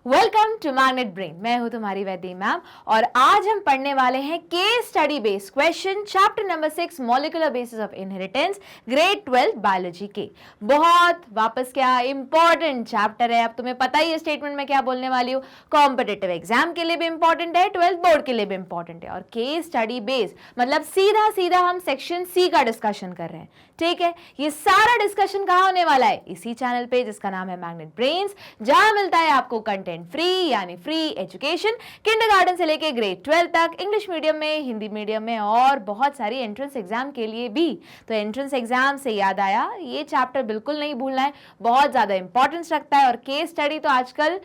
Welcome to magnet brain. मैं हूं तुम्हारी वैदी मैम और आज हम पढ़ने वाले हैं case study based question chapter number 6 molecular basis of inheritance grade 12 biology के। बहुत वापस क्या इंपॉर्टेंट चैप्टर है। अब तुम्हें पता ही है स्टेटमेंट में क्या बोलने वाली हूँ। कॉम्पिटिटिव एग्जाम के लिए भी इंपॉर्टेंट है, 12th बोर्ड के लिए भी इंपॉर्टेंट है। और केस स्टडी बेस्ड मतलब सीधा सीधा हम सेक्शन सी का डिस्कशन कर रहे हैं। ठीक है, ये सारा डिस्कशन कहाँ होने वाला है? इसी चैनल पे जिसका नाम है मैग्नेट ब्रेन्स, जहां मिलता है आपको कंटेंट फ्री यानी फ्री एजुकेशन किंडरगार्टन से लेके ग्रेड 12 तक, इंग्लिश मीडियम में, हिंदी मीडियम में और बहुत सारी एंट्रेंस एग्जाम के लिए भी। तो एंट्रेंस एग्जाम से याद आया, ये चैप्टर बिल्कुल नहीं भूलना है, बहुत ज्यादा इंपॉर्टेंस रखता है। और केस स्टडी तो आजकल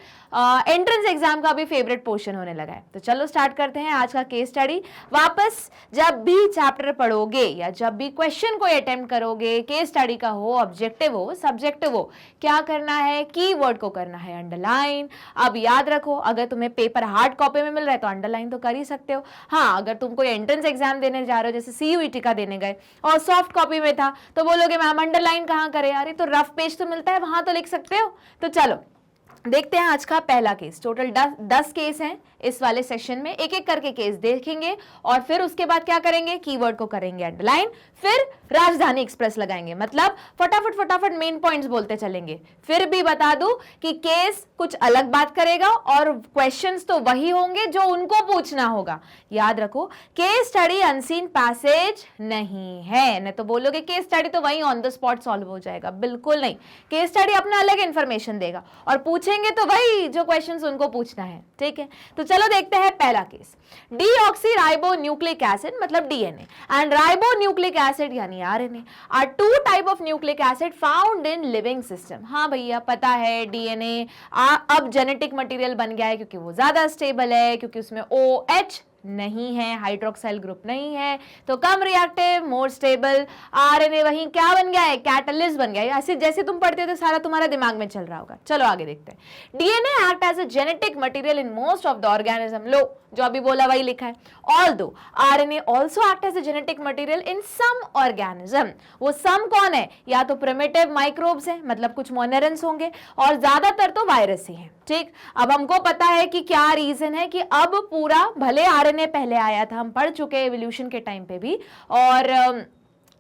एंट्रेंस एग्जाम का भी फेवरेट पोर्शन होने लगा है। तो चलो स्टार्ट करते हैं आज का केस स्टडी। वापस जब भी चैप्टर पढ़ोगे या जब भी क्वेश्चन को अटेम्प्ट करोगे, केस स्टडी का हो, ऑब्जेक्टिव हो, सब्जेक्टिव हो, क्या करना है? कीवर्ड को करना है अंडरलाइन। अब याद रखो, अगर तुम्हें पेपर हार्ड कॉपी में मिल रहा है तो अंडरलाइन तो कर ही सकते हो। हाँ, अगर तुम कोई एंट्रेंस एग्जाम देने जा रहे हो, जैसे सीयूईटी का देने गए और सॉफ्ट कॉपी में था, तो बोलोगे मैम अंडरलाइन कहाँ करें? अरे तो रफ पेज तो मिलता है, वहां तो लिख सकते हो। तो चलो देखते हैं आज का पहला केस। टोटल 10 केस हैं इस वाले सेशन में, एक एक करके केस देखेंगे और फिर उसके बाद क्या करेंगे? कीवर्ड को करेंगे अंडरलाइन, फिर राजधानी एक्सप्रेस लगाएंगे। मतलब फटाफट मेन पॉइंट्स बोलते चलेंगे। फिर भी बता दूं कि केस कुछ अलग बात करेगा और क्वेश्चंस तो वही होंगे जो उनको पूछना होगा। याद रखो, केस स्टडी अनसीन पैसेज नहीं है। नहीं तो बोलोगे केस स्टडी तो वही ऑन द स्पॉट सॉल्व हो जाएगा, बिल्कुल नहीं। केस स्टडी अपना अलग इंफॉर्मेशन देगा और पूछेंगे तो वही जो क्वेश्चंस उनको पूछना है। ठीक है, तो चलो देखते हैं पहला केस। डीऑक्सी न्यूक्लिक एसिड मतलब डीएनए एंड राइबोन्यूक्लिक एसिड यानी RNA are two type of nucleic acid found in living system. हाँ भैया, पता है डीएनए अब जेनेटिक मटेरियल बन गया है क्योंकि वो ज्यादा स्टेबल है, क्योंकि उसमें OH नहीं है, हाइड्रोक्साइल ग्रुप नहीं है, तो कम रिएक्टिव, मोर स्टेबल। आरएनए वहीं क्या बन गया है? कैटलिस्ट बन गया है। ऐसे जैसे तुम पढ़ते हो तो सारा तुम्हारा दिमाग में चल रहा होगा। चलो आगे देखते हैं। DNA act as a genetic material in most of the organism. लो, जो अभी बोला वही लिखा है। Although RNA also act as a genetic material in some organism. वो सम कौन है? या तो प्रिमिटिव माइक्रोब्स हैं, मतलब कुछ मोनेरेंस होंगे, और ज्यादातर तो वायरस ही हैं। ठीक, अब हमको पता है कि क्या रीजन है कि अब पूरा, भले आरएनए पहले आया था, हम पढ़ चुके हैं एवोल्यूशन के टाइम पे भी, और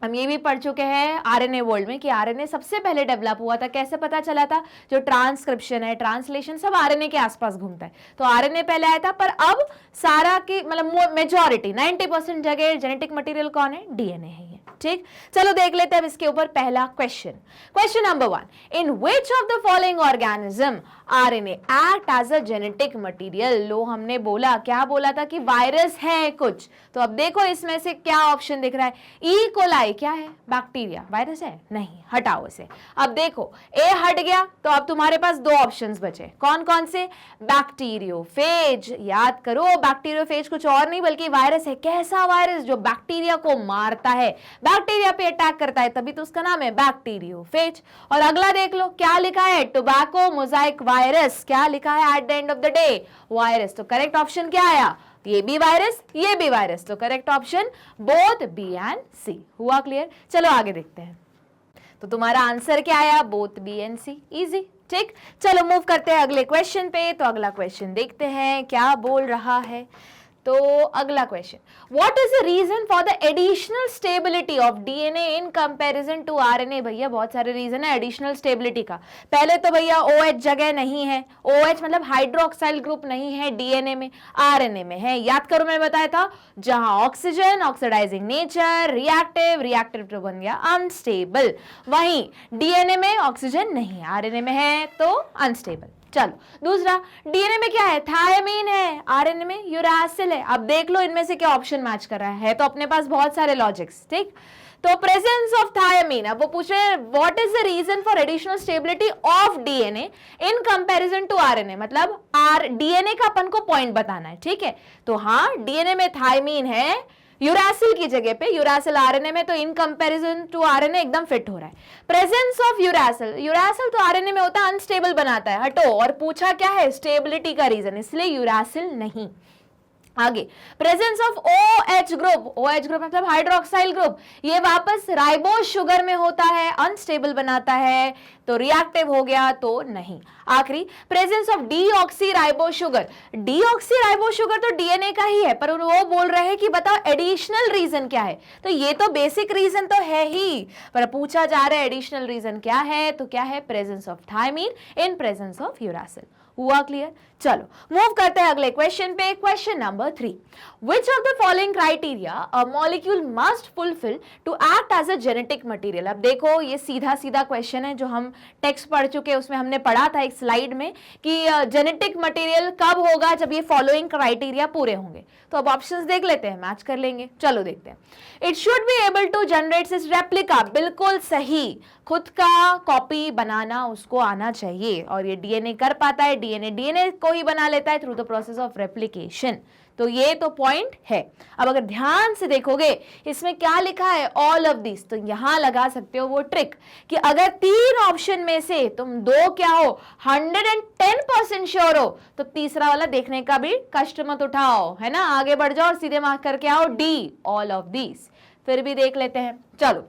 हम ये भी पढ़ चुके हैं आरएनए वर्ल्ड में कि आरएनए सबसे पहले डेवलप हुआ था। कैसे पता चला था? जो ट्रांसक्रिप्शन है, ट्रांसलेशन, सब आरएनए के आसपास घूमता है। तो आरएनए पहले आया था, पर अब सारा की मतलब मेजॉरिटी 90% जगह जेनेटिक मटेरियल कौन है? डीएनए है। ठीक, चलो देख लेते हैं अब इसके ऊपर पहला question. Question number 1, in which of the following organism RNA act as a genetic material. लो, हमने बोला, क्या बोला था कि वायरस है कुछ। तो अब देखो इसमें से क्या ऑप्शन दिख रहा है? ई कोलाई क्या है? बैक्टीरिया। वायरस है? नहीं, हटाओ इसे। अब देखो ए हट गया, तो अब तुम्हारे पास दो ऑप्शंस बचे। कौन कौन से? बैक्टीरियोफेज। याद करो, बैक्टीरियोफेज कुछ और नहीं बल्कि वायरस है। कैसा वायरस? जो बैक्टीरिया को मारता है, बैक्टीरिया पे अटैक करता है, तभी तो उसका नाम है बैक्टीरियोफेज। और अगला देख लो क्या लिखा है? Tobacco mosaic virus. क्या लिखा है at the end of the day? Virus. तो करेक्ट ऑप्शन क्या आया? ये भी वायरस, ये भी वायरस। तो correct option both B and C. हुआ क्लियर? चलो आगे देखते हैं। तो तुम्हारा आंसर क्या आया? Both B and C. Easy. ठीक, चलो मूव करते हैं अगले क्वेश्चन पे। तो अगला क्वेश्चन देखते हैं क्या बोल रहा है। तो अगला question, what is the reason for the additional stability of DNA in comparison to RNA? भैया बहुत सारे रीजन है एडिशनल स्टेबिलिटी का। पहले तो भैया OH जगह नहीं है, OH मतलब हाइड्रोक्साइल ग्रुप नहीं है डीएनए में, आरएनए में है। याद करो, मैं बताया था, जहां ऑक्सीजन ऑक्सीडाइजिंग नेचर, रिएक्टिव तो बन गया अनस्टेबल। वहीं डीएनए में ऑक्सीजन नहीं, आरएनए में है तो अनस्टेबल। चलो दूसरा, डीएनए में क्या है? थायमीन है, आरएनए में यूरासिल है। अब देख लो इनमें से क्या ऑप्शन मैच कर रहा है। तो अपने पास बहुत सारे लॉजिक्स। ठीक, तो प्रेजेंस ऑफ थायमीन। अब वो पूछ रहे हैं what is the reason for additional stability of DNA in comparison to RNA. मतलब डीएनए का अपन को पॉइंट बताना है। ठीक है, तो हाँ, डीएनए में थायमीन है यूरासिल की जगह पे। यूरासिल आरएनए में, तो इन कंपैरिजन टू आरएनए एकदम फिट हो रहा है। प्रेजेंस ऑफ यूरासिल, यूरासिल तो आरएनए में होता है, अनस्टेबल बनाता है, हटो। और पूछा क्या है? स्टेबिलिटी का रीजन, इसलिए यूरासिल नहीं। आगे presence of OH group, OH group मतलब हाइड्रोक्साइल ग्रुप, ये वापस राइबोज शुगर में होता है, अनस्टेबल बनाता है, तो रिएक्टिव हो गया तो नहीं। आखिरी presence of deoxy ribose sugar, deoxy ribose sugar तो डीएनए का ही है, पर वो बोल रहे हैं कि बताओ एडिशनल रीजन क्या है, तो ये तो बेसिक रीजन तो है ही, पर पूछा जा रहा है एडिशनल रीजन क्या है, तो क्या है presence of thymine in presence of uracil. हुआ क्लियर? चलो मूव करते हैं अगले क्वेश्चन पे। Question number 3, which of the following criteria a molecule must fulfil to act as a genetic material. अब देखो ये सीधा सीधा क्वेश्चन है जो हम टेक्स्ट पढ़ चुके हैं, उसमें हमने पढ़ा था एक स्लाइड में कि जेनेटिक मटेरियल कब होगा, जब ये फॉलोइंग क्राइटेरिया पूरे होंगे। तो अब ऑप्शंस देख लेते हैं, मैच कर लेंगे। चलो देखते हैं। It should be able to generate its replica, बिल्कुल सही, खुद का कॉपी बनाना उसको आना चाहिए, और ये डीएनए कर पाता है, डीएनए को ही बना लेता है through the process of replication, तो ये तो पॉइंट है। अब अगर ध्यान से देखोगे इसमें क्या लिखा है, ऑल ऑफ दिस, तो यहां लगा सकते हो वो ट्रिक कि अगर 3 ऑप्शन में से तुम 2 क्या हो 110% श्योर हो, तो तीसरा वाला देखने का भी कष्ट मत उठाओ, है ना, आगे बढ़ जाओ और सीधे मार्क करके आओ डी, ऑल ऑफ दिस। फिर भी देख लेते हैं। चलो,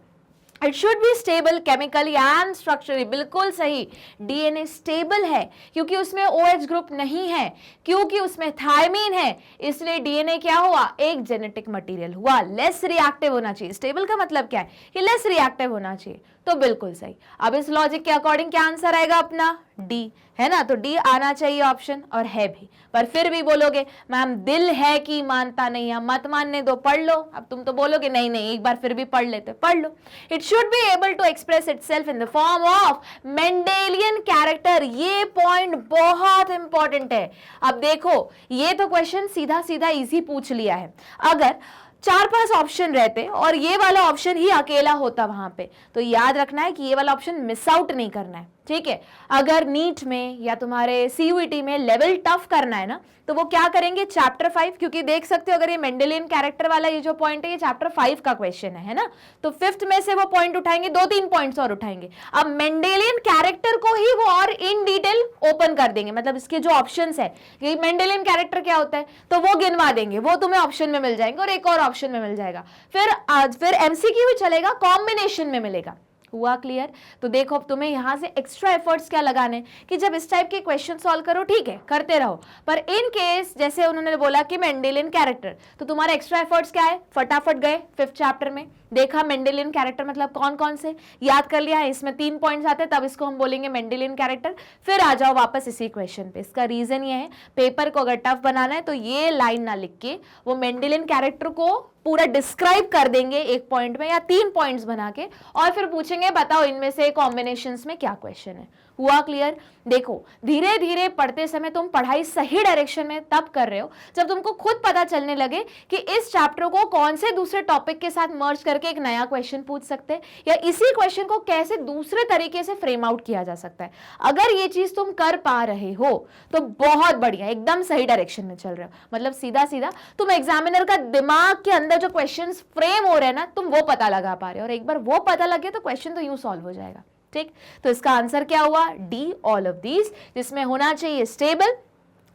it should be stable chemically and structurally, बिल्कुल सही, डीएनए स्टेबल है क्योंकि उसमें OH ग्रुप नहीं है, क्योंकि उसमें थायमीन है, इसलिए डीएनए क्या हुआ, एक जेनेटिक मटेरियल हुआ। लेस रिएक्टिव होना चाहिए, स्टेबल का मतलब क्या है कि लेस रिएक्टिव होना चाहिए, तो बिल्कुल सही। अब इस लॉजिक के अकॉर्डिंग क्या आंसर आएगा अपना, डी, है ना, तो डी आना चाहिए ऑप्शन, और है भी। पर फिर भी बोलोगे मैम दिल है कि मानता नहीं है, मत मानने दो, पढ़ लो। अब तुम तो बोलोगे नहीं नहीं एक बार फिर भी पढ़ लेते, पढ़ लो। It should be able to express itself in the form of Mendelian character, ये पॉइंट बहुत इंपॉर्टेंट है। अब देखो ये तो क्वेश्चन सीधा सीधा इजी पूछ लिया है, अगर 4-5 ऑप्शन रहते और ये वाला ऑप्शन ही अकेला होता वहां पे, तो याद रखना है कि ये वाला ऑप्शन मिस आउट नहीं करना है, ठीक है। अगर नीट में या तुम्हारे सीयूईटी में लेवल टफ करना है ना, तो वो क्या करेंगे, चैप्टर 5, क्योंकि देख सकते हो अगर ये मेंडेलियन कैरेक्टर वाला ये जो पॉइंट है ये चैप्टर 5 का क्वेश्चन है ना, तो 5th में से वो पॉइंट उठाएंगे, 2-3 पॉइंट्स और उठाएंगे। अब मेंडेलियन कैरेक्टर को ही वो और इन डिटेल ओपन कर देंगे, मतलब इसके जो ऑप्शंस है कि मेंडेलियन कैरेक्टर क्या होता है, तो वो गिनवा देंगे, वो तुम्हें ऑप्शन में मिल जाएंगे और एक और ऑप्शन में मिल जाएगा। फिर एमसीक्यू भी चलेगा, कॉम्बिनेशन में मिलेगा। हुआ क्लियर? तो देखो अब तुम्हें यहां से एक्स्ट्रा एफर्ट्स क्या लगाने कि जब इस टाइप के क्वेश्चन सॉल्व करो, ठीक है करते रहो, पर इन केस जैसे उन्होंने बोला कि मेंडेलियन कैरेक्टर, तो तुम्हारा एक्स्ट्रा एफर्ट्स क्या है, फटाफट गए 5th चैप्टर में, देखा मेंडेलियन कैरेक्टर मतलब कौन कौन से याद कर लिया है, इसमें 3 पॉइंट्स आते हैं, तब इसको हम बोलेंगे मेंडेलियन कैरेक्टर। फिर आ जाओ वापस इसी क्वेश्चन पे। इसका रीजन ये है, पेपर को अगर टफ बनाना है तो ये लाइन ना लिख के वो मेंडेलियन कैरेक्टर को पूरा डिस्क्राइब कर देंगे एक पॉइंट में या 3 पॉइंट्स बना के, और फिर पूछेंगे बताओ इनमें से कॉम्बिनेशंस में क्या क्वेश्चन है। हुआ क्लियर? देखो धीरे धीरे पढ़ते समय तुम पढ़ाई सही डायरेक्शन में तब कर रहे हो जब तुमको खुद पता चलने लगे कि इस चैप्टर को कौन से दूसरे टॉपिक के साथ मर्ज करके एक नया क्वेश्चन पूछ सकते हैं, या इसी क्वेश्चन को कैसे दूसरे तरीके से फ्रेम आउट किया जा सकता है। अगर ये चीज तुम कर पा रहे हो तो बहुत बढ़िया, एकदम सही डायरेक्शन में चल रहे हो। मतलब सीधा सीधा तुम एग्जामिनर का दिमाग के अंदर जो क्वेश्चन फ्रेम हो रहे हैं ना, तुम वो पता लगा पा रहे हो, और एक बार वो पता लग गया तो क्वेश्चन तो यूं सॉल्व हो जाएगा। ठीक, तो इसका आंसर क्या हुआ, डी, ऑल ऑफ दीज, जिसमें होना चाहिए stable,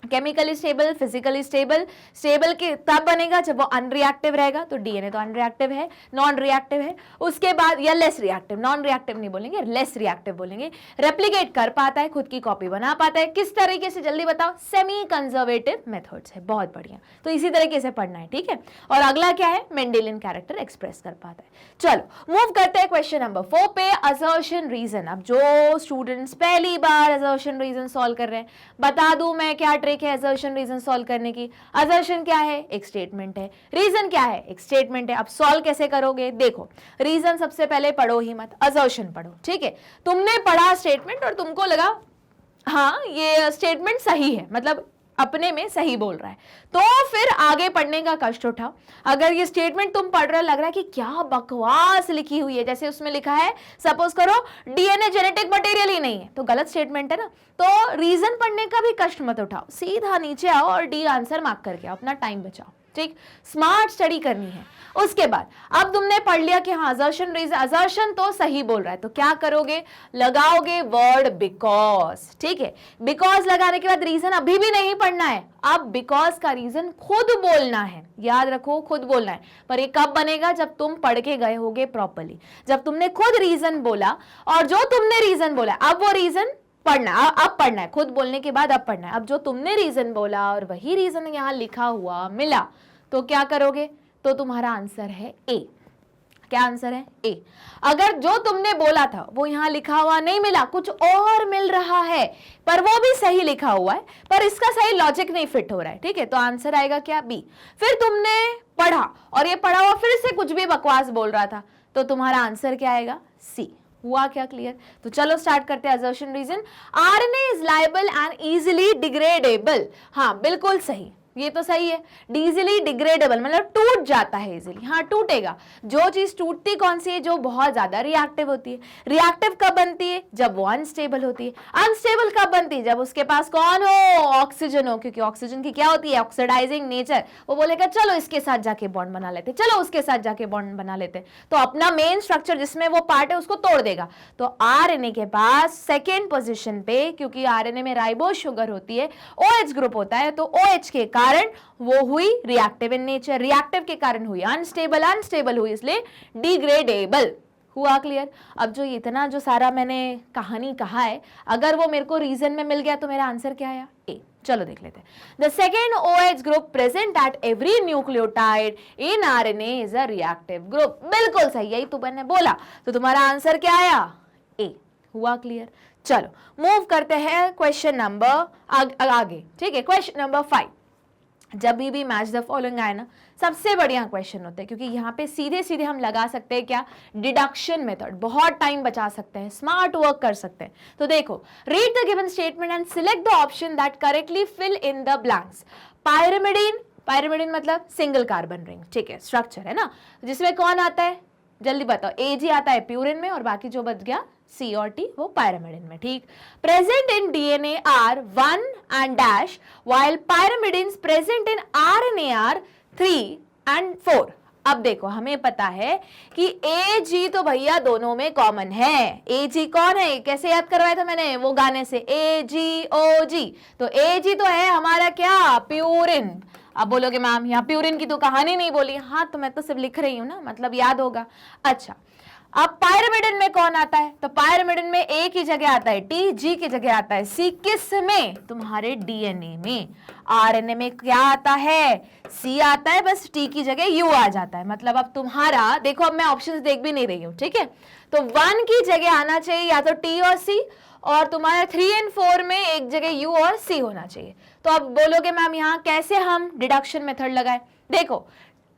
chemically stable, physically stable. Stable के तब बनेगा जब वो अनरिएक्टिव रहेगा, तो डीएनए तो अनरिएक्टिव है, नॉन रिएक्टिव है। उसके बाद या लेस रिएक्टिव, नॉन रिएक्टिव नहीं बोलेंगे, लेस रिएक्टिव बोलेंगे। रेप्लिकेट कर पाता है, खुद की कॉपी बना पाता है, किस तरीके से जल्दी बताओ, सेमी कंजर्वेटिव मेथड्स है। बहुत बढ़िया, तो इसी तरीके से पढ़ना है, ठीक है। और अगला क्या है, मेंडेलियन कैरेक्टर एक्सप्रेस कर पाता है। चलो मूव करते हैं क्वेश्चन नंबर 4 पे, असर्शन रीजन। अब जो स्टूडेंट्स पहली बार असर्शन रीजन सॉल्व कर रहे हैं, बता दूं मैं क्या ट्रिक है असर्शन रीजन सॉल्व करने की। असर्शन क्या है, एक स्टेटमेंट है, रीजन क्या है, एक स्टेटमेंट है। अब सॉल्व कैसे करोगे, देखो रीजन सबसे पहले पढ़ो ही मत, असर्शन पढ़ो, ठीक है। तुमने पढ़ा स्टेटमेंट और तुमको लगा हाँ ये स्टेटमेंट सही है, मतलब अपने में सही बोल रहा है, तो फिर आगे पढ़ने का कष्ट उठाओ। अगर ये स्टेटमेंट तुम पढ़ रहे लग रहा है कि क्या बकवास लिखी हुई है, जैसे उसमें लिखा है सपोज करो डीएनए जेनेटिक मटेरियल ही नहीं है, तो गलत स्टेटमेंट है ना, तो रीजन पढ़ने का भी कष्ट मत उठाओ, सीधा नीचे आओ और डी आंसर मार्क करके आओ, अपना टाइम बचाओ। ठीक, स्मार्ट स्टडी करनी है। उसके बाद अब तुमने पढ़ लिया कि हाँ असर्शन रीजन, असर्शन तो सही बोल रहा है, तो क्या करोगे, लगाओगे वर्ड बिकॉज। ठीक है, बिकॉज लगाने के बाद रीजन अभी भी नहीं पढ़ना है, अब बिकॉज का रीजन खुद बोलना है, याद रखो खुद बोलना है। पर ये कब बनेगा, जब तुम पढ़ के गए होगे प्रॉपर्ली, जब तुमने खुद रीजन बोला और जो तुमने रीजन बोला अब वो रीजन पढ़ना, अब पढ़ना है, खुद बोलने के बाद अब पढ़ना है। अब जो तुमने रीजन बोला और वही रीजन यहां लिखा हुआ मिला तो क्या करोगे, तो तुम्हारा आंसर है ए। क्या आंसर है, ए। अगर जो तुमने बोला था वो यहां लिखा हुआ नहीं मिला, कुछ और मिल रहा है पर वो भी सही लिखा हुआ है पर इसका सही लॉजिक नहीं फिट हो रहा है, ठीक है, तो आंसर आएगा क्या, बी। फिर तुमने पढ़ा और ये पढ़ा हुआ फिर से कुछ भी बकवास बोल रहा था तो तुम्हारा आंसर क्या आएगा, सी। हुआ क्या क्लियर? तो चलो स्टार्ट करते हैं assertion reason. RNA is labile and easily degradable, हाँ बिल्कुल सही, ये तो सही है। इजीली डिग्रेडेबल मतलब टूट जाता है इजीली, हाँ टूटेगा। जो चीज टूटती कौन सी है, जो बहुत ज्यादा रिएक्टिव होती है। रिएक्टिव कब बनती है, जब वो अनस्टेबल होती है। अनस्टेबल कब बनती है, जब उसके पास कौन हो, ऑक्सीजन हो, क्योंकि ऑक्सीजन की क्या होती है, ऑक्सीडाइजिंग नेचर। वो बोलेगा चलो इसके साथ जाके बॉन्ड बना लेते, चलो उसके साथ जाके बॉन्ड बना लेते, तो अपना मेन स्ट्रक्चर जिसमें वो पार्ट है उसको तोड़ देगा। तो आरएनए के पास सेकेंड पोजिशन पे, क्योंकि आरएनए में राइबोज शुगर होती है, OH ग्रुप होता है, तो OH के कारण वो हुई रिएक्टिव इन नेचर, रिएक्टिव के कारण हुई अनस्टेबल, अनस्टेबल हुई इसलिए डिग्रेडेबल। हुआ क्लियर? अब जो इतना जो सारा मैंने कहानी कहा है, अगर वो मेरे को रीजन में मिल गया तो मेरा आंसर क्या आया, ए। चलो देख लेते हैं। The second OH group present at every nucleotide in RNA is a reactive group. बिल्कुल सही, यही तो मैंने बोला, तो तुम्हारा आंसर क्या आया, ए। हुआ क्लियर? चलो मूव करते हैं क्वेश्चन नंबर आगे, ठीक है, क्वेश्चन नंबर 5। जब भी मैच द फॉलोइंग आए ना, सबसे बढ़िया क्वेश्चन होते हैं, क्योंकि यहाँ पे सीधे सीधे हम लगा सकते हैं क्या, डिडक्शन मेथड, बहुत टाइम बचा सकते हैं, स्मार्ट वर्क कर सकते हैं। तो देखो, read the given statement and select the option that correctly fill in the blanks. Pyrimidine, pyrimidine मतलब सिंगल कार्बन रिंग, ठीक है, स्ट्रक्चर है ना, जिसमें कौन आता है, जल्दी बताओ, Ag आता है प्यूरिन में और बाकी जो बच गया C और T वो पायरिमिडिन में, ठीक। Present in DNA are 1 and dash while pyrimidines present in RNA are 3 and 4। अब देखो हमें पता है कि Ag तो भैया दोनों में कॉमन है। Ag कौन है, कैसे याद करवाया था मैंने, वो गाने से, AgOG, तो Ag तो है हमारा क्या, प्यूरिन। अब बोलोगे मैम यहाँ प्यूरिन की तो कहानी नहीं बोली, हाँ तो मैं तो सिर्फ लिख रही हूं ना, मतलब याद होगा। अच्छा, अब पायरिमिडिन में कौन आता है, तो पायरिमिडिन में A की जगह आता है T, G की जगह आता है C, किस में, तुम्हारे DNA में। RNA में क्या आता है, C आता है, बस T की जगह U आ जाता है। मतलब अब तुम्हारा देखो, अब मैं ऑप्शंस देख भी नहीं रही हूँ, ठीक है, तो 1 की जगह आना चाहिए या तो T और C, और तुम्हारे 3 और 4 में एक जगह U और C होना चाहिए। तो अब बोलोगे मैम यहाँ कैसे हम डिडक्शन मेथड लगाए, देखो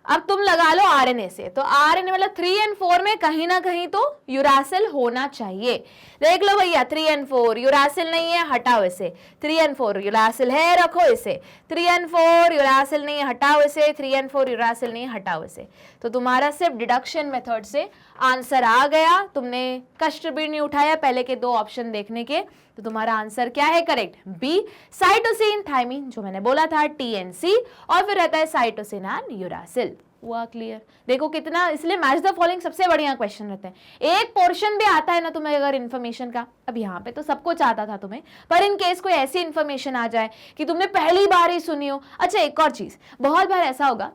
अब तुम लगा लो आरएनए से, तो आरएनए मतलब 3 और 4 में कहीं ना कहीं तो यूरासिल होना चाहिए। देख लो भैया 3 और 4 यूरासिल नहीं है, हटाओ इसे। 3 और 4 यूरासिल है, रखो इसे। 3 और 4 यूरासिल नहीं है, हटाओ इसे। 3 और 4 यूरासिल नहीं है, हटाओ इसे। तो तुम्हारा सिर्फ डिडक्शन मेथड से आंसर आ गया, तुमने कष्ट भी नहीं उठाया पहले के 2 ऑप्शन देखने के, तो तुम्हारा आंसर क्या है करेक्ट, बी, साइटोसिन थायमिन, जो मैंने बोला था TNC, और फिर रहता है साइटोसिन एंड यूरासिल। हुआ क्लियर? देखो कितना, इसलिए मैच द फॉलोइंग सबसे बढ़िया क्वेश्चन रहते हैं। एक पोर्शन भी आता है ना तुम्हें अगर इन्फॉर्मेशन का, अब यहाँ पे तो सब कुछ आता था तुम्हें, पर इन केस कोई ऐसी इन्फॉर्मेशन आ जाए कि तुमने पहली बार ही सुनी हो। अच्छा एक और चीज, बहुत बार ऐसा होगा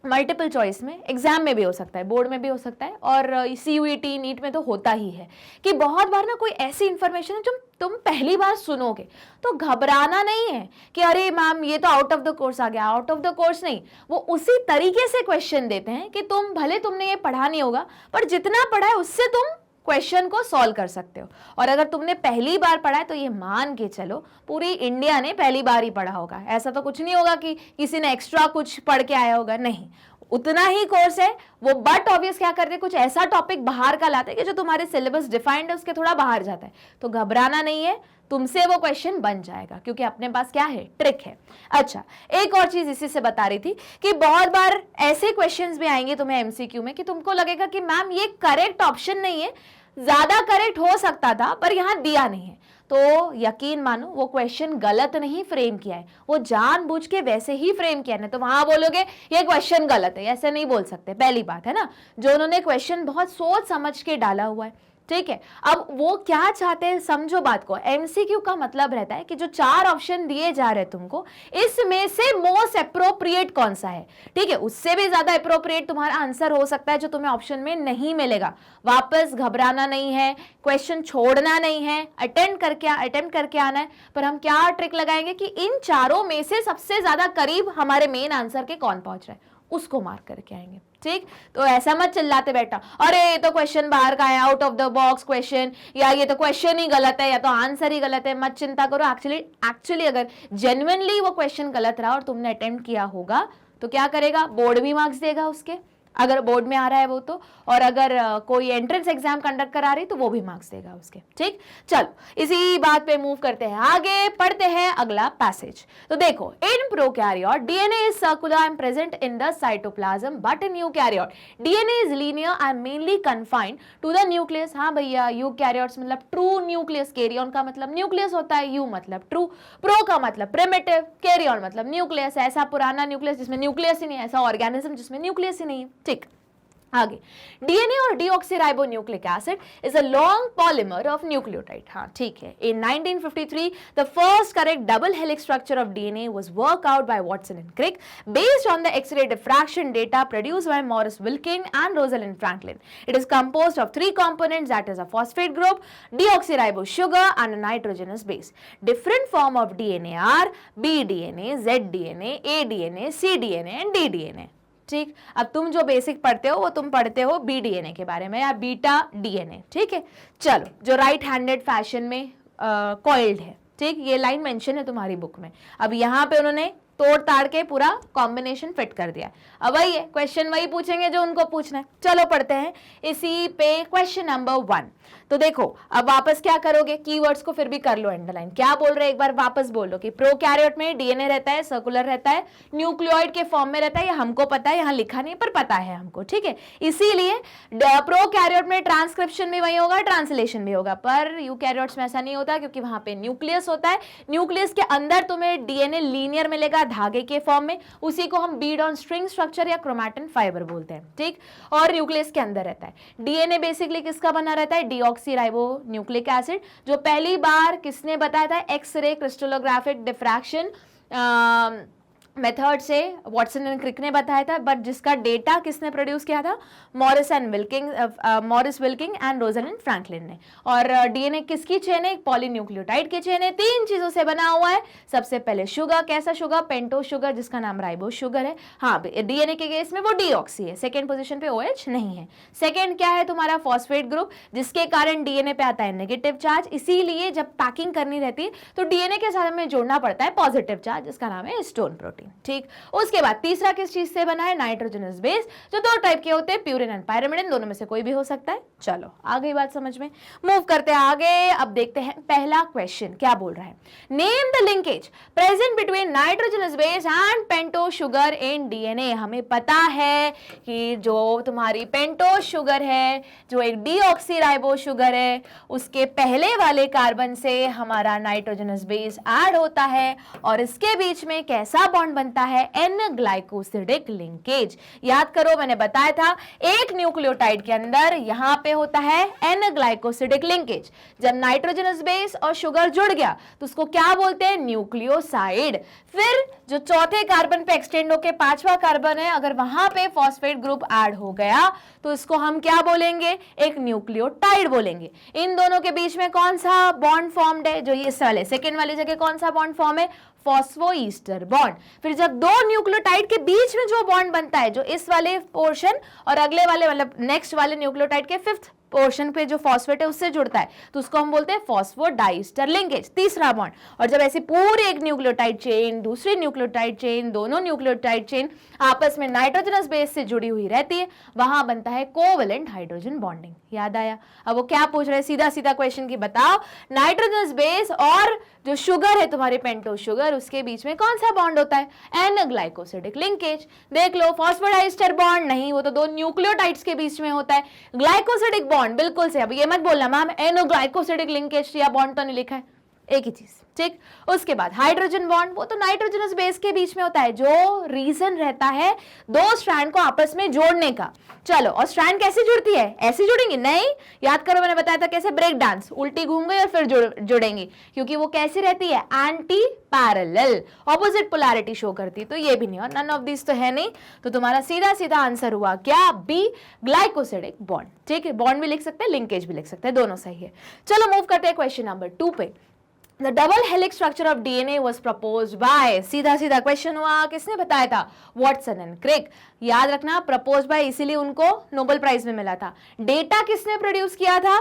मल्टीपल चॉइस में, एग्जाम में भी हो सकता है, बोर्ड में भी हो सकता है, और CUET नीट में तो होता ही है कि बहुत बार ना कोई ऐसी इंफॉर्मेशन है जो तुम पहली बार सुनोगे, तो घबराना नहीं है कि अरे मैम ये तो आउट ऑफ द कोर्स आ गया। आउट ऑफ द कोर्स नहीं, वो उसी तरीके से क्वेश्चन देते हैं कि तुम भले तुमने ये पढ़ा नहीं होगा, पर जितना पढ़ा है उससे तुम क्वेश्चन को सॉल्व कर सकते हो। और अगर तुमने पहली बार पढ़ा है तो ये मान के चलो पूरी इंडिया ने पहली बार ही पढ़ा होगा। ऐसा तो कुछ नहीं होगा कि किसी ने एक्स्ट्रा कुछ पढ़ के आया होगा, नहीं, उतना ही कोर्स है वो। बट ऑब्वियस क्या करते हैं, कुछ ऐसा टॉपिक बाहर का लाते हैं कि जो तुम्हारे सिलेबस डिफाइंड है उसके थोड़ा बाहर जाता है। तो घबराना नहीं है, तुमसे वो क्वेश्चन बन जाएगा, क्योंकि अपने पास क्या है, ट्रिक है। अच्छा एक और चीज इसी से बता रही थी कि बहुत बार ऐसे क्वेश्चंस भी आएंगे तुम्हें MCQ में कि तुमको लगेगा कि मैम ये करेक्ट ऑप्शन नहीं है, ज्यादा करेक्ट हो सकता था पर यहाँ दिया नहीं है। तो यकीन मानो वो क्वेश्चन गलत नहीं फ्रेम किया है, वो जानबूझ के वैसे ही फ्रेम किया है। तो वहां बोलोगे ये क्वेश्चन गलत है, ऐसे नहीं बोल सकते, पहली बात है ना। जो उन्होंने क्वेश्चन बहुत सोच समझ के डाला हुआ है, ठीक है। अब वो क्या चाहते हैं, समझो बात को। एमसीक्यू का मतलब रहता है कि जो 4 ऑप्शन दिए जा रहे हैं तुमको, इसमें से मोस्ट अप्रोप्रिएट कौन सा है, ठीक है। उससे भी ज्यादा अप्रोप्रिएट तुम्हारा आंसर हो सकता है जो तुम्हें ऑप्शन में नहीं मिलेगा। वापस घबराना नहीं है, क्वेश्चन छोड़ना नहीं है, अटेम्प्ट करके आना है। पर हम क्या ट्रिक लगाएंगे कि इन चारों में से सबसे ज्यादा करीब हमारे मेन आंसर के कौन पहुंच रहा है, उसको मार्क करके आएंगे, ठीक। तो ऐसा मत चिल्लाते बैठा, अरे ये तो क्वेश्चन बाहर का है, out of the box question, या ये तो क्वेश्चन ही गलत है, या तो आंसर ही गलत है। मत चिंता करो। एक्चुअली अगर जेन्युइनली वो क्वेश्चन गलत रहा और तुमने अटेम्प्ट किया होगा तो क्या करेगा, बोर्ड भी मार्क्स देगा उसके, अगर बोर्ड में आ रहा है वो तो, और अगर कोई एंट्रेंस एग्जाम कंडक्ट करा रही तो वो भी मार्क्स देगा उसके, ठीक। चलो इसी बात पे मूव करते हैं आगे, पढ़ते हैं अगला पैसेज। तो देखो, in prokaryote DNA is circular and present in the cytoplasm, but in eukaryote DNA is linear and mainly confined to the nucleus. हाँ भैया, यूकैरियोट्स मतलब ट्रू न्यूक्लियस, कैरियन का मतलब न्यूक्लियस होता है, यू मतलब ट्रू, प्रो का मतलब प्रिमिटिव, कैरियन मतलब न्यूक्लियस, ऐसा पुराना न्यूक्लियस जिसमें न्यूक्लियस ही नहीं है, ऐसा ऑर्गेनिज्म जिसमें न्यूक्लियस ही नहीं है, ठीक। आगे, DNA or deoxyribonucleic acid is a long polymer of nucleotide. हाँ ठीक है। In 1953 the first correct double helix structure of DNA was work out by Watson and Crick based on the X-ray diffraction data produced by Maurice Wilking and Rosalind Franklin. It is composed of 3 components, that is a phosphate group, deoxyribose sugar and a nitrogenous base. Different form of DNA are bDNA, zDNA, aDNA, cDNA and ddNA. ठीक। अब तुम जो basic पढ़ते हो वो तुम पढ़ते हो बीडीएनए के बारे में या बीटा डीएनए, ठीक है। चलो, जो राइट हैंडेड फैशन में कॉइल्ड है, ठीक, ये लाइन मेंशन है तुम्हारी बुक में। अब यहाँ पे उन्होंने तोड़ ताड़ के पूरा कॉम्बिनेशन फिट कर दिया। अब वही है, क्वेश्चन वही पूछेंगे जो उनको पूछना है। चलो पढ़ते हैं इसी पे क्वेश्चन नंबर 1। तो देखो, अब वापस क्या करोगे, कीवर्ड्स को फिर भी कर लो अंडरलाइन। क्या बोल रहे हैं एक बार वापस बोल लो कि प्रोकैरियोट में डीएनए रहता है, सर्कुलर रहता है, न्यूक्लियोइड के फॉर्म में रहता है। ये हमको पता है, यहाँ लिखा नहीं पर पता है हमको, ठीक है। इसीलिए प्रोकैरियोट में ट्रांसक्रिप्शन भी वही होगा, ट्रांसलेशन भी होगा, पर यूकैरियोट्स में ऐसा नहीं होता क्योंकि वहां पे न्यूक्लियस होता है। न्यूक्लियस के अंदर तुम्हें डीएनए लीनियर मिलेगा, धागे के फॉर्म में, उसी को हम बीड ऑन स्ट्रिंग स्ट्रक्चर या क्रोमैटिन फाइबर बोलते हैं, ठीक। और न्यूक्लियस के अंदर रहता है। डीएनए बेसिकली किसका बना रहता है, डीऑक्सीराइबोन्यूक्लिक एसिड, जो पहली बार किसने बताया था, एक्स-रे क्रिस्टलोग्राफिक डिफ्रैक्शन मेथड से वाटसन एंड क्रिक ने बताया था, बट जिसका डेटा किसने प्रोड्यूस किया था, Morris Wilking and Rosalind Franklin ने। और डीएनए किसकी चेन है, पॉलीन्यूक्लियोटाइड की चेन है, 3 चीजों से बना हुआ है। सबसे पहले शुगर, कैसा शुगर, पेंटो शुगर जिसका नाम राइबोस शुगर है। हाँ, डीएनए के केस में वो डीऑक्सी है, सेकेंड पोजीशन पे OH नहीं है। सेकेंड क्या है तुम्हारा, फॉस्फेट ग्रुप, जिसके कारण डीएनए पे आता है नेगेटिव चार्ज, इसीलिए जब पैकिंग करनी रहती है तो डीएनए के साथ हमें जोड़ना पड़ता है पॉजिटिव चार्ज, जिसका नाम है हिस्टोन प्रोटीन, ठीक। उसके बाद तीसरा किस चीज से बना है, नाइट्रोजनस बेस, जो 2 टाइप के होते हैं, प्यूरिन एंड पायरिमिडिन, दोनों में से कोई भी हो सकता है। चलो आ गई बात समझ में, मूव करते हैं आगे। अब देखते हैं पहला क्वेश्चन क्या बोल रहा है, name the linkage present between nitrogenous base and pentose sugar in DNA. हमें पता है कि जो तुम्हारी पेंटोस शुगर है, जो एक डीऑक्सीराइबोस शुगर है, उसके पहले वाले कार्बन से हमारा नाइट्रोजनस बेस ऐड होता है और इसके बीच में कैसा बॉन्ड बनता है, एन ग्लाइकोसिडिक लिंकेज। याद करो, मैंने बताया था एक न्यूक्लियोटाइड के अंदर यहां पे होता है एन ग्लाइकोसिडिक लिंकेज। जब नाइट्रोजनस बेस और शुगर जुड़ गया तो उसको क्या बोलते हैं, न्यूक्लियोसाइड। फिर जो चौथे कार्बन पे एक्सटेंड होके 5वां कार्बन है, अगर वहां पे फॉस्फेट ग्रुप ऐड हो गया तो इसको हम क्या बोलेंगे, एक न्यूक्लियोटाइड बोलेंगे। इन दोनों के बीच में कौन सा बॉन्ड फॉर्म्ड है, जो ये वाले सेकेंड वाली जगह कौन सा बॉन्ड फॉर्म है, फॉस्फोईस्टर बॉन्ड। फिर जब 2 न्यूक्लियोटाइड के बीच में जो बॉन्ड बनता है, जो इस वाले पोर्शन और अगले वाले मतलब नेक्स्ट वाले न्यूक्लियोटाइड के 5th पोर्शन पे जो फॉस्फेट है उससे जुड़ता है, तो उसको हम बोलते हैं फॉस्फोडाइस्टर लिंकेज, तीसरा बॉन्ड। और जब ऐसे पूरे एक न्यूक्लियोटाइड चेन, दूसरी न्यूक्लियोटाइड चेन, दोनों न्यूक्लियोटाइड चेन आपस में नाइट्रोजनस बेस से जुड़ी हुई रहती है, वहां बनता है कोवेलेंट हाइड्रोजन बॉन्डिंग। याद आया? अब वो क्या पूछ रहे हैं, सीधा सीधा क्वेश्चन की बताओ, नाइट्रोजनस बेस और जो शुगर है तुम्हारी पेंटोस शुगर, उसके बीच में कौन सा बॉन्ड होता है, एन ग्लाइकोसिडिक लिंकेज। देख लो, फॉस्फोडाइस्टर बॉन्ड नहीं, वो तो 2 न्यूक्लियोटाइड्स के बीच में होता है। ग्लाइकोसिडिक बॉन्ड बिल्कुल से, अब ये मत बोलना मैम एनो ग्लाइकोसिडिक लिंकेज या बॉन्ड तो नहीं लिखा है, एक ही चीज, ठीक। उसके बाद हाइड्रोजन बॉन्ड, वो तो नाइट्रोजनस बेस के बीच में होता है, जो रीजन रहता है दो स्ट्रैंड को आपस में जोड़ने का। चलो, और स्ट्रैंड कैसे जुड़ती है? ऐसे जुड़ेंगे? नहीं, याद करो मैंने बताया था कैसे, ब्रेक डांस, उल्टी घूम गई और फिर जुड़ेंगी, क्योंकि वो कैसी रहती है? Anti parallel, opposite polarity show करती है। तो ये भी नहीं, और नन ऑफ दिस तो है नहीं, तो तुम्हारा सीधा सीधा आंसर हुआ क्या? बी, ग्लाइकोसिडिक बॉन्ड, ठीक है। बॉन्ड भी लिख सकते हैं, लिंकेज भी लिख सकते हैं, दोनों सही है। चलो मूव करते हैं क्वेश्चन नंबर 2 पे। The double helix structure of DNA was proposed by, सीधा सीधा क्वेश्चन हुआ, किसने बताया था? Watson and Crick. याद रखना, प्रपोज बाय इसीलिए उनको नोबेल प्राइज में मिला था। डेटा किसने प्रोड्यूस किया था?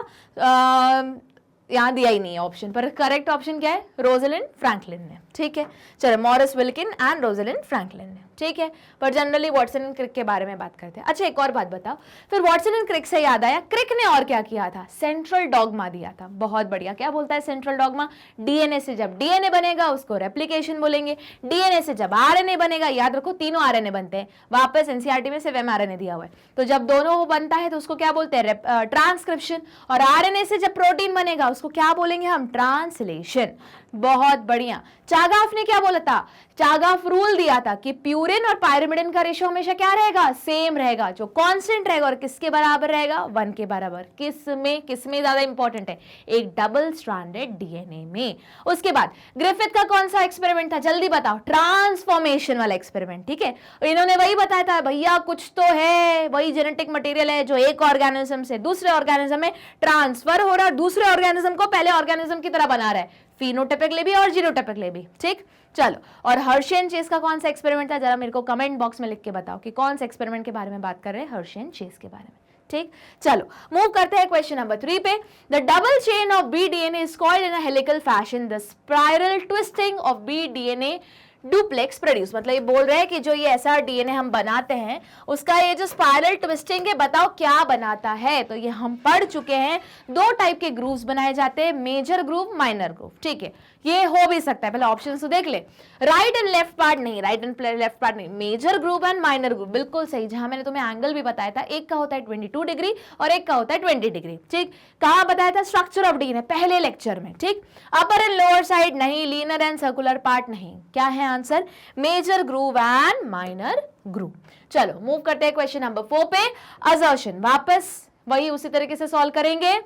यहां दिया ही नहीं है ऑप्शन पर, करेक्ट ऑप्शन क्या है? रोजलिंड फ्रैंकलिन ने, ठीक है। चलो, Morris Wilkin and Rosalind Franklin ने, ठीक है। पर जनरली वॉटसन एंड क्रिक के बारे में बात करते हैं। अच्छा, एक और बात बताओ, फिर वॉटसन एंड क्रिक से याद आया, क्रिक ने और क्या किया था? सेंट्रल डॉगमा दिया था। बहुत बढ़िया। क्या बोलता है सेंट्रल डॉगमा? डीएनए से जब डीएनए बनेगा उसको रेप्लिकेशन बोलेंगे, डीएनए से जब आरएनए बनेगा, याद रखो तीनों आरएनए बनते हैं, वापस एनसीईआरटी में सिर्फ एमआरएनए दिया हुआ है, तो जब दोनों बनता है तो उसको क्या बोलते हैं? ट्रांसक्रिप्शन। और आरएनए से जब प्रोटीन बनेगा उसको क्या बोलेंगे हम? ट्रांसलेशन। बहुत बढ़िया। चागाफ ने क्या बोला था? चागाफ रूल दिया था कि प्यूरिन और पायरिमिडिन का रेशियो हमेशा क्या रहेगा? सेम रहेगा, जो कांस्टेंट रहेगा, और किसके बराबर रहेगा? 1 के बराबर। किसमें ज्यादा इंपॉर्टेंट है? एक डबल स्ट्रैंडेड डीएनए में। उसके बाद ग्रिफिथ का कौन सा एक्सपेरिमेंट था? जल्दी बताओ। ट्रांसफॉर्मेशन वाला एक्सपेरिमेंट, ठीक है। इन्होंने वही बताया था, भैया कुछ तो है, वही जेनेटिक मटेरियल है जो एक ऑर्गेनिज्म से दूसरे ऑर्गेनिज्म में ट्रांसफर हो रहा है, दूसरे ऑर्गेनिज्म को पहले ऑर्गेनिज्म की तरह बना रहा है, फिनोटाइपिकली भी और जीनोटाइपिकली भी, ठीक। चलो, और हर्शी एंड चेस का कौन सा एक्सपेरिमेंट था? जरा मेरे को कमेंट बॉक्स में लिख के बताओ कि कौन सा एक्सपेरिमेंट के बारे में बात कर रहे हैं, हर्शी एंड चेस के बारे में, ठीक। चलो मूव करते हैं क्वेश्चन नंबर 3 पे। The double chain of B DNA is coiled in a helical fashion the spiral twisting of B DNA duplex produce. मतलब ये बोल रहे हैं कि जो ये ऐसा डीएनए हम बनाते हैं उसका ये जो स्पाइरल ट्विस्टिंग है, बताओ क्या बनाता है? तो ये हम पढ़ चुके हैं, 2 टाइप के ग्रूव्स बनाए जाते हैं, मेजर ग्रूव, माइनर ग्रूव, ठीक है। ये हो भी सकता है, पहले ऑप्शन तो देख ले। राइट एंड लेफ्ट पार्ट नहीं, राइट एंड लेफ्ट पार्ट नहीं, major groove and minor groove, बिल्कुल सही। जहां मैंने तुम्हें एंगल भी बताया था, एक का होता है 22 डिग्री और एक का होता है 20 डिग्री, ठीक। कहां बताया था? स्ट्रक्चर ऑफ डीएनए, पहले लेक्चर में, ठीक। अपर एंड लोअर साइड नहीं, लीनर एंड सर्कुलर पार्ट नहीं। क्या है answer? Major groove and minor groove. चलो मूव करते हैं क्वेश्चन नंबर 4 पे। असर्शन, वापस वही उसी तरीके से सॉल्व करेंगे।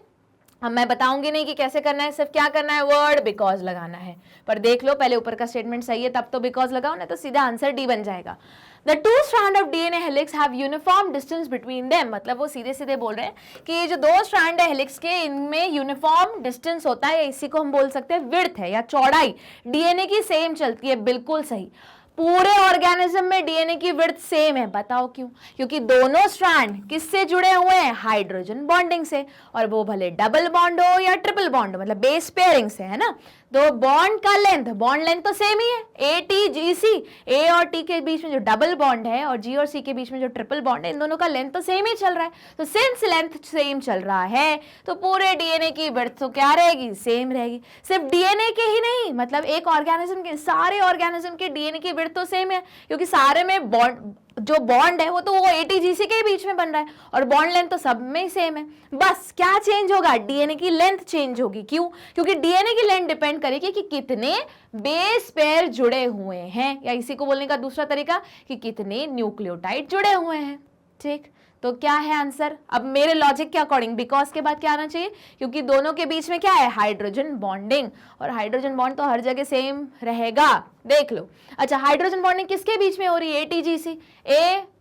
अब मैं बताऊंगी नहीं कि कैसे करना है, सिर्फ क्या करना है? वर्ड बिकॉज लगाना है। पर देख लो, पहले ऊपर का स्टेटमेंट सही है तब तो बिकॉज लगाओ, ना तो सीधा आंसर डी बन जाएगा। The 2 strands of DNA helix have uniform distance between them। मतलब वो सीधे सीधे बोल रहे हैं कि ये जो 2 स्ट्रैंड है हेलिक्स के, इनमें यूनिफॉर्म डिस्टेंस होता है, इसी को हम बोल सकते हैं विड्थ है या चौड़ाई डीएनए की सेम चलती है। बिल्कुल सही। पूरे ऑर्गेनिज्म में डीएनए की विड्थ सेम है, बताओ क्यों? क्योंकि दोनों स्ट्रैंड किससे जुड़े हुए हैं? हाइड्रोजन बॉन्डिंग से, और वो भले डबल बॉन्ड हो या ट्रिपल बॉन्ड हो, मतलब बेस पेयरिंग से, है ना। तो बॉन्ड का लेंथ, बॉन्ड लेंथ तो सेम ही है, ATGC, ए और टी के बीच में जो डबल बॉन्ड है और जी और सी के बीच में जो ट्रिपल बॉन्ड है, इन दोनों का लेंथ तो सेम ही चल रहा है। तो सिंस लेंथ सेम चल रहा है तो पूरे डीएनए की विड्थ तो क्या रहेगी? सेम रहेगी। सिर्फ डीएनए के ही नहीं, मतलब एक ऑर्गेनिज्म के, सारे ऑर्गेनिज्म के डीएनए की विड्थ तो सेम है, क्योंकि सारे में बॉन्ड, जो बॉन्ड है वो तो वो ATGC के बीच में बन रहा है, और बॉन्ड लेंथ तो सब में सेम है। बस क्या चेंज होगा? डीएनए की लेंथ चेंज होगी। क्यों? क्योंकि डीएनए की लेंथ डिपेंड करेगी कि कितने बेस पेयर जुड़े हुए हैं, या इसी को बोलने का दूसरा तरीका कि कितने न्यूक्लियोटाइड जुड़े हुए हैं, ठीक। तो क्या है आंसर? अब मेरे लॉजिक के अकॉर्डिंग बिकॉज के बाद क्या आना चाहिए? क्योंकि दोनों के बीच में क्या है? हाइड्रोजन बॉन्डिंग, और हाइड्रोजन बॉन्ड तो हर जगह सेम रहेगा, देख लो। अच्छा, हाइड्रोजन बॉन्डिंग किसके बीच में हो रही है? ATGC,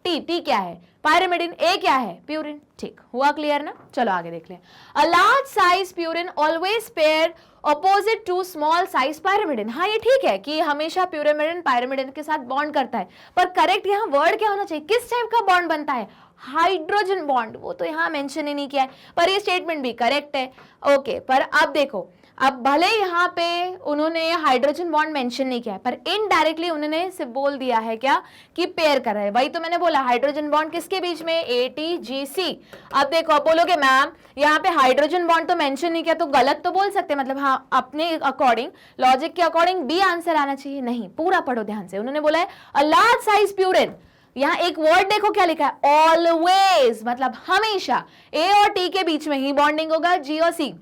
टी क्या है? पायरिमिडिन, ए क्या है? प्यूरिन, ठीक। हुआ क्लियर ना? चलो आगे देख लें। A large size purine always pair opposite to small size pyrimidine. हाँ, ये ठीक है कि हमेशा प्यूरिमिडिन पायरिमिडिन के साथ बॉन्ड करता है, पर करेक्ट यहाँ वर्ड क्या होना चाहिए? किस टाइप का बॉन्ड बनता है? Hydrogen bond. वो तो यहाँ मेंशन ही नहीं किया है, पर ये स्टेटमेंट भी करेक्ट है, ओके। पर अब देखो, अब भले यहाँ पे उन्होंने हाइड्रोजन बॉन्ड मेंशन नहीं किया है, पर इनडायरेक्टली उन्होंने सिर्फ बोल दिया है क्या? कि पेयर कर रहा है। वही तो मैंने बोला, हाइड्रोजन बॉन्ड किसके बीच में? ATGC। अब देखो, आप बोलोगे मैम यहाँ पे हाइड्रोजन बॉन्ड तो मेंशन नहीं किया, तो गलत तो बोल सकते, मतलब हाँ अपने अकॉर्डिंग, लॉजिक के अकॉर्डिंग बी आंसर आना चाहिए। नहीं, पूरा पढ़ो ध्यान से। उन्होंने बोला है अ लार्ज साइज प्यूरिन, यहाँ एक वर्ड देखो क्या लिखा है? ऑलवेज, मतलब हमेशा। ए और टी के बीच में ही बॉन्डिंग होगा, जी और सी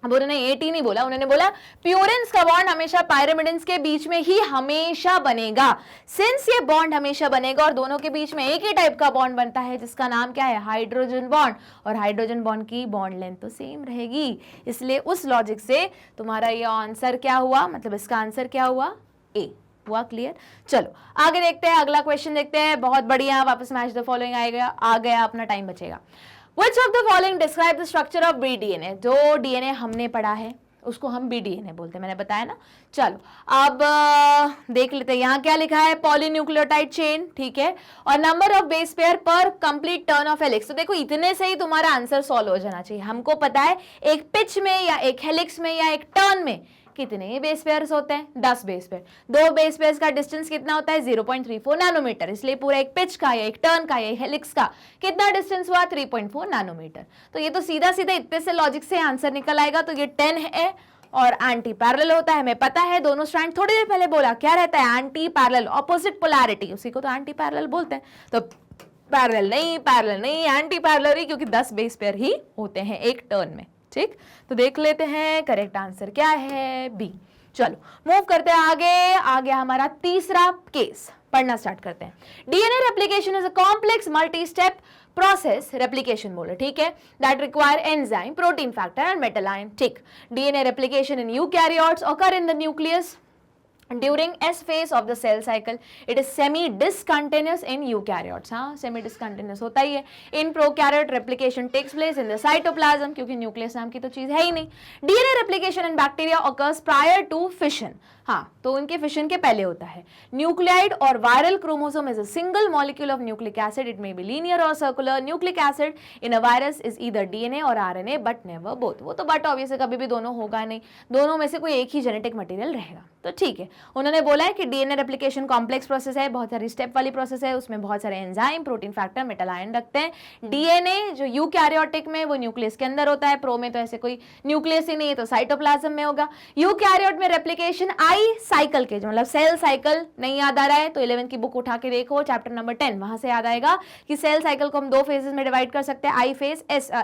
अब उन्होंने 80 नहीं बोला, उन्होंने बोला प्यूरिन्स का बॉन्ड हमेशा पायरिमिडिन्स के बीच में ही हमेशा बनेगा। सिंस ये बॉन्ड हमेशा बनेगा और दोनों के बीच में एक ही टाइप का बॉन्ड बनता है जिसका नाम क्या है, हाइड्रोजन बॉन्ड, और हाइड्रोजन बॉन्ड की बॉन्ड लेंथ तो सेम रहेगी, इसलिए उस लॉजिक से तुम्हारा ये आंसर क्या हुआ, मतलब इसका आंसर क्या हुआ, ए हुआ। क्लियर? चलो आगे देखते हैं, अगला क्वेश्चन देखते हैं। बहुत बढ़िया, वापस मैच द फॉलोइंग आएगा, आ गया, अपना टाइम बचेगा। Which of the following describe the structure of BDNA? जो DNA हमने पढ़ा है उसको हम BDNA बोलते हैं, मैंने बताया ना। चलो अब देख लेते हैं, यहाँ क्या लिखा है, पॉलीन्यूक्लियोटाइड चेन, ठीक है, और नंबर ऑफ बेस पेयर पर कंप्लीट टर्न ऑफ हेलिक्स। तो देखो इतने से ही तुम्हारा आंसर सॉल्व हो जाना चाहिए। हमको पता है एक पिच में या एक हेलिक्स में या एक टर्न में कितने बेस पेयर्स होते हैं, 10 बेस पेयर। 2 बेस पेयर्स का डिस्टेंस कितना होता है, 0.34 नैनोमीटर, इसलिए पूरा एक पिच का या एक टर्न का या हेलिक्स का कितना डिस्टेंस हुआ, 3.4 नैनोमीटर। तो ये तो सीधा सीधा इतने से लॉजिक से आंसर निकल आएगा। तो ये 10 है और एंटी पैरेलल होता है, हमें पता है। दोनों स्ट्रैंड थोड़ी देर पहले बोला क्या रहता है, एंटी पैरेलल, ऑपोजिट पोलैरिटी, उसी को तो एंटी पैरेलल बोलते हैं। तो पैरेलल नहीं, एंटी पैरेलल ही, क्योंकि 10 बेस पेयर ही होते हैं एक टर्न में। ठीक, तो देख लेते हैं करेक्ट आंसर क्या है, बी। चलो मूव करते हैं आगे। आ गया हमारा तीसरा केस, पढ़ना स्टार्ट करते हैं। DNA replication is a complex multi step process, replication बोले, ठीक है, that require enzyme, protein factor and metal ion. ठीक, DNA replication in eukaryotes occur in the nucleus during S phase of the cell cycle. It is semi-discontinuous in eukaryotes. हाँ, semi-discontinuous होता ही है। In prokaryote replication takes place in the cytoplasm, क्योंकि nucleus नाम की तो चीज है ही नहीं। DNA replication in bacteria occurs prior to fission. हाँ, तो उनके फिशन के पहले होता है। Nucleoid or viral chromosome is a single molecule of nucleic acid, it may be linear or circular. Nucleic acid in a virus is either DNA or RNA but never both. वो तो but obviously कभी भी दोनों होगा नहीं, दोनों में से कोई एक ही जेनेटिक मटेरियल रहेगा। तो ठीक है, उन्होंने बोला है कि डीएनए रेप्लिकेशन कॉम्प्लेक्स प्रोसेस है, बहुत सारी स्टेप वाली प्रोसेस है, उसमें बहुत सारे enzyme, protein factor, metal ion रखते हैं। डीएनए जो यूकैरियोटिक में वो न्यूक्लियस के अंदर होता है, प्रो में तो ऐसे कोई न्यूक्लियस ही नहीं है, तो साइटोप्लाज्म में होगा। यूकैरियोट में रेप्लिकेशन आई साइकिल के, जो मतलब सेल साइकिल नहीं याद आ रहा है तो 11th की बुक उठा के देखो, चैप्टर नंबर 10, वहां से याद आएगा कि सेल साइकिल को हम 2 फेजेस में डिवाइड कर सकते हैं, आई फेज,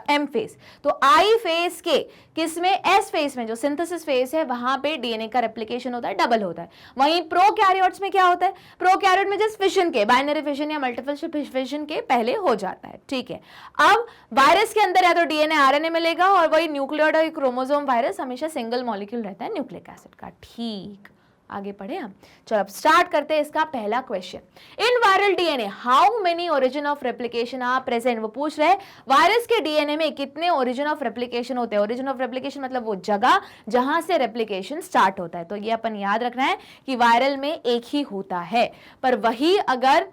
एम फेज। तो आई फेज के किसमें, एस फेज में, जो सिंथेसिस फेज है, वहां पे डीएनए का रेप्लिकेशन होता है, डबल होता है। वहीं प्रोकैरियोट्स में क्या होता है, प्रोकैरियोट में जस्ट फिशन के, बाइनरी फिशन या मल्टीपल फिशन के पहले हो जाता है। ठीक है, अब वायरस के अंदर या तो डीएनए आरएनए मिलेगा, और वही न्यूक्लियोइड और क्रोमोसोम वायरस हमेशा सिंगल मॉलिक्यूल रहता है न्यूक्लिक एसिड का। ठीक, आगे पढ़े हम। चलो अब स्टार्ट करते हैं इसका पहला question. In viral DNA how many origin of replication are present. वो पूछ रहे हैं वायरस के डीएनए में कितने ओरिजिन ऑफ रेप्लिकेशन होते हैं। ओरिजिन ऑफ रेप्लिकेशन मतलब वो जगह जहां से रेप्लिकेशन स्टार्ट होता है। तो ये अपन याद रखना है कि वायरल में एक ही होता है, पर वही अगर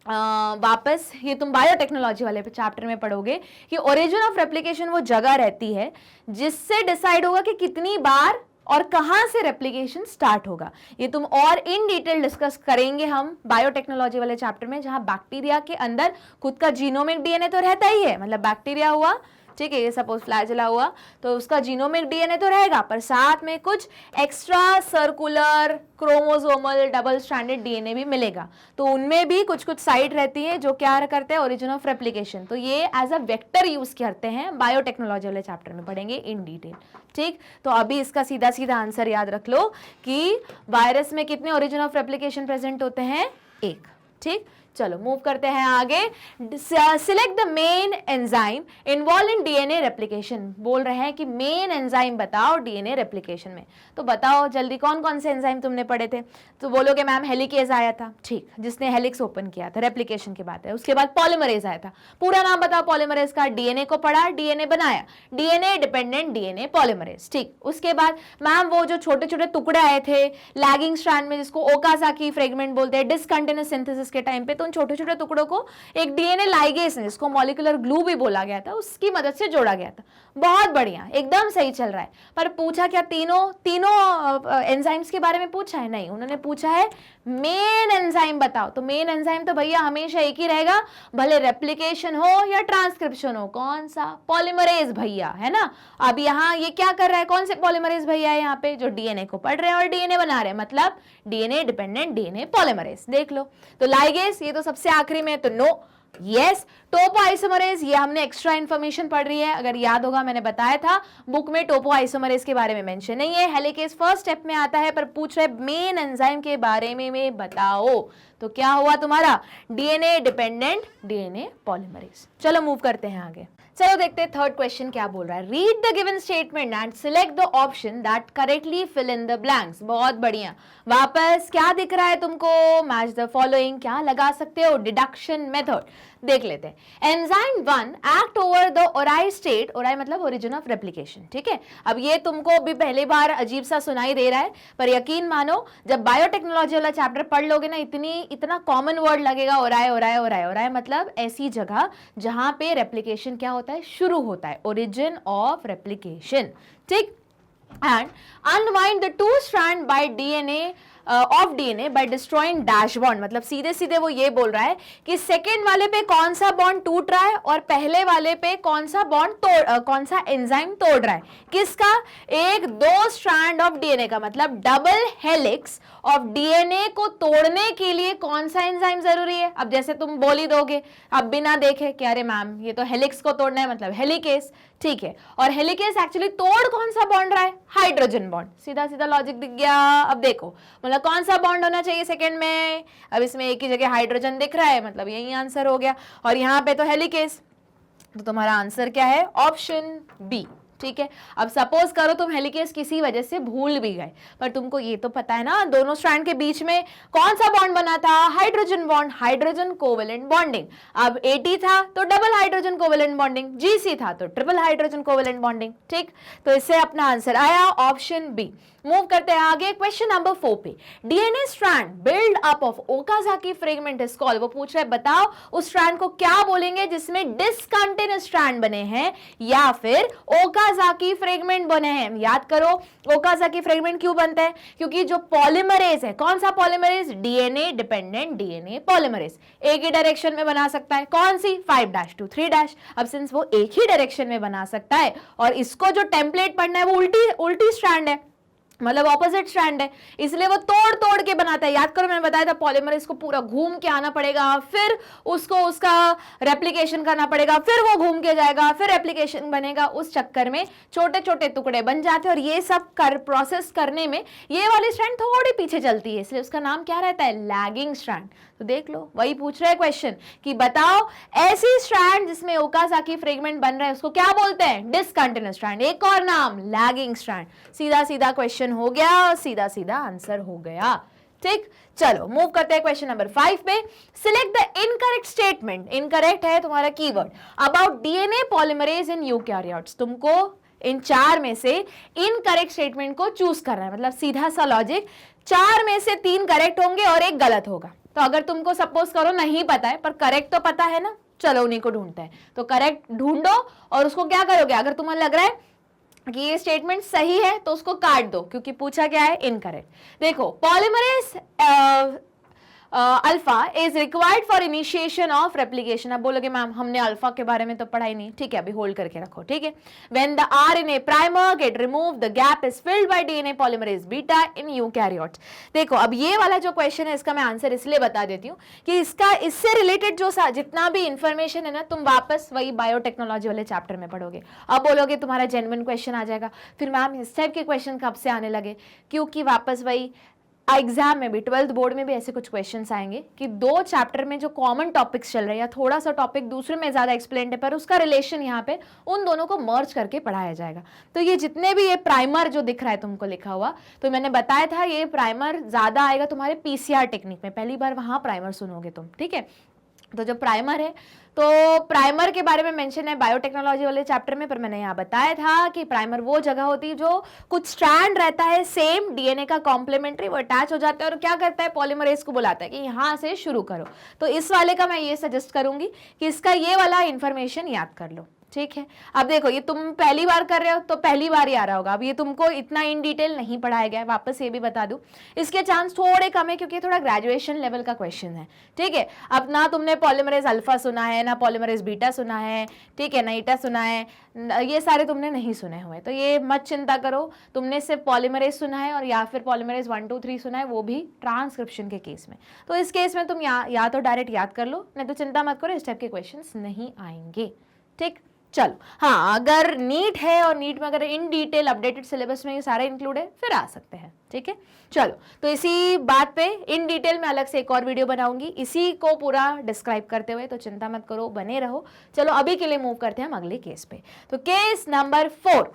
वापस ये तुम बायोटेक्नोलॉजी वाले चैप्टर में पढ़ोगे कि ओरिजिन ऑफ रेप्लिकेशन वो जगह रहती है जिससे डिसाइड होगा कि कितनी बार और कहां से रेप्लिकेशन स्टार्ट होगा। ये तुम और इन डिटेल डिस्कस करेंगे हम बायोटेक्नोलॉजी वाले चैप्टर में, जहां बैक्टीरिया के अंदर खुद का जीनोमिक डीएनए तो रहता ही है, मतलब बैक्टीरिया हुआ, ठीक है, ये सपोज फ्लैजेला हुआ तो उसका जीनोमिक डीएनए तो रहेगा, पर साथ में कुछ extra circular chromosomal double stranded DNA भी मिलेगा। तो उनमें भी कुछ कुछ साइट रहती है जो क्या करते हैं, ओरिजिन ऑफ रेप्लिकेशन। तो ये एज अ वेक्टर यूज करते हैं, बायोटेक्नोलॉजी वाले चैप्टर में पढ़ेंगे इन डिटेल। ठीक, तो अभी इसका सीधा सीधा आंसर याद रख लो कि वायरस में कितने ओरिजिन ऑफ रेप्लिकेशन प्रेजेंट होते हैं, 1। ठीक, चलो मूव करते हैं आगे। Select the main enzyme involve in DNA replication. बोल रहे हैं कि मेन एंजाइम बताओ डीएनए रेप्लिकेशन में। तो बताओ जल्दी कौन कौन से एंजाइम तुमने पढ़े थे। तो बोलोगे मैम हेलिकेज आया था, ठीक, जिसने हेलिक्स ओपन किया था, रेप्लिकेशन की बात है। उसके बाद पॉलीमरेज आया था, पूरा नाम बताओ पॉलीमरेज का। डीएनए को पढ़ा, डीएनए बनाया, डीएनए डिपेंडेंट डीएनए पॉलीमरेज। ठीक, उसके बाद मैम वो जो छोटे छोटे टुकड़े आए थे लैगिंग स्ट्रैंड में, जिसको ओकाजाकी फ्रेगमेंट बोलते हैं, डिसकंटिन्यूअस सिंथेसिस के टाइम पे, तो छोटे छोटे टुकड़ों को एक डीएनए लाइगेज ने, जिसको मॉलिक्यूलर ग्लू भी बोला गया था, उसकी मदद से जोड़ा गया था। बहुत बढ़िया, एकदम सही चल रहा है। पर पूछा क्या तीनों एंजाइम्स के बारे में पूछा है? नहीं, उन्होंने पूछा है मेन एंजाइम बताओ। तो मेन एंजाइम तो भैया हमेशा एक ही रहेगा, भले रेप्लिकेशन हो या ट्रांसक्रिप्शन हो। कौन सा? पॉलीमरेज भैया, है ना। अब यहाँ ये क्या कर रहा है, कौन से पॉलीमरेज भैया है यहाँ पे, जो डीएनए को पढ़ रहे हैं और डीएनए बना रहे हैं, मतलब डीएनए डिपेंडेंट डीएनए पॉलीमरेज। देख लो, तो लाइगेज ये तो सबसे आखिरी में, तो नो, यस, टोपोआइसोमरेज, ये हमने एक्स्ट्रा इन्फॉर्मेशन पढ़ रही है, अगर याद होगा मैंने बताया था बुक में टोपोआइसोमरेज के बारे में मेंशन नहीं है, हेलिकेज फर्स्ट स्टेप में आता है, पर पूछ रहे मेन एंजाइम के बारे में बताओ। तो क्या हुआ तुम्हारा, डीएनए डिपेंडेंट डीएनए पॉलीमरेज। चलो मूव करते हैं आगे। चलो देखते हैं थर्ड क्वेश्चन क्या बोल रहा है। Read the given statement and select the option that correctly fill in the blanks. बहुत बढ़िया, वापस क्या दिख रहा है तुमको, मैच द फॉलोइंग, क्या लगा सकते हो, डिडक्शन मेथड। देख लेते हैं। Enzyme 1 act over the ori state, ori मतलब ओरिजिन ऑफ रेप्लिकेशन, ठीक है। अब ये तुमको अभी पहली बार अजीब सा सुनाई दे रहा है, पर यकीन मानो जब बायोटेक्नोलॉजी वाला चैप्टर पढ़ लोगे ना, इतना कॉमन वर्ड लगेगा, ओराई ओराई ओराई। ओराई मतलब ऐसी जगह जहां पे रेप्लिकेशन क्या होता है, शुरू होता है, ओरिजिन ऑफ रेप्लिकेशन, ठीक। And unwind the two strand bye DNA of DNA by destroying dash bond, मतलब सीधे सीधे वो ये बोल रहा है कि सेकेंड वाले पे कौन सा बॉन्ड टूट रहा है और पहले वाले पे कौन सा बॉन्ड कौन सा एंजाइम तोड़ रहा है, किसका, एक दो स्ट्रैंड ऑफ डीएनए का, मतलब डबल हेलिक्स ऑफ डीएनए को तोड़ने के लिए कौन सा एंजाइम जरूरी है। अब जैसे तुम बोल ही दोगे अब बिना देखे कि अरे मैम ये तो हेलिक्स को तोड़ना है, मतलब हेलिकेस, ठीक है। और हेलिकेस एक्चुअली तोड़ कौन सा बॉन्ड रहा है, हाइड्रोजन बॉन्ड। सीधा सीधा लॉजिक दिख गया। अब देखो मतलब कौन सा बॉन्ड होना चाहिए सेकंड में, अब इसमें एक ही जगह हाइड्रोजन दिख रहा है, मतलब यही आंसर हो गया। और यहाँ पे तो हेलिकेस, तो तुम्हारा आंसर क्या है, ऑप्शन बी, ठीक है। अब सपोज करो तुम हेलिकेस किसी वजह से भूल भी गए, पर तुमको ये तो पता है ना दोनों स्ट्रैंड के बीच में कौन सा बॉन्ड बना था, hydrogen bond, hydrogen covalent bonding. अब AT था तो double hydrogen covalent bonding, GC था तो ट्रिपल हाइड्रोजन कोवेलेंट बॉन्डिंग, ठीक। तो इससे अपना आंसर आया ऑप्शन बी। मूव करते हैं आगे क्वेश्चन नंबर 4 पे। DNA strand build up of Okazaki fragment is called, वो पूछ रहे बताओ उस स्ट्रैंड को क्या बोलेंगे जिसमें डिसकंटिन्यूअस स्ट्रैंड बने हैं या फिर ओकाजाकी फ्रेगमेंट बने हैं। याद करो ओकाजाकी फ्रेगमेंट क्यों बनता है, क्योंकि जो पॉलीमरेज है, कौन सा polymerase, DNA dependent DNA polymerase, एक ही डायरेक्शन में बना सकता है, कौन सी, 5' to 3'। अब सिंस वो एक ही डायरेक्शन में बना सकता है और इसको जो टेम्पलेट पढ़ना है वो उल्टी स्ट्रैंड है, मतलब ऑपोजिट स्ट्रैंड है, इसलिए वो तोड़ तोड़ के बनाता है। याद करो मैंने बताया था पॉलीमरेज को पूरा घूम के आना पड़ेगा, फिर उसको उसका रेप्लिकेशन करना पड़ेगा, फिर वो घूम के जाएगा, फिर रेप्लिकेशन बनेगा, उस चक्कर में छोटे छोटे टुकड़े बन जाते हैं और ये सब प्रोसेस करने में ये वाली स्ट्रैंड थोड़ी पीछे चलती है, इसलिए उसका नाम क्या रहता है, लैगिंग स्ट्रैंड। तो देख लो वही पूछ रहा है क्वेश्चन कि बताओ ऐसी स्ट्रैंड जिसमें ओकाजाकी फ्रेगमेंट बन रहा है उसको क्या बोलते हैं, डिसकंटिन्यूअस स्ट्रैंड, एक और नाम लैगिंग स्ट्रैंड। सीधा सीधा क्वेश्चन हो गया, सीधा सीधा आंसर हो गया, ठीक। चलो मूव करते हैं क्वेश्चन नंबर 5 पे। Select the incorrect statement, incorrect है तुम्हारा keyword, about DNA polymerase in eukaryotes. तुमको इन 4 में से इनकरेक्ट स्टेटमेंट को चूज करना है, मतलब सीधा सा लॉजिक, 4 में से 3 करेक्ट होंगे और एक गलत होगा। तो अगर तुमको सपोज करो नहीं पता है पर करेक्ट तो पता है ना, चलो उन्हीं को ढूंढते हैं। तो करेक्ट ढूंढो और उसको क्या करोगे, अगर तुम्हें लग रहा है कि ये स्टेटमेंट सही है तो उसको काट दो, क्योंकि पूछा क्या है, इनकरेक्ट। देखो polymerase alpha is required for initiation of replication. अब बोलोगे मैम हमने अल्फा के बारे में तो पढ़ा ही नहीं, ठीक है अभी होल्ड करके रखो, ठीक है। When the RNA primer get remove the gap is filled by DNA polymerase beta in eukaryotes. देखो अब ये वाला जो क्वेश्चन है इसका मैं आंसर इसलिए बता देती हूँ कि इसका इससे रिलेटेड जो जितना भी इंफॉर्मेशन है ना तुम वापस वही बायोटेक्नोलॉजी वाले चैप्टर में पढ़ोगे। अब बोलोगे तुम्हारा जेन्युइन क्वेश्चन आ जाएगा, फिर मैम इस टाइप के क्वेश्चन कब से आने लगे, क्योंकि वापस वही एग्जाम में भी 12th बोर्ड में भी ऐसे कुछ क्वेश्चंस आएंगे कि 2 चैप्टर में जो कॉमन टॉपिक्स चल रहे हैं या थोड़ा सा टॉपिक दूसरे में ज्यादा एक्सप्लेन्ड है पर उसका रिलेशन यहाँ पे उन दोनों को मर्ज करके पढ़ाया जाएगा। तो ये जितने भी ये प्राइमर जो दिख रहा है तुमको लिखा हुआ, तो मैंने बताया था ये प्राइमर ज्यादा आएगा तुम्हारे पीसीआर टेक्निक में, पहली बार वहां प्राइमर सुनोगे तुम, ठीक है। तो जो प्राइमर है तो प्राइमर के बारे में मेंशन है बायोटेक्नोलॉजी वाले चैप्टर में, पर मैंने यहाँ बताया था कि प्राइमर वो जगह होती है जो कुछ स्ट्रैंड रहता है सेम डीएनए का कॉम्प्लीमेंट्री, वो अटैच हो जाता है और क्या करता है पॉलीमरेज को बुलाता है कि यहाँ से शुरू करो। तो इस वाले का मैं ये सजेस्ट करूंगी कि इसका ये वाला इंफॉर्मेशन याद कर लो, ठीक है। अब देखो ये तुम पहली बार कर रहे हो तो पहली बार ही आ रहा होगा, अब ये तुमको इतना इन डिटेल नहीं पढ़ाया गया है, वापस ये भी बता दूं, इसके चांस थोड़े कम है क्योंकि ये थोड़ा ग्रेजुएशन लेवल का क्वेश्चन है। ठीक है, अब ना तुमने पॉलीमरेज अल्फा सुना है, ना पॉलीमरेज बीटा सुना है, ठीक है, ना ईटा सुना है, ये सारे तुमने नहीं सुने हुए, तो ये मत चिंता करो। तुमने सिर्फ पॉलीमरेज सुना है और या फिर पॉलीमरेज 1 2 3 सुना है, वो भी ट्रांसक्रिप्शन के केस में। तो इस केस में तुम या तो डायरेक्ट याद कर लो, नहीं तो चिंता मत करो, इस टाइप के क्वेश्चन नहीं आएंगे। ठीक, चलो हाँ, अगर नीट है और नीट में अगर इन डिटेल अपडेटेड सिलेबस में ये सारे इंक्लूड है फिर आ सकते हैं। ठीक है, चलो तो इसी बात पे इन डिटेल में अलग से एक और वीडियो बनाऊंगी इसी को पूरा डिस्क्राइब करते हुए, तो चिंता मत करो, बने रहो। चलो अभी के लिए मूव करते हैं हम अगले केस पे। तो केस नंबर 4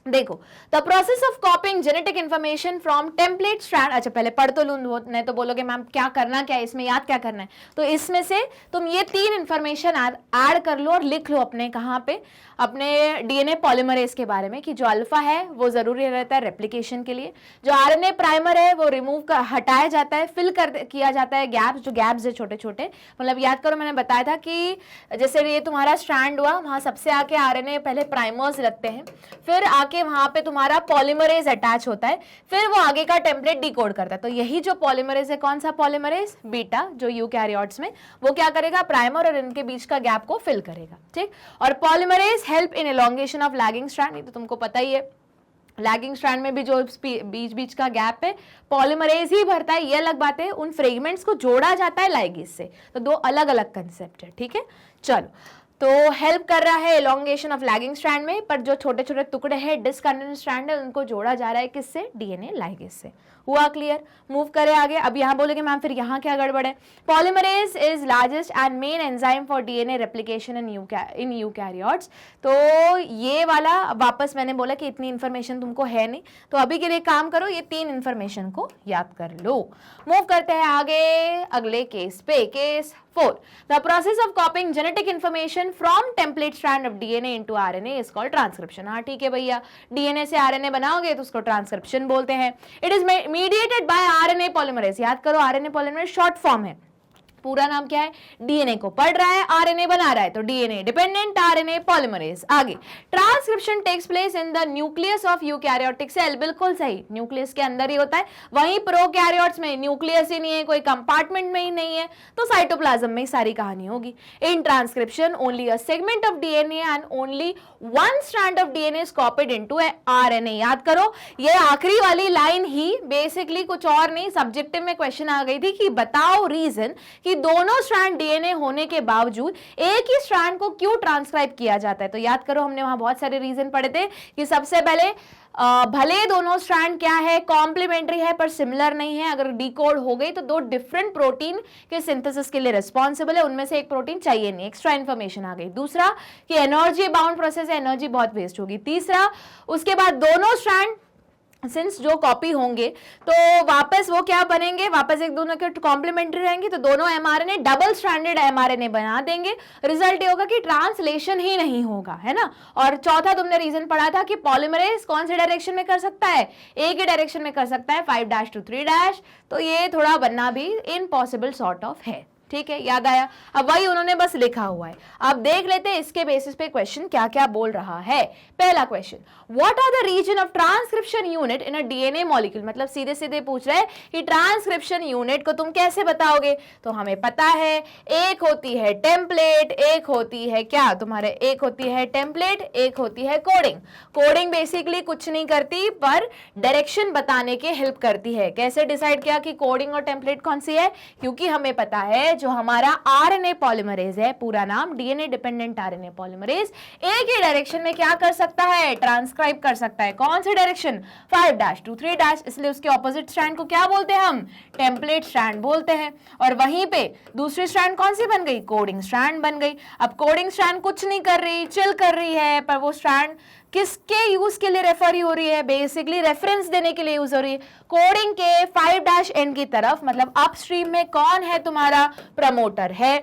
देखो, the process of कॉपिंग genetic information from template strand. अच्छा पहले पढ़ तो लूं, नहीं तो बोलोगे मैम क्या करना क्या है इसमें, याद क्या करना है। तो इसमें से तुम ये 3 इंफॉर्मेशन ऐड कर लो और लिख लो अपने कहाँ पे, अपने डीएनए पॉलीमरेज के बारे में, कि जो अल्फा है वो जरूरी रहता है रेप्लिकेशन के लिए, जो आरएनए प्राइमर है वो हटाया जाता है, फिल किया जाता है गैप्स, जो गैप्स है छोटे छोटे, मतलब याद करो मैंने बताया था कि जैसे ये तुम्हारा स्ट्रैंड हुआ, वहां सबसे आके आरएनए पहले प्राइमर्स लगते हैं, फिर आके वहां पे तुम्हारा पॉलीमरेज अटैच होता है, फिर वो आगे का टेम्पलेट डिकोड करता है। तो यही जो पॉलीमरेज है, कौन सा पॉलीमरेज, बीटा, जो यूकैरियोट्स में वो क्या करेगा, प्राइमर और इनके बीच का गैप को फिल करेगा। ठीक, और polymerase help in elongation of lagging strand, तो तुमको पता ही है लैगिंग स्ट्रैंड में भी जो बीच बीच का गैप है पॉलीमरेज ही भरता है, ये अलग बात है, उन फ्रेगमेंट्स को जोड़ा जाता है लाइगेज से, तो 2 अलग अलग कंसेप्ट है। ठीक है, चलो तो हेल्प कर रहा है एलोंगेशन ऑफ लैगिंग स्ट्रैंड में, पर जो छोटे छोटे टुकड़े हैं डिसकंटिन्यूअस स्ट्रैंड है उनको जोड़ा जा रहा है किससे, डीएनए लाइगेज से। हुआ क्लियर, मूव करें आगे। अब यहाँ बोलेंगे मैम फिर यहाँ क्या गड़बड़ है। Polymerase is largest and main enzyme for DNA replication in eukaryotes. तो ये वाला वापस मैंने बोला कि इतनी इंफॉर्मेशन तुमको है नहीं, तो अभी के लिए काम करो, ये 3 इंफॉर्मेशन को याद कर लो। मूव करते हैं आगे अगले केस पे, case 4 the process of कॉपिंग genetic information from template strand of DNA into RNA is called transcription. हाँ ठीक है भैया, डीएनए से आरएनए बनाओगे तो उसको ट्रांसक्रिप्शन बोलते हैं। It is mediated by RNA polymerase, याद करो आरएनए पॉलीमरेज शॉर्ट फॉर्म है, पूरा नाम क्या है, डीएनए को पढ़ रहा है, आरएनए बना रहा है, तो डीएनए डिपेंडेंट आरएनए पॉलीमरेज। आगे transcription takes place in the nucleus of eukaryotic cell, बिल्कुल सही, न्यूक्लियस के अंदर ही होता है, वहीं प्रोकैरियोट्स में न्यूक्लियस ही नहीं है, कोई कंपार्टमेंट में ही नहीं है, तो साइटोप्लाज्म में ही सारी कहानी होगी। In transcription only a segment of DNA and only 1 strand of DNA is copied into RNA. याद करो ये आखिरी वाली लाइन ही बेसिकली कुछ और नहीं, सब्जेक्टिव में क्वेश्चन आ गई थी कि बताओ रीजन कि दोनों स्ट्रैंड डीएनए होने के बावजूद एक ही स्ट्रैंड को क्यों ट्रांसक्राइब किया जाता है। तो याद करो हमने वहां बहुत सारे रीजन पढ़े थे कि सबसे पहले भले दोनों स्ट्रैंड क्या है, कॉम्प्लीमेंट्री है पर सिमिलर नहीं है, अगर डिकोड हो गई तो 2 डिफरेंट प्रोटीन के सिंथेसिस के लिए रिस्पॉन्सिबल है, उनमें से एक प्रोटीन चाहिए नहीं, एक्स्ट्रा इंफॉर्मेशन आ गई। दूसरा कि एनर्जी बाउंड प्रोसेस है, एनर्जी बहुत वेस्ट होगी। तीसरा उसके बाद दोनों स्ट्रैंड सिंस जो कॉपी होंगे तो वापस वो क्या बनेंगे, वापस एक दोनों के कॉम्प्लीमेंट्री रहेंगे, तो दोनों एमआरएनए डबल स्ट्रैंडेड एमआरएनए बना देंगे। रिजल्ट ये होगा कि ट्रांसलेशन ही नहीं होगा, है ना। और चौथा तुमने रीजन पढ़ा था कि पॉलीमरेज कौन से डायरेक्शन में कर सकता है, एक ही डायरेक्शन में कर सकता है, 5' to 3', तो ये थोड़ा बनना भी इम्पॉसिबल सॉर्ट ऑफ है। ठीक है, याद आया। अब वही उन्होंने बस लिखा हुआ है, अब देख लेते हैं इसके बेसिस पे क्वेश्चन क्या क्या बोल रहा है। पहला question, what are the reason of transcription unit in a DNA molecule, मतलब सीधे सीधे पूछ रहे हैं कि ट्रांसक्रिप्शन यूनिट को तुम कैसे बताओगे। तो हमें पता है एक होती है टेम्पलेट, एक होती है क्या तुम्हारे, एक होती है टेम्पलेट, एक होती है कोडिंग। कोडिंग बेसिकली कुछ नहीं करती पर डायरेक्शन बताने के हेल्प करती है। कैसे डिसाइड किया कि कोडिंग और टेम्पलेट कौन सी है, क्योंकि हमें पता है जो हमारा आरएनए पॉलीमरेज है, पूरा नाम डीएनए डिपेंडेंट आरएनए पॉलीमरेज, एक ही डायरेक्शन में क्या कर सकता है, ट्रांसक्राइब कर सकता है। कौन सी डायरेक्शन, 5' to 3', इसलिए उसके ऑपोजिट स्ट्रैंड को क्या बोलते हैं हम, टेम्पलेट स्ट्रैंड बोलते हैं। और वहीं पे दूसरी स्ट्रैंड कौन सी बन गई, कोडिंग स्ट्रैंड बन गई। अब कोडिंग स्ट्रैंड कुछ नहीं कर रही, चिल कर रही है, पर वो स्ट्रैंड किसके यूज के लिए रेफर हो रही है, बेसिकली रेफरेंस देने के लिए यूज हो रही है कोडिंग के 5' एंड की तरफ, मतलब अपस्ट्रीम में कौन है तुम्हारा, प्रमोटर है।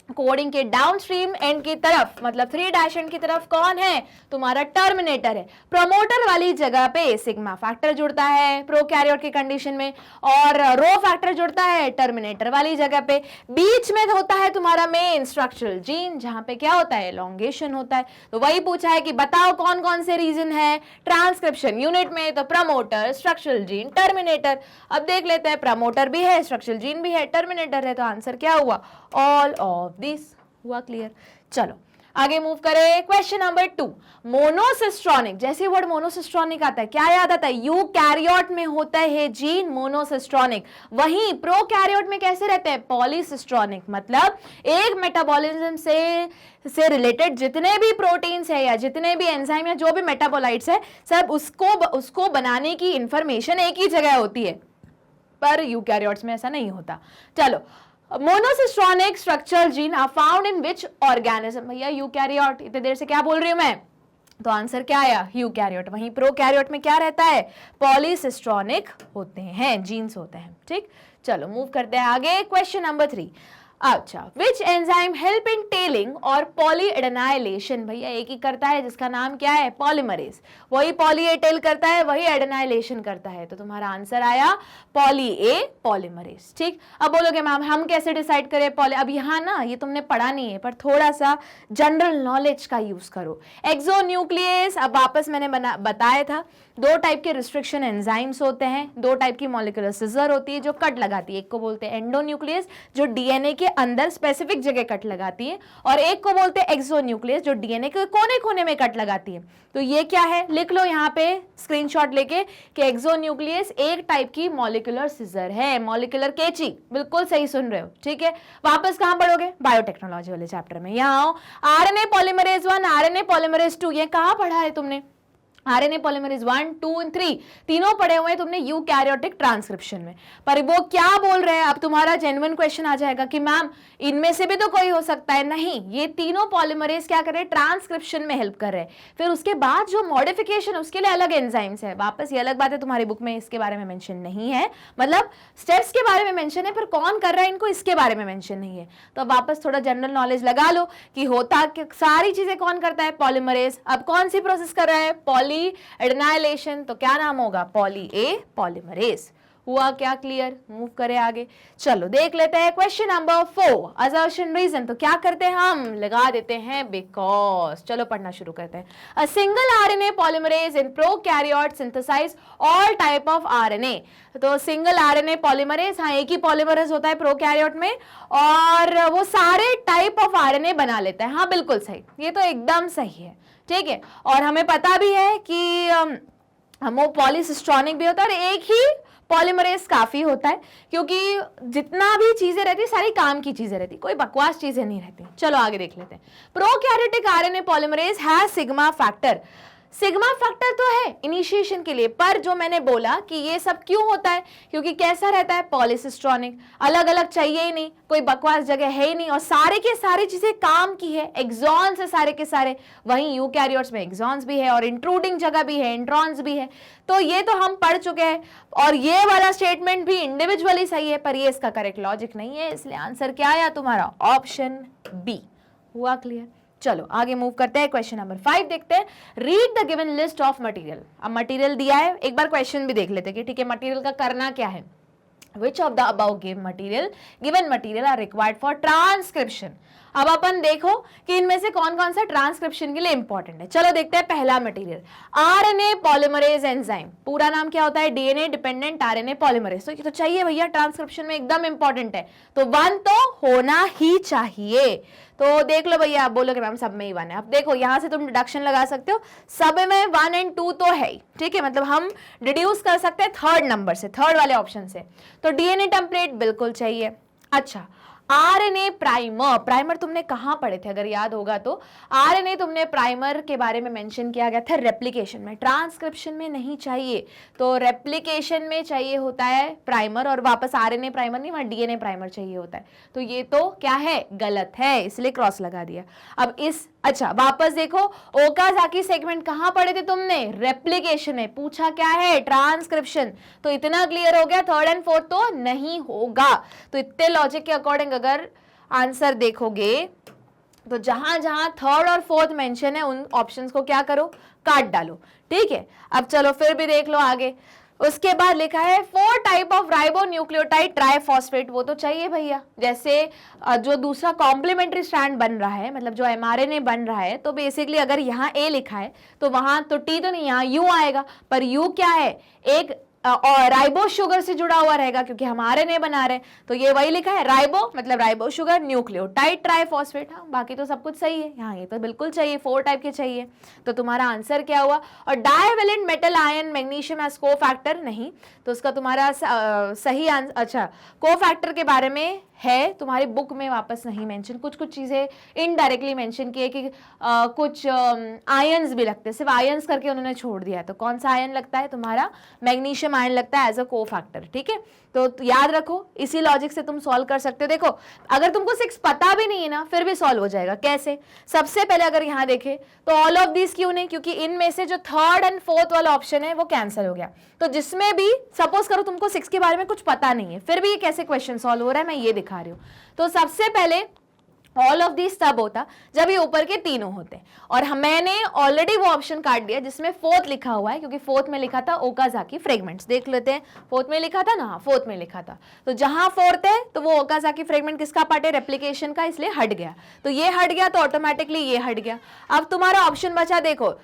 कोडिंग के डाउनस्ट्रीम एंड की तरफ, मतलब 3' एंड की तरफ कौन है, तुम्हारा टर्मिनेटर है। प्रमोटर वाली जगह पे सिग्मा फैक्टर जुड़ता है प्रोकैरियोट की कंडीशन में, और रो फैक्टर जुड़ता है टर्मिनेटर वाली जगह पे। बीच में होता है तुम्हारा मेन स्ट्रक्चरल जीन, जहां पे क्या होता है, एलोंगेशन होता है। तो वही पूछा है कि बताओ कौन कौन से रीजन है ट्रांसक्रिप्शन यूनिट में, तो प्रमोटर, स्ट्रक्चरल जीन, टर्मिनेटर। अब देख लेते हैं, प्रमोटर भी है, स्ट्रक्चरल जीन भी है, टर्मिनेटर है, तो आंसर क्या हुआ, ऑल ऑफ दिस। हुआ क्लियर? चलो आगे मूव करें। Question number 2, monocistronic. जैसे वर्ड मोनोसिस्ट्रॉनिक आता है क्या याद आता है, यूकैरियोट में होता है जीन मोनोसिस्ट्रॉनिक, वहीं प्रोकैरियोट में कैसे रहते हैं, पॉलीसिस्ट्रॉनिक। मतलब एक मेटाबॉलिज्म से रिलेटेड जितने भी प्रोटीन्स है या जितने भी एंजाइम या जो भी मेटाबोलाइट्स है, सब उसको बनाने की इंफॉर्मेशन एक ही जगह होती है, पर यूकैरियोट्स में ऐसा नहीं होता। चलो, monocistronic structural gene are found in which organism. भैया यूकैरियोट, इतने देर से क्या बोल रही हूं मैं, तो आंसर क्या आया, यूकैरियोट। वहीं प्रोकैरियोट में क्या रहता है, पॉलीसिस्ट्रॉनिक होते हैं, जीन्स होते हैं। ठीक, चलो मूव करते हैं आगे। क्वेश्चन नंबर 3, अच्छा, which enzyme help in telling और पॉलीएडेनाइलेशन। भैया एक ही करता है जिसका नाम क्या है, पॉलीमरेज। वही पॉली ए टेल करता है, वही एडेनाइलेशन करता है, तो तुम्हारा आंसर आया पॉली ए पॉलीमरेज। ठीक, अब बोलोगे मैम हम कैसे डिसाइड करें पॉली, अब यहाँ ना ये तुमने पढ़ा नहीं है, पर थोड़ा सा जनरल नॉलेज का यूज करो। एक्सोन्यूक्लियस, अब वापस मैंने बताया था, 2 टाइप के रिस्ट्रिक्शन एंजाइम्स होते हैं, 2 टाइप की मॉलिक्यूलर सिजर होती है जो कट लगाती है। एक को बोलते हैं एंडोन्यूक्लियस जो डीएनए के अंदर स्पेसिफिक जगह कट लगाती है, और एक को बोलते हैं एक्सोन्यूक्लियस जो डीएनए के कोने कोने में कट लगाती है। तो ये क्या है, लिख लो यहाँ पे स्क्रीनशॉट लेके कि एक्सोन्यूक्लियस एक टाइप की मॉलिक्यूलर सिजर है, मॉलिक्यूलर कैंची। बिल्कुल सही सुन रहे हो, ठीक है। वापस कहां पढ़ोगे, बायोटेक्नोलॉजी वाले चैप्टर में। यहाँ आओ, आरएनए पॉलीमरेज 1, आरएनए पॉलीमरेज 2, ये कहां पढ़ा है तुमने, आरएनए पॉलीमरेज 1, 2 और 3 तीनों पढ़े हुए हैं तुमने यूकैरियोटिक ट्रांसक्रिप्शन में। पर वो क्या बोल रहे हैं, अब तुम्हारा जेन्युइन क्वेश्चन आ जाएगा कि मैम इनमें से भी तो कोई हो सकता है। नहीं, ये तीनों पॉलीमरेज क्या कर रहे हैं, ट्रांसक्रिप्शन में हेल्प कर रहे हैं। फिर उसके बाद जो मॉडिफिकेशन, उसके लिए अलग एंजाइम्स है। वापस ये अलग बात है, तुम्हारी बुक में इसके बारे में मेंशन नहीं है, मतलब स्टेप्स के बारे में मेंशन है, पर कौन कर रहा है इनको इसके बारे में मेंशन नहीं है। तो वापस थोड़ा जनरल नॉलेज लगा लो कि होता कि सारी चीजें कौन करता है, पॉलीमरेज। अब कौन सी प्रोसेस कर रहा है, पॉली एडेनाइलेशन, तो क्या नाम होगा, पॉली ए पॉलीमरेज। हुआ क्या क्लियर? मूव करें आगे। चलो देख लेते हैं क्वेश्चन नंबर 4, असर्शन रीजन। तो क्या करते हैं हम, लगा देते हैं बिकॉज। चलो पढ़ना शुरू करते हैं। A single RNA polymerase in prokaryote synthesise all type of RNA. तो सिंगल आरएनए पॉलीमरेज, हाँ एक ही पॉलीमरेज होता है प्रोकैरियोट में, और वो सारे टाइप ऑफ आरएनए बना लेता है। हाँ बिल्कुल सही, ये तो एकदम सही है, ठीक है। और हमें पता भी है कि वो पॉलीसिस्ट्रॉनिक भी होता है, और एक ही पॉलीमरेज काफी होता है, क्योंकि जितना भी चीजें रहती सारी काम की चीजें रहती, कोई बकवास चीजें नहीं रहती। चलो आगे देख लेते हैं। Prokaryotic RNA polymerase has sigma factor. Sigma factor तो है इनिशिएशन के लिए, पर जो मैंने बोला कि ये सब क्यों होता है, क्योंकि कैसा रहता है, पॉलीसिस्ट्रॉनिक, अलग अलग चाहिए ही नहीं, कोई बकवास जगह है ही नहीं, और सारे के सारी चीजें काम की है, एक्सॉन्स है सारे के सारे। वहीं यूकैरियोट्स में एक्सॉन्स भी है और इंट्रूडिंग जगह भी है, इंट्रॉन्स भी है। तो ये तो हम पढ़ चुके हैं, और ये वाला स्टेटमेंट भी इंडिविजुअली सही है, पर ये इसका करेक्ट लॉजिक नहीं है, इसलिए आंसर क्या आया तुम्हारा, ऑप्शन बी। हुआ क्लियर? चलो आगे मूव करते हैं। क्वेश्चन नंबर 5 देखते हैं। Read the given list of material. अब मटेरियल दिया है, एक बार क्वेश्चन भी देख लेते हैं कि ठीक है मटेरियल का करना क्या है। Which of the above given material are required for transcription? अब अपन देखो कि इनमें से कौन कौन सा ट्रांसक्रिप्शन के लिए इंपॉर्टेंट है। चलो देखते हैं पहला मटेरियल, आरएनए पॉलीमरेज एंजाइम। पूरा नाम क्या होता है, डीएनए डिपेंडेंट आरएनए पॉलीमरेज। तो ये तो चाहिए भैया, ट्रांसक्रिप्शन में एकदम इंपॉर्टेंट है, तो 1 तो होना ही चाहिए। तो देख लो भैया, आप बोलोगे मैम सब में ही 1 है। अब देखो यहाँ से तुम डिडक्शन लगा सकते हो, सब में 1 और 2 तो है ही, ठीक है। मतलब हम डिड्यूस कर सकते हैं 3rd नंबर से, 3rd वाले ऑप्शन से। तो डीएनए टेम्पलेट बिल्कुल चाहिए। अच्छा, आरएनए प्राइमर। प्राइमर तुमने कहां पढ़े थे, अगर याद होगा तो आरएनए तुमने प्राइमर के बारे में मेंशन किया गया था रेप्लिकेशन में, ट्रांसक्रिप्शन में नहीं चाहिए। तो रेप्लिकेशन में चाहिए होता है प्राइमर, और वापस आरएनए प्राइमर नहीं, वहां डीएनए प्राइमर चाहिए होता है। तो ये तो क्या है, गलत है, इसलिए क्रॉस लगा दिया। अब इस अच्छा वापस देखो, ओकाज़ाकी सेगमेंट कहां पढ़े थे तुमने, रेप्लिकेशन में। पूछा क्या है, ट्रांसक्रिप्शन। तो इतना क्लियर हो गया, 3rd और 4th तो नहीं होगा। तो इतने लॉजिक के अकॉर्डिंग अगर आंसर देखोगे तो जहां जहां थर्ड और फोर्थ मेंशन है उन ऑप्शंस को क्या करो, काट डालो, ठीक है। अब चलो फिर भी देख लो आगे। उसके बाद लिखा है 4 type of ribo nucleotide triphosphate, वो तो चाहिए भैया। जैसे जो दूसरा कॉम्प्लीमेंट्री स्ट्रैंड बन रहा है, मतलब जो एमआरएनए बन रहा है, तो बेसिकली अगर यहाँ ए लिखा है तो वहां तो टी तो नहीं, यहाँ यू आएगा, पर यू क्या है, एक और राइबो शुगर से जुड़ा हुआ रहेगा क्योंकि हम आरएनए बना रहे हैं। तो ये वही लिखा है राइबो मतलब राइबो शुगर न्यूक्लियोटाइड ट्राइफॉस्फेट। हाँ, बाकी तो सब कुछ सही है। यहाँ ये तो बिल्कुल चाहिए, 4 टाइप के चाहिए। तो तुम्हारा आंसर क्या हुआ? और divalent metal ion magnesium as cofactor नहीं, तो उसका तुम्हारा सही आंसर, अच्छा को फैक्टर के बारे में है तुम्हारी बुक में वापस नहीं मेंशन, कुछ कुछ चीजें इनडायरेक्टली मेंशन की है कि कुछ आयंस भी लगते हैं, सिर्फ आयंस करके उन्होंने छोड़ दिया है। तो कौन सा आयन लगता है? तुम्हारा मैग्नीशियम आयन लगता है एज अ को फैक्टर, ठीक है। तो याद रखो, इसी लॉजिक से तुम सॉल्व कर सकते हो। देखो अगर तुमको 6 पता भी नहीं है ना, फिर भी सॉल्व हो जाएगा। कैसे? सबसे पहले अगर यहाँ देखे तो ऑल ऑफ दिस क्यों नहीं, क्योंकि इनमें से जो थर्ड एंड फोर्थ वाला ऑप्शन है वो कैंसिल हो गया। तो जिसमें भी सपोज करो तुमको 6 के बारे में कुछ पता नहीं है, फिर भी ये कैसे क्वेश्चन सॉल्व हो रहा है मैं ये दिखा रही हूँ। तो सबसे पहले ऑल ऑफ दिस तब होता जब ये ऊपर के तीनों होते, और मैंने ऑलरेडी वो ऑप्शन काट दिया जिसमें फोर्थ लिखा हुआ है, क्योंकि फोर्थ में लिखा था ओकाजाकी फ्रेगमेंट्स। देख लेते हैं, फोर्थ में लिखा था ना, फोर्थ में लिखा था। तो जहां फोर्थ है तो वो ओकाजाकी फ्रेगमेंट किसका पार्ट है? रेप्लिकेशन का, इसलिए हट गया। तो ये हट गया तो ऑटोमेटिकली ये हट गया। अब तुम्हारा ऑप्शन बचा, देखो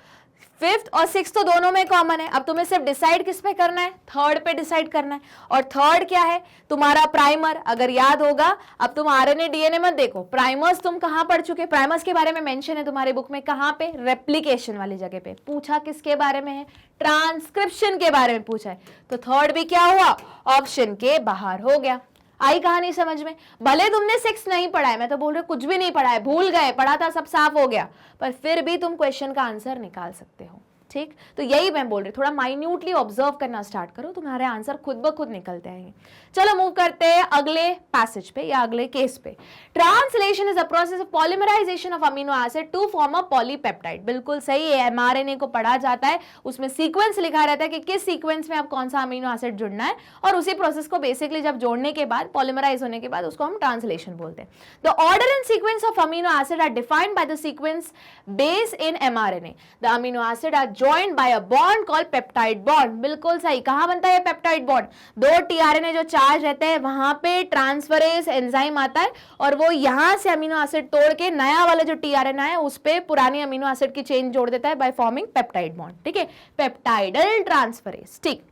5th और 6th तो दोनों में कॉमन है। अब तुम्हें सिर्फ डिसाइड किस पे करना है? थर्ड पे डिसाइड करना है। और थर्ड क्या है? तुम्हारा प्राइमर। अगर याद होगा, अब तुम आरएनए डीएनए मत देखो, प्राइमर्स तुम कहां पढ़ चुके? प्राइमर्स के बारे में मेंशन है तुम्हारे बुक में, कहां पे? रेप्लिकेशन वाली जगह पे। पूछा किसके बारे में है? ट्रांसक्रिप्शन के बारे में पूछा है। तो थर्ड भी क्या हुआ? ऑप्शन के बाहर हो गया। आई कहानी समझ में? भले तुमने 6 नहीं पढ़ा है, मैं तो बोल रही हूँ कुछ भी नहीं पढ़ा है, भूल गए, पढ़ा था सब साफ हो गया, पर फिर भी तुम क्वेश्चन का आंसर निकाल सकते हो, ठीक। तो यही मैं बोल रही, थोड़ा माइन्यूटली ऑब्जर्व करना स्टार्ट करो, तुम्हारे आंसर खुद ब खुद निकलते आएंगे। चलो मूव करते हैं अगले पैसेज पे या अगले केस पे। Translation is a process of polymerisation of amino acid to form a polypeptide. बिल्कुल सही है, एमआरएनए को पढ़ा जाता है, उसमें सीक्वेंस लिखा रहता है कि किस सीक्वेंस में अब कौन सा अमीनो एसिड जुड़ना है, और उसी प्रोसेस को बेसिकली जब जोड़ने के बाद, पॉलीमराइज होने के बाद, उसको हम ट्रांसलेशन बोलते हैं। The order and sequence of amino acid are defined by the sequence base in mRNA. The amino acid are joined by a bond called peptide bond। बिल्कुल सही। कहां बनता है पेप्टाइड बॉन्ड? 2 टीआरएनए जो चार्ज रहते हैं वहां पे ट्रांसफरेज एंजाइम आता है, और वो यहां से अमीनो एसिड तोड़ के नया वाला जो टीआरएनए है उस पे पुरानी अमीनो एसिड की चेन जोड़ देता है बाय फॉर्मिंग पेप्टाइड बॉन्ड, ठीक है। पेप्टाइडल ट्रांसफरेज, ठीक।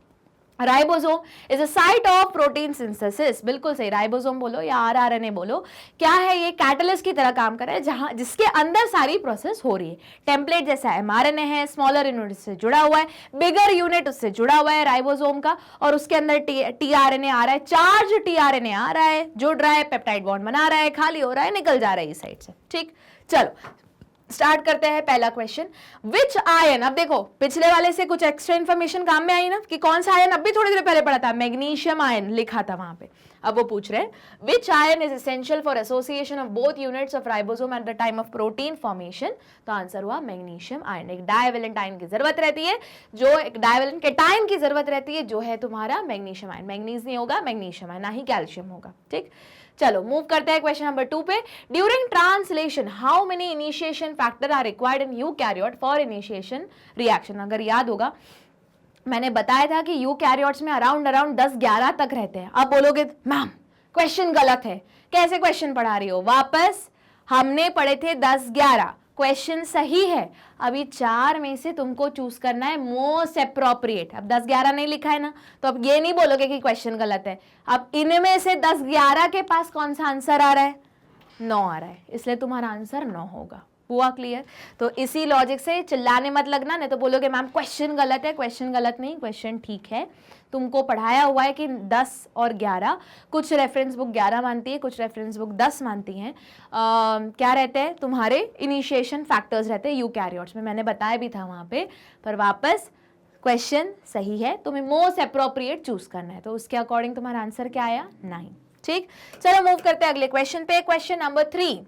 Ribosome is a site of protein synthesis. बिल्कुल सही, राइबोसोम बोलो या आरआरएनए बोलो, क्या है ये? कैटलिस्ट की तरह काम कर रहा है, जहां जिसके अंदर सारी प्रोसेस हो रही है। टेम्पलेट जैसा एमआरएनए है, स्मॉलर यूनिट से जुड़ा हुआ है, बिगर यूनिट उससे जुड़ा हुआ है राइबोसोम का, और उसके अंदर टीआरएनए आ रहा है, चार्ज टीआरएनए आ रहा है, जुड़ रहा है, पेप्टाइड बॉन्ड बना रहा है, खाली हो रहा है, निकल जा रहा है इस साइड से, ठीक। चलो स्टार्ट करते हैं पहला क्वेश्चन। विच आयन, अब देखो पिछले वाले से कुछ एक्स्ट्रा इन्फॉर्मेशन काम में आई ना, कि कौन सा आयन, अभी थोड़ी देर पहले पढ़ा था, मैग्नीशियम आयन लिखा था वहां पे। अब वो पूछ रहे हैं विच ion is essential for association of both units of ribosome at the time of protein formation. तो आंसर हुआ मैग्नीशियम आयन। एक डाइवेलेंट आयन की जरूरत रहती है, जो एक डाइवेलेंट कैटायन की जरूरत रहती है, जो है तुम्हारा मैग्नीशियम आयन। मैग्नीज नहीं होगा, मैग्नीशियम आयन, ना ही कैल्शियम होगा, ठीक। चलो मूव करते हैं क्वेश्चन नंबर 2 पे। During translation how many initiation factor are required in eukaryote for initiation reaction. अगर याद होगा मैंने बताया था कि यूकैरियोट्स में अराउंड 10-11 तक रहते हैं। अब बोलोगे मैम क्वेश्चन गलत है, कैसे क्वेश्चन पढ़ा रही हो? वापस हमने पढ़े थे 10-11, क्वेश्चन सही है। अभी 4 में से तुमको चूज करना है मोस्ट अप्रोप्रिएट। अब 10-11 नहीं लिखा है ना, तो अब ये नहीं बोलोगे कि क्वेश्चन गलत है। अब इनमें से 10-11 के पास कौन सा आंसर आ रहा है? 9 आ रहा है, इसलिए तुम्हारा आंसर 9 होगा। हुआ क्लियर? तो इसी लॉजिक से चिल्लाने मत लगना, नहीं तो बोलोगे मैम क्वेश्चन गलत है। क्वेश्चन गलत नहीं, क्वेश्चन ठीक है। तुमको पढ़ाया हुआ है कि 10 और 11, कुछ रेफरेंस बुक 11 मानती है, कुछ रेफरेंस बुक 10 मानती हैं। क्या रहते हैं तुम्हारे? इनिशिएशन फैक्टर्स रहते हैं यूकैरियोट्स में, मैंने बताया भी था वहां पे। पर वापस क्वेश्चन सही है, तुम्हें मोस्ट अप्रोप्रिएट चूज करना है, तो उसके अकॉर्डिंग तुम्हारा आंसर क्या आया? 9, ठीक। चलो मूव करते हैं अगले क्वेश्चन पे। Question number 3।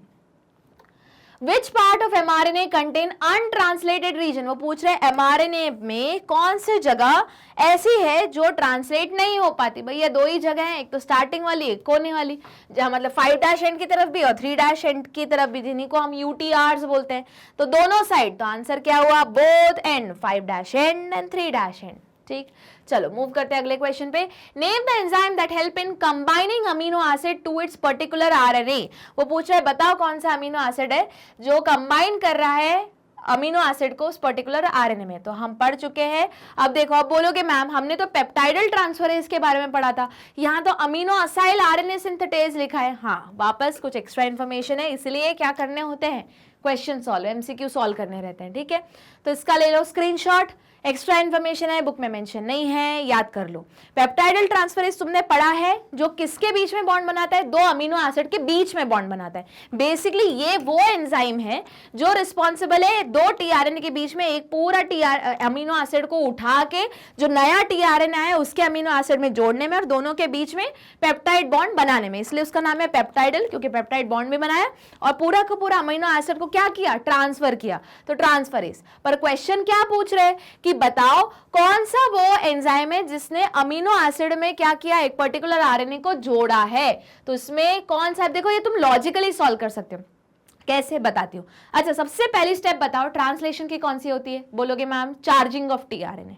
Which part of mRNA contain untranslated region, वो पूछ रहे हैं mRNA में कौन सी जगह ऐसी है जो ट्रांसलेट नहीं हो पाती। भैया दो ही जगह है, एक तो स्टार्टिंग वाली, एक कोने वाली, जहां मतलब 5' एंड की तरफ भी और 3' एंड की तरफ भी, जिन्हीं को हम UTRs बोलते हैं। तो दोनों साइड, तो आंसर क्या हुआ, both end, 5' end and 3' end. ठीक, चलो मूव करते हैं अगले क्वेश्चन पे। Name the enzyme that help in combining amino acid to its particular RNA। वो पूछ रहा है बताओ कौन सा अमीनो एसिड है जो कंबाइन कर रहा है अमीनो एसिड को उस पर्टिकुलर RNA में। तो हम पढ़ चुके हैं। अब देखो, आप बोलोगे मैम हमने तो पेप्टाइडल ट्रांसफरेज के बारे में पढ़ा था, यहाँ तो अमीनो असाइल RNA सिंथेटेज लिखा है। हाँ, वापस कुछ एक्स्ट्रा इन्फॉर्मेशन है, इसलिए क्या करने होते हैं, क्वेश्चन सॉल्व, MCQ सॉल्व करने रहते हैं। ठीक है, तो इसका ले लो स्क्रीनशॉट। एक्स्ट्रा इन्फॉर्मेशन है, बुक में मेंशन नहीं है, याद कर लो। पेप्टाइडल ट्रांसफरेज तुमने पढ़ा है, जो किसके बीच में बॉन्ड बनाता है, दो अमीनो एसिड के बीच में बॉन्ड बनाता है। बेसिकली ये वो एंजाइम है जो रिस्पॉन्सिबल है दो tRNA के बीच में एक पूरा अमीनो एसिड को उठा के जो नया tRNA है उसके अमीनो एसिड में जोड़ने में और दोनों के बीच में पेप्टाइड बॉन्ड बनाने में, इसलिए उसका नाम है पेप्टाइडल, क्योंकि पेप्टाइड बॉन्ड भी बनाया और पूरा का पूरा अमीनो एसिड को क्या किया, ट्रांसफर किया, तो ट्रांसफरेज। पर क्वेश्चन क्या पूछ रहे हैं कि बताओ कौन सा वो एंजाइम है जिसने अमीनो एसिड में क्या किया, एक पर्टिकुलर RNA को जोड़ा है। तो इसमें कौन सा, देखो ये तुम लॉजिकली सॉल्व कर सकते हो। कैसे, बताती हूँ। अच्छा, सबसे पहली स्टेप बताओ ट्रांसलेशन की कौन सी होती है, बोलोगे मैम चार्जिंग ऑफ tRNA।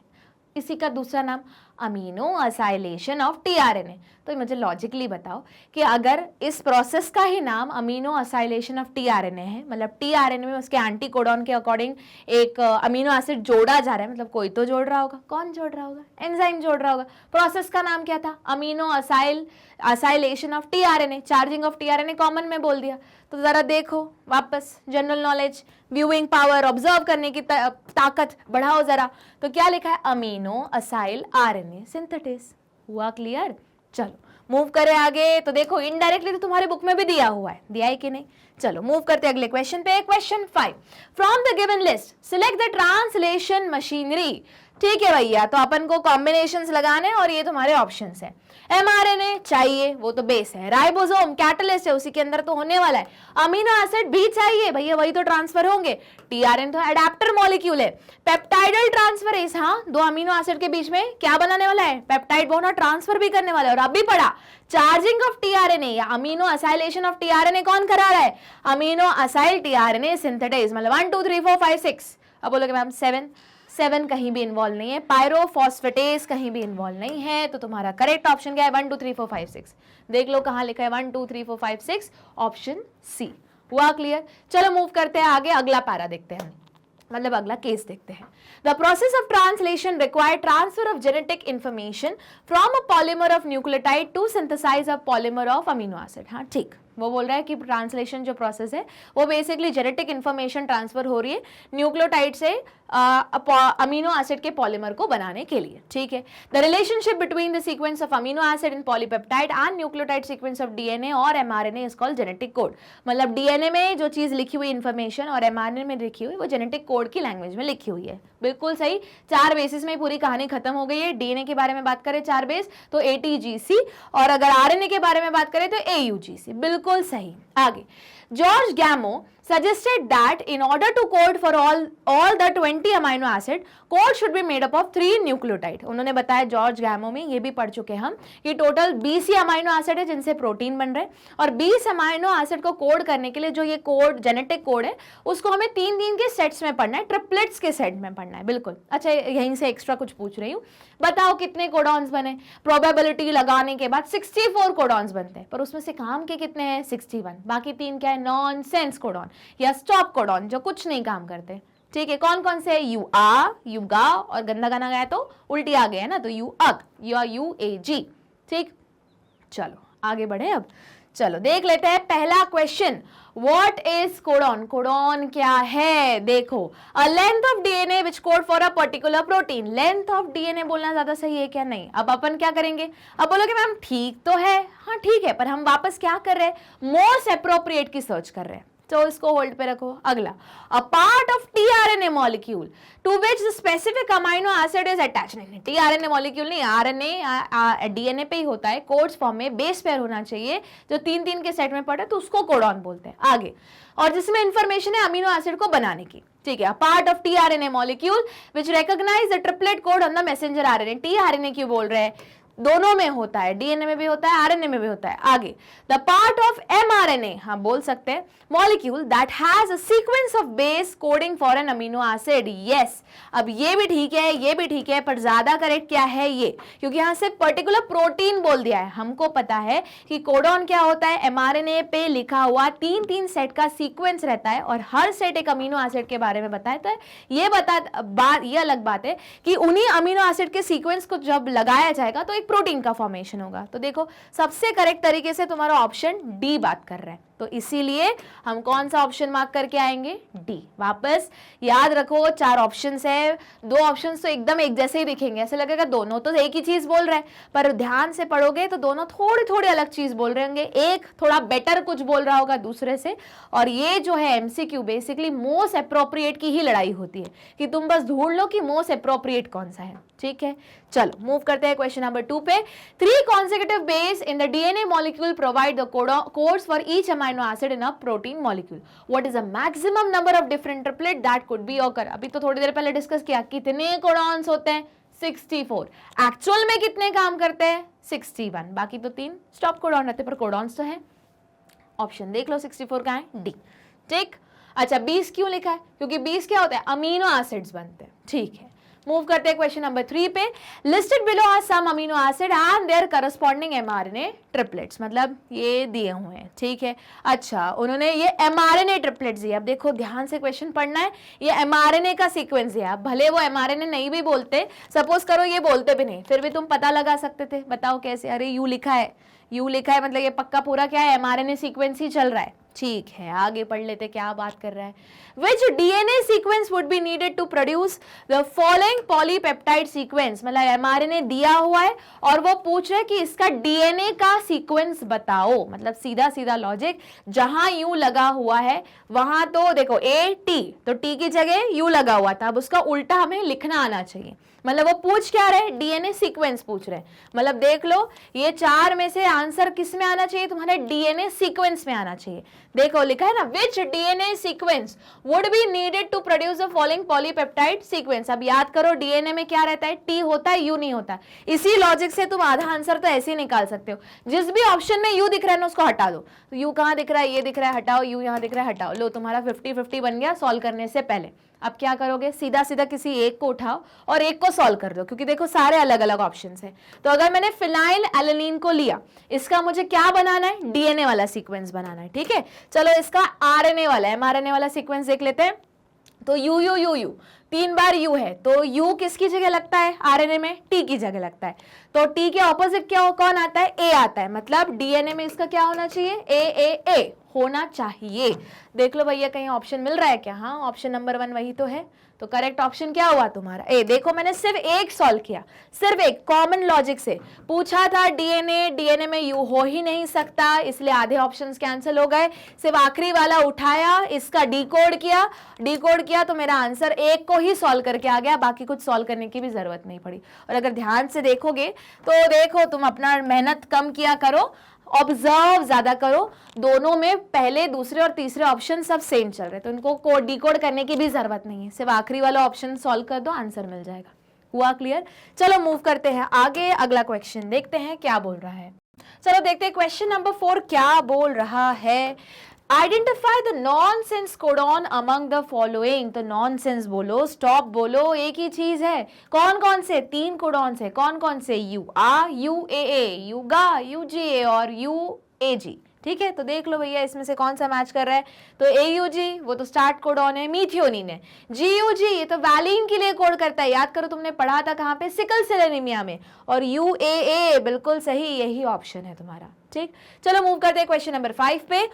इसी का दूसरा नाम अमीनो असाइलेशन ऑफ tRNA। तो मुझे लॉजिकली बताओ कि अगर इस प्रोसेस का ही नाम अमीनो असाइलेशन ऑफ tRNA है, मतलब tRNA में उसके एंटीकोडॉन के अकॉर्डिंग एक अमीनो एसिड जोड़ा जा रहा है, मतलब कोई तो जोड़ रहा होगा। कौन जोड़ रहा होगा, एंजाइम जोड़ रहा होगा। प्रोसेस का नाम क्या था, amino acylation of tRNA। Charging of tRNA common में बोल दिया। तो जरा देखो वापस, general knowledge, viewing power, observe करने की ताकत बढ़ाओ जरा। तो क्या लिखा है, अमीनो असाइल RNA सिंथेटेज। हुआ क्लियर? चलो मूव करें आगे। तो देखो इनडायरेक्टली तो तुम्हारे बुक में भी दिया हुआ है, दिया है कि नहीं। चलो मूव करते अगले क्वेश्चन पे। Question 5, from the given list select the translation machinery. ठीक है भैया, तो अपन को कॉम्बिनेशंस लगाने और ये तुम्हारे ऑप्शंस है। mRNA चाहिए, वो तो बेस है। राइबोसोम कैटलिस्ट है, उसी के अंदर तो होने वाला है। अमीनो एसिड भी चाहिए भैया, वही तो ट्रांसफर होंगे। tRNA तो एडाप्टर मॉलिक्यूल है। पेप्टाइडल ट्रांसफरेज, हाँ, दो अमीनो एसिड के बीच में क्या बनाने वाला है, पेप्टाइड बॉन्ड, और ट्रांसफर भी करने वाला है। और अभी पढ़ा चार्जिंग ऑफ tRNA या अमीनो असाइलेशन ऑफ tRNA कौन करा रहा है, अमीनो असाइल tRNA सिंथेटेज। मतलब 1 2 3 4 5 6। अब बोलोगे मैम 7 कहीं भी इन्वॉल्व नहीं है, पायरोफॉस्फेटेज कहीं भी इन्वॉल्व नहीं है। तो तुम्हारा करेक्ट ऑप्शन क्या है, 1 2 3 4 5 6। देख लो कहां लिखा है 1 2 3 4 5 6, ऑप्शन सी। हुआ क्लियर? चलो मूव करते हैं आगे, अगला पैरा देखते हैं, मतलब अगला केस देखते हैं। The process of translation require transfer of genetic information from a polymer of nucleotide to synthesise a polymer of amino acid. हाँ ठीक, वो बोल रहा है कि ट्रांसलेशन जो प्रोसेस है वो बेसिकली जेनेटिक इंफॉर्मेशन ट्रांसफर हो रही है न्यूक्लियोटाइड से अमीनो एसिड के पॉलीमर को बनाने के लिए। ठीक है, the relationship between the sequence of amino acid in polypeptide and nucleotide sequence of DNA और mRNA is called genetic code. मतलब DNA में जो चीज लिखी हुई इंफॉर्मेशन और mRNA में लिखी हुई वो जेनेटिक कोड की लैंग्वेज में लिखी हुई है। बिल्कुल सही, 4 बेसिस में पूरी कहानी खत्म हो गई है। DNA के बारे में बात करें 4 बेस तो ATGC, और अगर RNA के बारे में बात करें तो AUGC। बिल्कुल सही। आगे, George गैमो suggested that in order to code for all the 20 amino acid, code should be made up of 3 nucleotide। उन्होंने बताया, जॉर्ज गैमो में, ये भी पढ़ चुके हम, कि टोटल 20 अमाइनो एसिड है जिनसे प्रोटीन बन रहे हैं, और 20 अमाइनो एसिड को कोड करने के लिए जो ये कोड जेनेटिक कोड है उसको हमें 3 के सेट्स में पढ़ना है, ट्रिपलेट्स के सेट में पढ़ना है। बिल्कुल। अच्छा, यहीं से एक्स्ट्रा कुछ पूछ रही हूँ, बताओ कितने कोडॉन्स बने। प्रोबेबिलिटी लगाने के बाद 64 कोडॉन्स बनते हैं, पर उसमें से काम के कितने हैं, 61। बाकी 3 क्या है, नॉनसेंस कोडॉन या स्टॉप कोडॉन, जो कुछ नहीं काम करते। ठीक है, कौन कौन से, यू आ, यू गा, और गंदा गाना गाया तो उल्टी आ गया है ना, तो यू अग या यू ए जी। ठीक, चलो आगे बढ़े। अब चलो देख लेते हैं पहला question, what is codon. Codon क्या है, देखो, a length of DNA which code for a particular protein. Length of DNA बोलना ज्यादा सही है क्या, नहीं। अब अपन क्या करेंगे, अब बोलोगे मैम ठीक तो है, हाँ ठीक है, पर हम वापस क्या कर रहे हैं, मोस्ट अप्रोप्रिएट की सर्च कर रहे हैं। तो इसको होल्ड पे रखो। अगला, a part of tRNA molecule to which the specific amino acid is attach. नहीं, टीआरएनए मॉलिक्यूल नहीं, आरएनए डीएनए पे ही होता है, कोड्स फॉर्म में बेस पेयर होना चाहिए जो 3-3 के सेट में पड़े तो उसको कोडॉन बोलते हैं। आगे, और जिसमें इंफॉर्मेशन है अमीनो एसिड को बनाने की, ठीक है। Part of tRNA molecule which recognise the triplet code on the messenger RNA. TRNA क्यों बोल रहे हैं, दोनों में होता है, डीएनए में भी होता है, आरएनए में भी होता है। आगे, द पार्ट ऑफ एमआरएनए, हाँ बोल सकते हैं, molecule that has a sequence of base coding for an amino acid. Yes, अब ये भी ठीक है, ये भी ठीक है, पर ज्यादा करेक्ट क्या है ये, क्योंकि यहां से पर्टिकुलर प्रोटीन बोल दिया है। हमको पता है कि कोडॉन क्या होता है, एमआरएनए पे लिखा हुआ 3-3 सेट का सीक्वेंस रहता है और हर सेट एक अमीनो एसिड के बारे में बताता है। ये अलग बात है कि उन्हीं अमीनो एसिड के सीक्वेंस को जब लगाया जाएगा तो एक प्रोटीन का फॉर्मेशन होगा। तो देखो सबसे करेक्ट तरीके से तुम्हारा ऑप्शन डी बात कर रहा है, तो इसीलिए हम कौन सा ऑप्शन मार्क करके आएंगे, डी। वापस याद रखो 4 ऑप्शंस है, 2 ऑप्शंस तो एकदम एक जैसे ही दिखेंगे, ऐसे लगेगा दोनों तो एक ही चीज बोल रहे हैं, पर ध्यान से पढ़ोगे तो दोनों थोड़ी थोड़ी अलग चीज बोल रहे होंगे, एक थोड़ा बेटर कुछ बोल रहा होगा दूसरे से। और ये जो है एमसीक्यू बेसिकली मोस्ट अप्रोप्रिएट की ही लड़ाई होती है कि तुम बस ढूंढ लो कि मोस्ट अप्रोप्रिएट कौन सा है, ठीक है। चलो मूव करते हैं क्वेश्चन नंबर 2 पे। 3 consecutive base in the DNA molecule provide the codes for each amino acid in a protein molecule. What is the maximum number of different triplet that could be occur? अभी तो थोड़ी देर पहले discuss किया कितने codons होते हैं, 64। Actual में कितने काम करते हैं, 61। बाकी तो 3 स्टॉप कोडॉन रहते, पर कोडॉन्स तो है। ऑप्शन देख लो 64 का है, डी, ठीक। अच्छा 20 क्यों लिखा है, क्योंकि 20 क्या होता है, अमीनो एसिड्स बनते हैं, ठीक है। मूव करते हैं क्वेश्चन नंबर 3 पे। Listed below are some amino acid and their corresponding mRNA triplets, मतलब ये दिए हुए हैं, ठीक है। अच्छा उन्होंने ये एमआरएनए ट्रिपलेट्स दिए। अब देखो ध्यान से क्वेश्चन पढ़ना है, ये एमआरएनए का सीक्वेंस दिया, भले वो एमआरएनए नहीं भी बोलते, सपोज करो ये बोलते भी नहीं, फिर भी तुम पता लगा सकते थे। बताओ कैसे, अरे यू लिखा है, यू लिखा है मतलब ये पक्का पूरा क्या है, एमआरएनए सीक्वेंस ही चल रहा है, ठीक है। आगे पढ़ लेते क्या बात कर रहा है। Which DNA sequence would be needed to produce the following polypeptide sequence, मतलब एमआरएनए दिया हुआ है और वो पूछ रहे हैं कि इसका डीएनए का सीक्वेंस बताओ। मतलब सीधा सीधा लॉजिक, जहां यू लगा हुआ है वहां तो देखो ए टी, तो टी की जगह यू लगा हुआ था, अब उसका उल्टा हमें लिखना आना चाहिए। मतलब वो पूछ क्या रहे, डीएनए सीक्वेंस पूछ रहे हैं। मतलब देख लो ये 4 में से आंसर किस में आना चाहिए, तुम्हारे डीएनए सीक्वेंस में आना चाहिए। देखो लिखा है ना, which DNA sequence would be needed to produce the following polypeptide sequence. अब याद करो डीएनए में क्या रहता है, टी होता है, यू नहीं होता। इसी लॉजिक से तुम आधा आंसर तो ऐसे ही निकाल सकते हो, जिस भी ऑप्शन में यू दिख रहा है ना उसको हटा दो। तो यू कहाँ दिख रहा है, ये दिख रहा है, हटाओ, यू यहाँ दिख रहा है, हटाओ। लो तुम्हारा 50-50 बन गया सॉल्व करने से पहले। अब क्या करोगे, सीधा सीधा किसी एक को उठाओ और एक को सॉल्व कर दो, क्योंकि देखो सारे अलग अलग ऑप्शंस हैं। तो अगर मैंने फिनाइल एलानिन को लिया, इसका मुझे क्या बनाना है, डीएनए वाला सीक्वेंस बनाना है, ठीक है। चलो इसका आरएनए वाला, एमआरएनए वाला सीक्वेंस देख लेते हैं। तो you you you you 3 bar you है, तो यू किसकी जगह लगता है आरएनए में, टी की जगह लगता है। तो टी के ऑपोजिट क्या कौन आता है, ए आता है। मतलब डीएनए में इसका क्या होना चाहिए, ए होना चाहिए। देख लो भैया कहीं ऑप्शन मिल रहा है क्या, हाँ ऑप्शन नंबर 1 वही तो है। तो करेक्ट ऑप्शन क्या हुआ तुम्हारा ए। देखो मैंने सिर्फ एक सॉल्व किया, सिर्फ एक, कॉमन लॉजिक से पूछा था डीएनए में यू हो ही नहीं सकता, इसलिए आधे ऑप्शंस कैंसिल हो गए। सिर्फ आखिरी वाला उठाया, इसका डिकोड किया तो मेरा आंसर एक को ही सॉल्व करके आ गया, बाकी कुछ सॉल्व करने की भी जरूरत नहीं पड़ी। और अगर ध्यान से देखोगे तो देखो तुम अपना मेहनत कम किया करो, ऑब्जर्व ज्यादा करो, दोनों में पहले दूसरे और तीसरे ऑप्शन सब सेम चल रहे, तो इनको डिकोड करने की भी जरूरत नहीं है, सिर्फ आखिरी वाला ऑप्शन सॉल्व कर दो, आंसर मिल जाएगा। हुआ क्लियर। चलो मूव करते हैं आगे, अगला क्वेश्चन देखते हैं क्या बोल रहा है। चलो देखते हैं क्वेश्चन नंबर 4 क्या बोल रहा है। Identify the nonsense codon among the following. तो नॉनसेंस बोलो, स्टॉप बोलो, एक ही चीज है। कौन कौन से, 3 कोडॉन्स है, कौन कौन से, U A, U A, U गा, यू जी और यू ए जी, ठीक है। तो देख लो भैया इसमें से कौन सा मैच कर रहा है। तो ए यू जी वो तो स्टार्ट कोडॉन है, मीथियोनिन है। जी यू जी ये तो वैलिन के लिए कोड करता है, याद करो तुमने पढ़ा था कहाँ पे, सिकल सेल एनीमिया में। और यू ए बिल्कुल सही, यही ऑप्शन है तुम्हारा, ठीक। चलो मूव करते हैं क्वेश्चन नंबर 5 पे।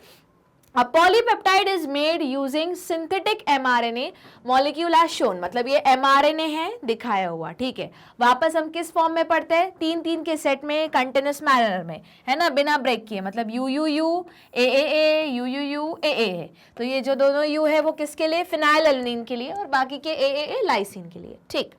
A polypeptide is made using synthetic mRNA molecule as shown, मतलब ये mRNA है दिखाया हुआ, ठीक है। वापस हम किस फॉर्म में पढ़ते हैं, 3-3 के सेट में कंटिन्यूस मैनर में, है ना, बिना ब्रेक किए, मतलब UUU AAA UUU AA है। तो ये जो दोनों U है वो किसके लिए, फिनाइलएलनिन के लिए, और बाकी के AAA लाइसिन के लिए, ठीक।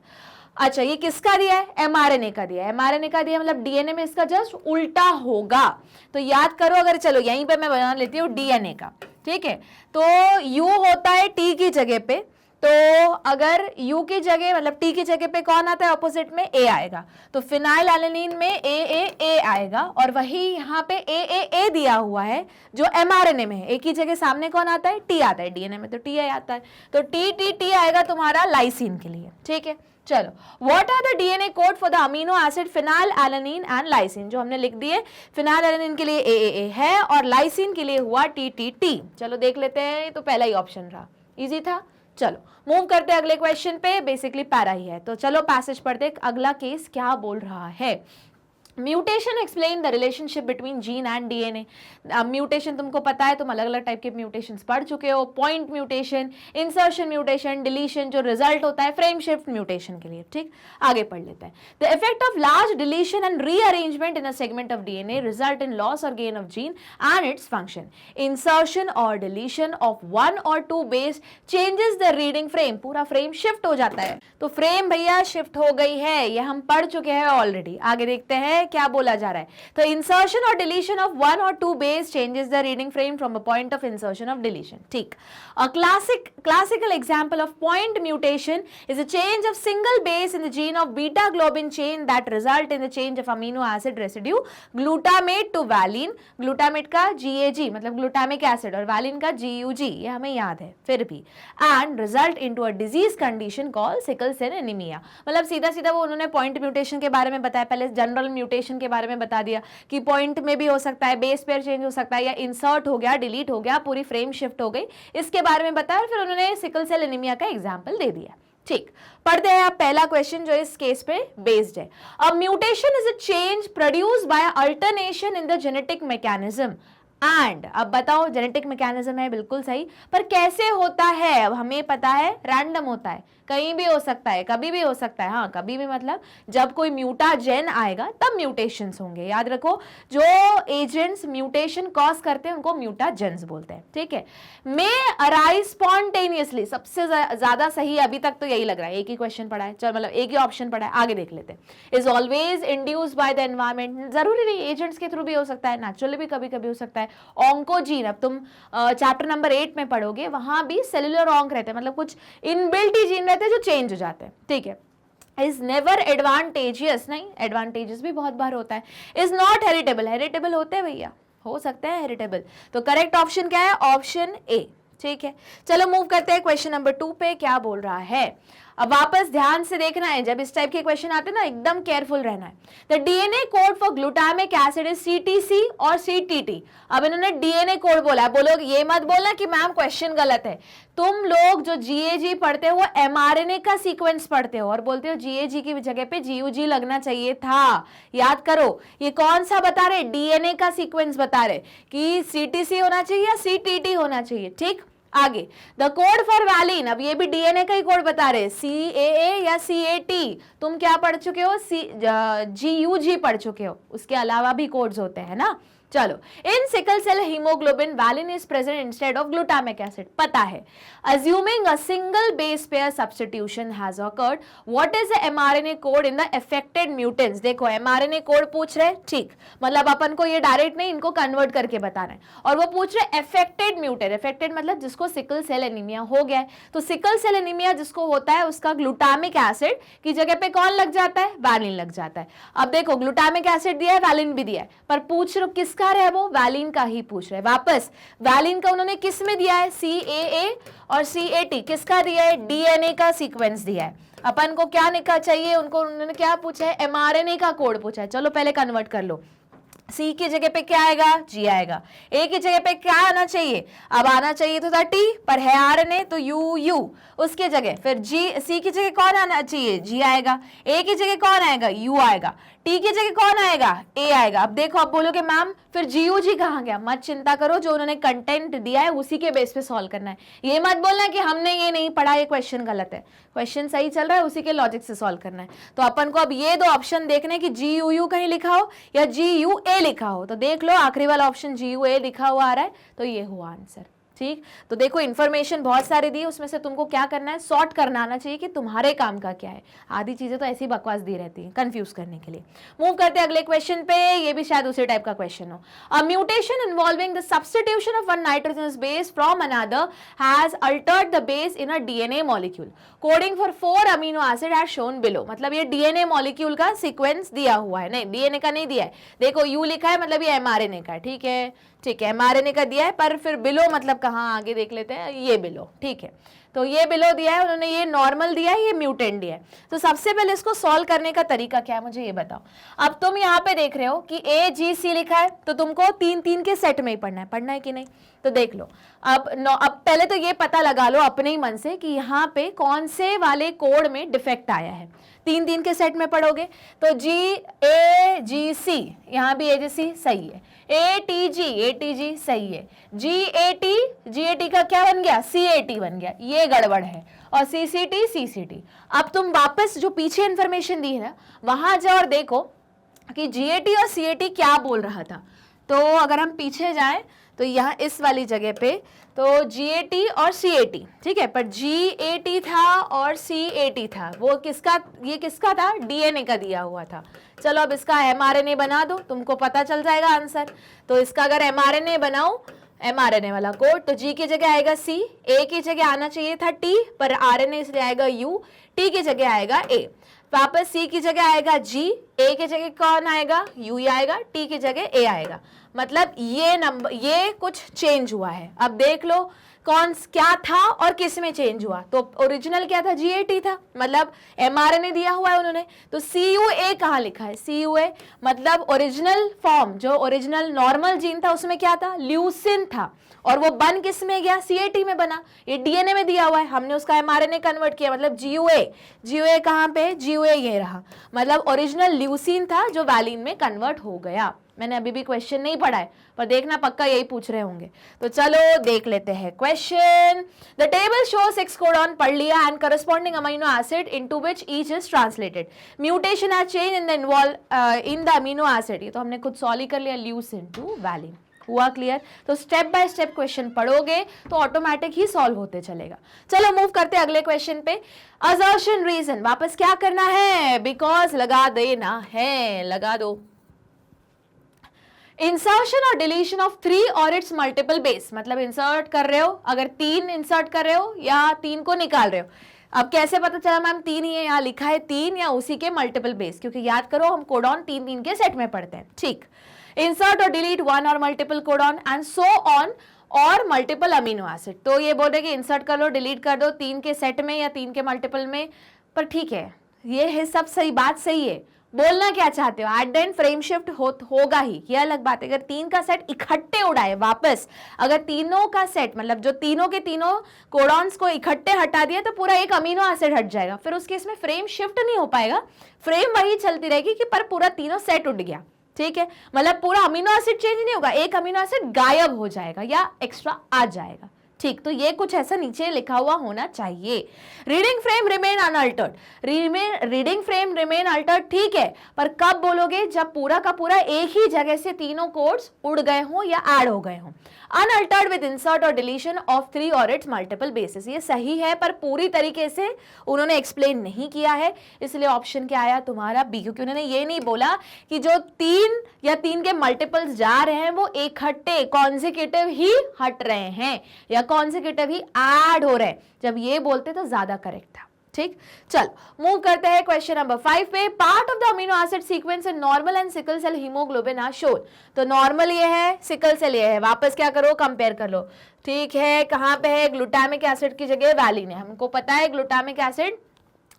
अच्छा, ये किसका दिया है, एमआरएनए का दिया है। एमआरएनए का दिया मतलब डीएनए में इसका जस्ट उल्टा होगा। तो याद करो, अगर चलो यहीं पे मैं बना लेती हूँ डीएनए का, ठीक है। तो यू होता है टी की जगह पे, तो अगर यू की जगह मतलब टी की जगह पे कौन आता है, ऑपोजिट में ए आएगा। तो फिनाइलएलनिन में ए आएगा, और वही यहाँ पे ए दिया हुआ है जो एमआरएनए में है। ए की जगह सामने कौन आता है, टी आता है, डीएनए में तो टी आता है, तो टी आएगा तुम्हारा लाइसिन के लिए, ठीक है। चलो, what are the DNA code for the amino acid phenylalanine and lysine, जो हमने लिख दिए, फिनाइलएलनिन के लिए ए है और लाइसिन के लिए हुआ टी। चलो देख लेते हैं, तो पहला ही ऑप्शन रहा, इजी था। चलो मूव करते हैं अगले क्वेश्चन पे, बेसिकली पैरा ही है। तो चलो पैसेज पढ़ते, अगला केस क्या बोल रहा है। Mutation explain the relationship between gene and DNA. Mutation तुमको पता है, तुम अलग अलग टाइप के म्यूटेशंस पढ़ चुके हो, point mutation, insertion mutation, deletion, जो रिजल्ट होता है फ्रेम शिफ्ट म्यूटेशन के लिए, ठीक। आगे पढ़ लेते हैं। The effect of large deletion and rearrangement in a segment of DNA result in loss or gain of gene and its function. Insertion or deletion of 1 or 2 base changes the reading frame, पूरा frame shift हो जाता है। तो frame भैया shift हो गई है, ये हम पढ़ चुके हैं ऑलरेडी। आगे देखते हैं क्या बोला जा रहा है। तो insertion or deletion of 1 or 2 base changes the reading frame from a point of insertion of deletion, ठीक। अ classical example of point mutation is a change of single base in the gene of beta globin chain that result in the change of amino acid residue glutamate to valine, glutamate का GAG मतलब glutamic acid और valine का GUG, ये हमें याद है फिर भी, and result into a disease condition called sickle cell anemia। मतलब सीधा सीधा वो उन्होंने point mutation के बारे में बताया, पहले जनरल म्यूटेशन के बारे में बता दिया कि पॉइंट में भी हो सकता है, बेस पेयर चेंज हो सकता है, या इंसर्ट हो गया, डिलीट हो गया, पूरी फ्रेम शिफ्ट हो गई, इसके बारे में बताया, और फिर उन्होंने सिकल सेल एनीमिया का एग्जांपल दे दिया, ठीक। पढ़ते हैं आप पहला क्वेश्चन जो इस केस पे बेस्ड है। A mutation is a change produced by alternation in the genetic mechanism and, अब बताओ जेनेटिक मैकेनिज्म है बिल्कुल सही, पर कैसे होता है, अब हमें पता है रैंडम होता है, कहीं भी हो सकता है, कभी भी हो सकता है। हाँ, कभी भी मतलब जब कोई म्यूटाजेन आएगा तब म्यूटेशंस होंगे। याद रखो, जो एजेंट्स म्यूटेशन कॉज करते हैं उनको म्यूटाजेन्स बोलते हैं, ठीक है। मे अराइज स्पॉन्टेनियसली, सबसे ज्यादा सही अभी तक तो यही लग रहा है, एक ही क्वेश्चन पढ़ा है, चल मतलब एक ही ऑप्शन पढ़ा है, आगे देख लेते हैं। Is always induced by the environment, जरूरी नहीं, एजेंट्स के थ्रू भी हो सकता है, नेचुरली भी कभी कभी हो सकता है। ऑन्कोजीन, अब तुम चैप्टर नंबर 8 में पढ़ोगे, वहां भी सेलुलर ऑन्क रहते हैं, मतलब कुछ इनबिल्ट ही जीन रहते हैं जो चेंज हो जाते हैं, ठीक है। इज नेवर एडवांटेजियस, नहीं, एडवांटेजेस भी बहुत बार होता है। इज नॉट हेरिटेबल, हेरिटेबल होते हैं भैया, हो सकते हैं हेरिटेबल। तो करेक्ट ऑप्शन क्या है, ऑप्शन ए, ठीक है। चलो मूव करते हैं क्वेश्चन नंबर 2 पे, क्या बोल रहा है। अब वापस ध्यान से देखना है, जब इस टाइप के क्वेश्चन आते हैं ना एकदम केयरफुल रहना है। The DNA code for glutamic acid is CTC और सीटीटी। अब इन्होंने डीएनए कोड बोला है, बोलो ये मत बोलना कि मैम क्वेश्चन गलत है। तुम लोग जो जीएजी पढ़ते हो वो एमआरएनए का सीक्वेंस पढ़ते हो और बोलते हो जीएजी की जगह पे जीयूजी लगना चाहिए था। याद करो, ये कौन सा बता रहे, डीएनए का सीक्वेंस बता रहे कि सीटीसी होना चाहिए या सीटीटी होना चाहिए, ठीक। आगे द कोड फॉर वैलिन, अब ये भी डीएनए का ही कोड बता रहे, CAA या CAT। तुम क्या पढ़ चुके हो, GUG पढ़ चुके हो, उसके अलावा भी कोड्स होते हैं ना। चलो, in sickle cell haemoglobin valine is present instead of glutamic acid, पता है। Assuming a single base pair substitution has occurred, what is the mRNA code in the affected mutants. देखो एमआरएनए कोड पूछ रहे, ठीक, मतलब अपन को ये डायरेक्ट नहीं, इनको कन्वर्ट करके बताना है। और वो पूछ रहे अफेक्टेड म्यूटेंट, अफेक्टेड मतलब जिसको सिकल सेल एनीमिया हो गया है। तो सिकल सेल एनीमिया जिसको होता है उसका ग्लूटामिक एसिड की जगह पे कौन लग जाता है, वैलिन लग जाता है। अब देखो ग्लूटामिक एसिड दिया है, वैलिन भी दिया है, पर पूछ रहे किस है वो, वैलिन का ही पूछ रहे। वापस वैलिन का उन्होंने किस में दिया है, CAA और CAT, किसका दिया है, डीएनए का सीक्वेंस दिया है। अपन को क्या निकाल चाहिए, उनको उन्होंने क्या पूछा है, एमआरएनए का कोड पूछा है। चलो पहले कन्वर्ट कर लो, C की जगह पे क्या आएगा, G आएगा। A की जगह पे क्या आना चाहिए, अब आना चाहिए तो था T, पर है RNA तो U उसके जगह, फिर C की जगह कौन आना चाहिए, G आएगा। A की जगह कौन आएगा, U आएगा। T की जगह कौन आएगा, A आएगा। अब देखो, अब बोलोगे मैम फिर GUG कहाँ गया? मत चिंता करो, जो उन्होंने कंटेंट दिया है उसी के बेस पे सॉल्व करना है। ये मत बोलना कि हमने ये नहीं पढ़ा, ये क्वेश्चन गलत है। क्वेश्चन सही चल रहा है, उसी के लॉजिक से सॉल्व करना है। तो अपन को अब ये दो ऑप्शन देखने कि GUU कहीं लिखा हो या GUA लिखा हो। तो देख लो, आखिरी वाला ऑप्शन GUA लिखा हुआ आ रहा है, तो ये हुआ आंसर। ठीक, तो देखो इन्फॉर्मेशन बहुत सारी दी, उसमें से तुमको क्या करना है, सॉर्ट करना आना चाहिए कि तुम्हारे काम का क्या है। आधी चीजें तो ऐसी बकवास दी रहती हैं कंफ्यूज करने के लिए। मूव करते हैं अगले क्वेश्चन पे, ये भी शायद उसी टाइप का क्वेश्चन हो। A mutation involving the substitution of one nitrogenous base from another has Altered the base in a DNA molecule coding for 4 amino acid has shown below. मतलब ये DNA मॉलिक्यूल का सीक्वेंस दिया हुआ है, नहीं DNA का नहीं दिया है। देखो U लिखा है, मतलब ये mRNA का है। ठीक है, ठीक है, mRNA का दिया है, पर फिर बिलो मतलब कहाँ, आगे देख लेते हैं, ये बिलो। ठीक है, तो ये बिलो दिया है उन्होंने, ये नॉर्मल दिया है, ये म्यूटेंट दिया है। तो सबसे पहले इसको सॉल्व करने का तरीका क्या है, मुझे ये बताओ। अब तुम यहाँ पे देख रहे हो कि AGC लिखा है, तो तुमको 3-3 के सेट में ही पढ़ना है कि नहीं? तो देख लो, अब पहले तो ये पता लगा लो अपने ही मन से कि यहाँ पे कौन से वाले कोड में डिफेक्ट आया है। 3-3 के सेट में पढ़ोगे तो GAGC, यहाँ भी AGC सही है, ATG सही है, GAT का क्या बन गया, CAT बन गया, ये गड़बड़ है, और CCT। अब तुम वापस जो पीछे इंफॉर्मेशन दी है ना, वहां जाओ और देखो कि GAT और CAT क्या बोल रहा था। तो अगर हम पीछे जाएं तो यहाँ इस वाली जगह पे तो GAT और CAT, ठीक है, पर GAT था और CAT था, वो किसका, ये किसका था, DNA का दिया हुआ था। चलो अब इसका mRNA बना दो, तुमको पता चल जाएगा आंसर। तो इसका अगर mRNA बनाओ, mRNA वाला कोड, तो G की जगह आएगा C, A की जगह आना चाहिए था T, पर RNA इसलिए आएगा U, T की जगह आएगा A, वापस C की जगह आएगा G, A की जगह कौन आएगा, U ही आएगा, T की जगह A आएगा। मतलब ये नंबर, ये कुछ चेंज हुआ है। अब देख लो कौन क्या था और किस में चेंज हुआ। तो ओरिजिनल क्या था, GAT था, मतलब mRNA दिया हुआ है उन्होंने। तो CUA कहाँ लिखा है, CUA मतलब ओरिजिनल फॉर्म, जो ओरिजिनल नॉर्मल जीन था उसमें क्या था, ल्यूसिन था, और वो बन किस में गया, CAT में बना। ये DNA में दिया हुआ है, हमने उसका mRNA कन्वर्ट किया, मतलब GUA कहाँ पे, GUA ये रहा, मतलब ओरिजिनल ल्यूसिन था जो वैलिन में कन्वर्ट हो गया। मैंने अभी भी क्वेश्चन नहीं पढ़ा है, पर देखना पक्का यही पूछ रहे होंगे। तो चलो देख लेते हैं question. The table show 6 codon पढ़ लिया and corresponding amino acid into which each is translated. Mutation has change in the in the amino acid, ये तो हमने खुद सॉल्व कर लिया, ल्यूसिन टू वैलिन। हुआ क्लियर? तो स्टेप बाय स्टेप क्वेश्चन पढ़ोगे तो ऑटोमेटिक ही सॉल्व होते चलेगा। चलो मूव करते हैं अगले क्वेश्चन पे। असर्शन रीजन, वापस क्या करना है, बिकॉज लगा देना है, लगा दो। इंसर्शन और डिलीशन ऑफ 3 और इट्स मल्टीपल बेस, मतलब इंसर्ट कर रहे हो, अगर 3 इंसर्ट कर रहे हो या 3 को निकाल रहे हो। अब कैसे पता चला मैम 3 ही है, यहाँ लिखा है 3 या उसी के मल्टीपल बेस, क्योंकि याद करो हम कोडॉन 3-3 के सेट में पढ़ते हैं। ठीक, इंसर्ट और डिलीट 1 और multiple codon and so on और मल्टीपल अमीनो एसिड। तो ये बोल रहे कि इंसर्ट कर लो, डिलीट कर दो 3 के सेट में या 3 के मल्टीपल में, पर ठीक है, ये है सब सही, बात सही है। बोलना क्या चाहते हो, eight the and frame shift होगा ही, ये अलग बात है। अगर 3 का सेट इकट्ठे उड़ाए वापस, अगर तीनों का सेट मतलब जो तीनों के तीनों कोडॉन्स को इकट्ठे हटा दिया तो पूरा एक अमीनो एसिड हट जाएगा, फिर उस केस में फ्रेम शिफ्ट नहीं हो पाएगा, फ्रेम वही चलती रहेगी कि पर पूरा तीनों सेट उड़ गया। ठीक है, मतलब पूरा अमीनो एसिड चेंज नहीं होगा, एक अमीनो एसिड गायब हो जाएगा या एक्स्ट्रा आ जाएगा। ठीक, तो ये कुछ ऐसा नीचे लिखा हुआ होना चाहिए। Reading frame remain unaltered, reading frame remain Altered, ठीक है, पर कब बोलोगे, जब पूरा का पूरा एक ही जगह से तीनों कोड्स उड़ गए हों या ऐड हो गए हों। अनअल्टर्ड विद इंसर्ट और डिलीशन ऑफ 3 और इट्स मल्टीपल बेसिस, ये सही है, पर पूरी तरीके से उन्होंने एक्सप्लेन नहीं किया है, इसलिए ऑप्शन क्या आया तुम्हारा बी, क्योंकि उन्होंने ये नहीं बोला कि जो 3 या 3 के मल्टीपल्स जा रहे हैं वो इकट्ठे कॉन्जिक्यूटिव ही हट रहे हैं या कॉन्जिक्यूटिव ही ऐड हो रहे हैं, जब ये बोलते तो ज्यादा करेक्ट था। ठीक, चल मूव करते हैं क्वेश्चन नंबर 5 पे। Part of the amino acid sequence in normal and sickle cell haemoglobin are shown. तो नॉर्मल ये है, सिकल सेल ये है, वापस क्या करो, कंपेयर कर लो। ठीक है, कहां पे है, ग्लूटामिक एसिड की जगह वैलिन है, हमको पता है ग्लूटामिक एसिड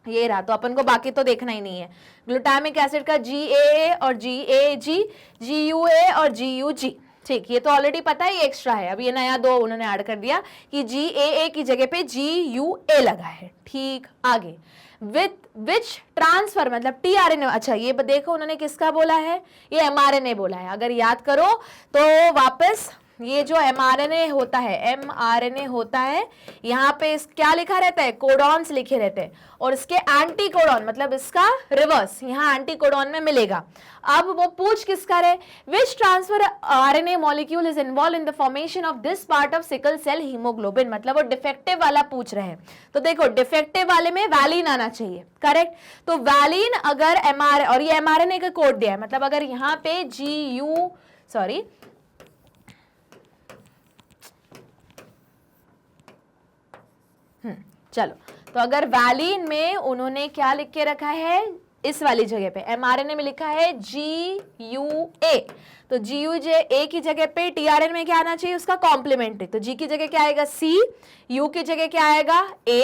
ये रहा, तो अपन को बाकी तो देखना ही नहीं है। ग्लूटामिक एसिड का GAA और GAG, GUA और GUG, ठीक, ये तो ऑलरेडी पता है, ये एक्स्ट्रा है, अब ये नया 2 उन्होंने ऐड कर दिया कि GAA की जगह पे GUA लगा है। ठीक, आगे विथ विच ट्रांसफर मतलब TRNA, अच्छा ये देखो उन्होंने किसका बोला है, ये mRNA बोला है। अगर याद करो तो वापस ये जो mRNA होता है, mRNA होता है, यहाँ पे क्या लिखा रहता है, कोडॉन्स लिखे रहते हैं, और इसके एंटी कोडॉन मतलब इसका रिवर्स यहाँ एंटी कोडॉन में मिलेगा। अब वो पूछ किसका रहे, which transfer RNA molecule is involved in the formation of this part of sickle cell haemoglobin, मतलब वो डिफेक्टिव वाला पूछ रहे हैं। तो देखो डिफेक्टिव वाले में वैलिन आना चाहिए, करेक्ट। तो वैलिन अगर mRNA, और ये mRNA का कोड दिया है, मतलब अगर यहाँ पे चलो, तो अगर वैलिन में उन्होंने क्या लिख के रखा है, इस वाली जगह पे mRNA में लिखा है GUA, तो GUA की जगह पे TRNA में क्या आना चाहिए, उसका कॉम्प्लीमेंट्री। तो G की जगह क्या आएगा C, U की जगह क्या आएगा A,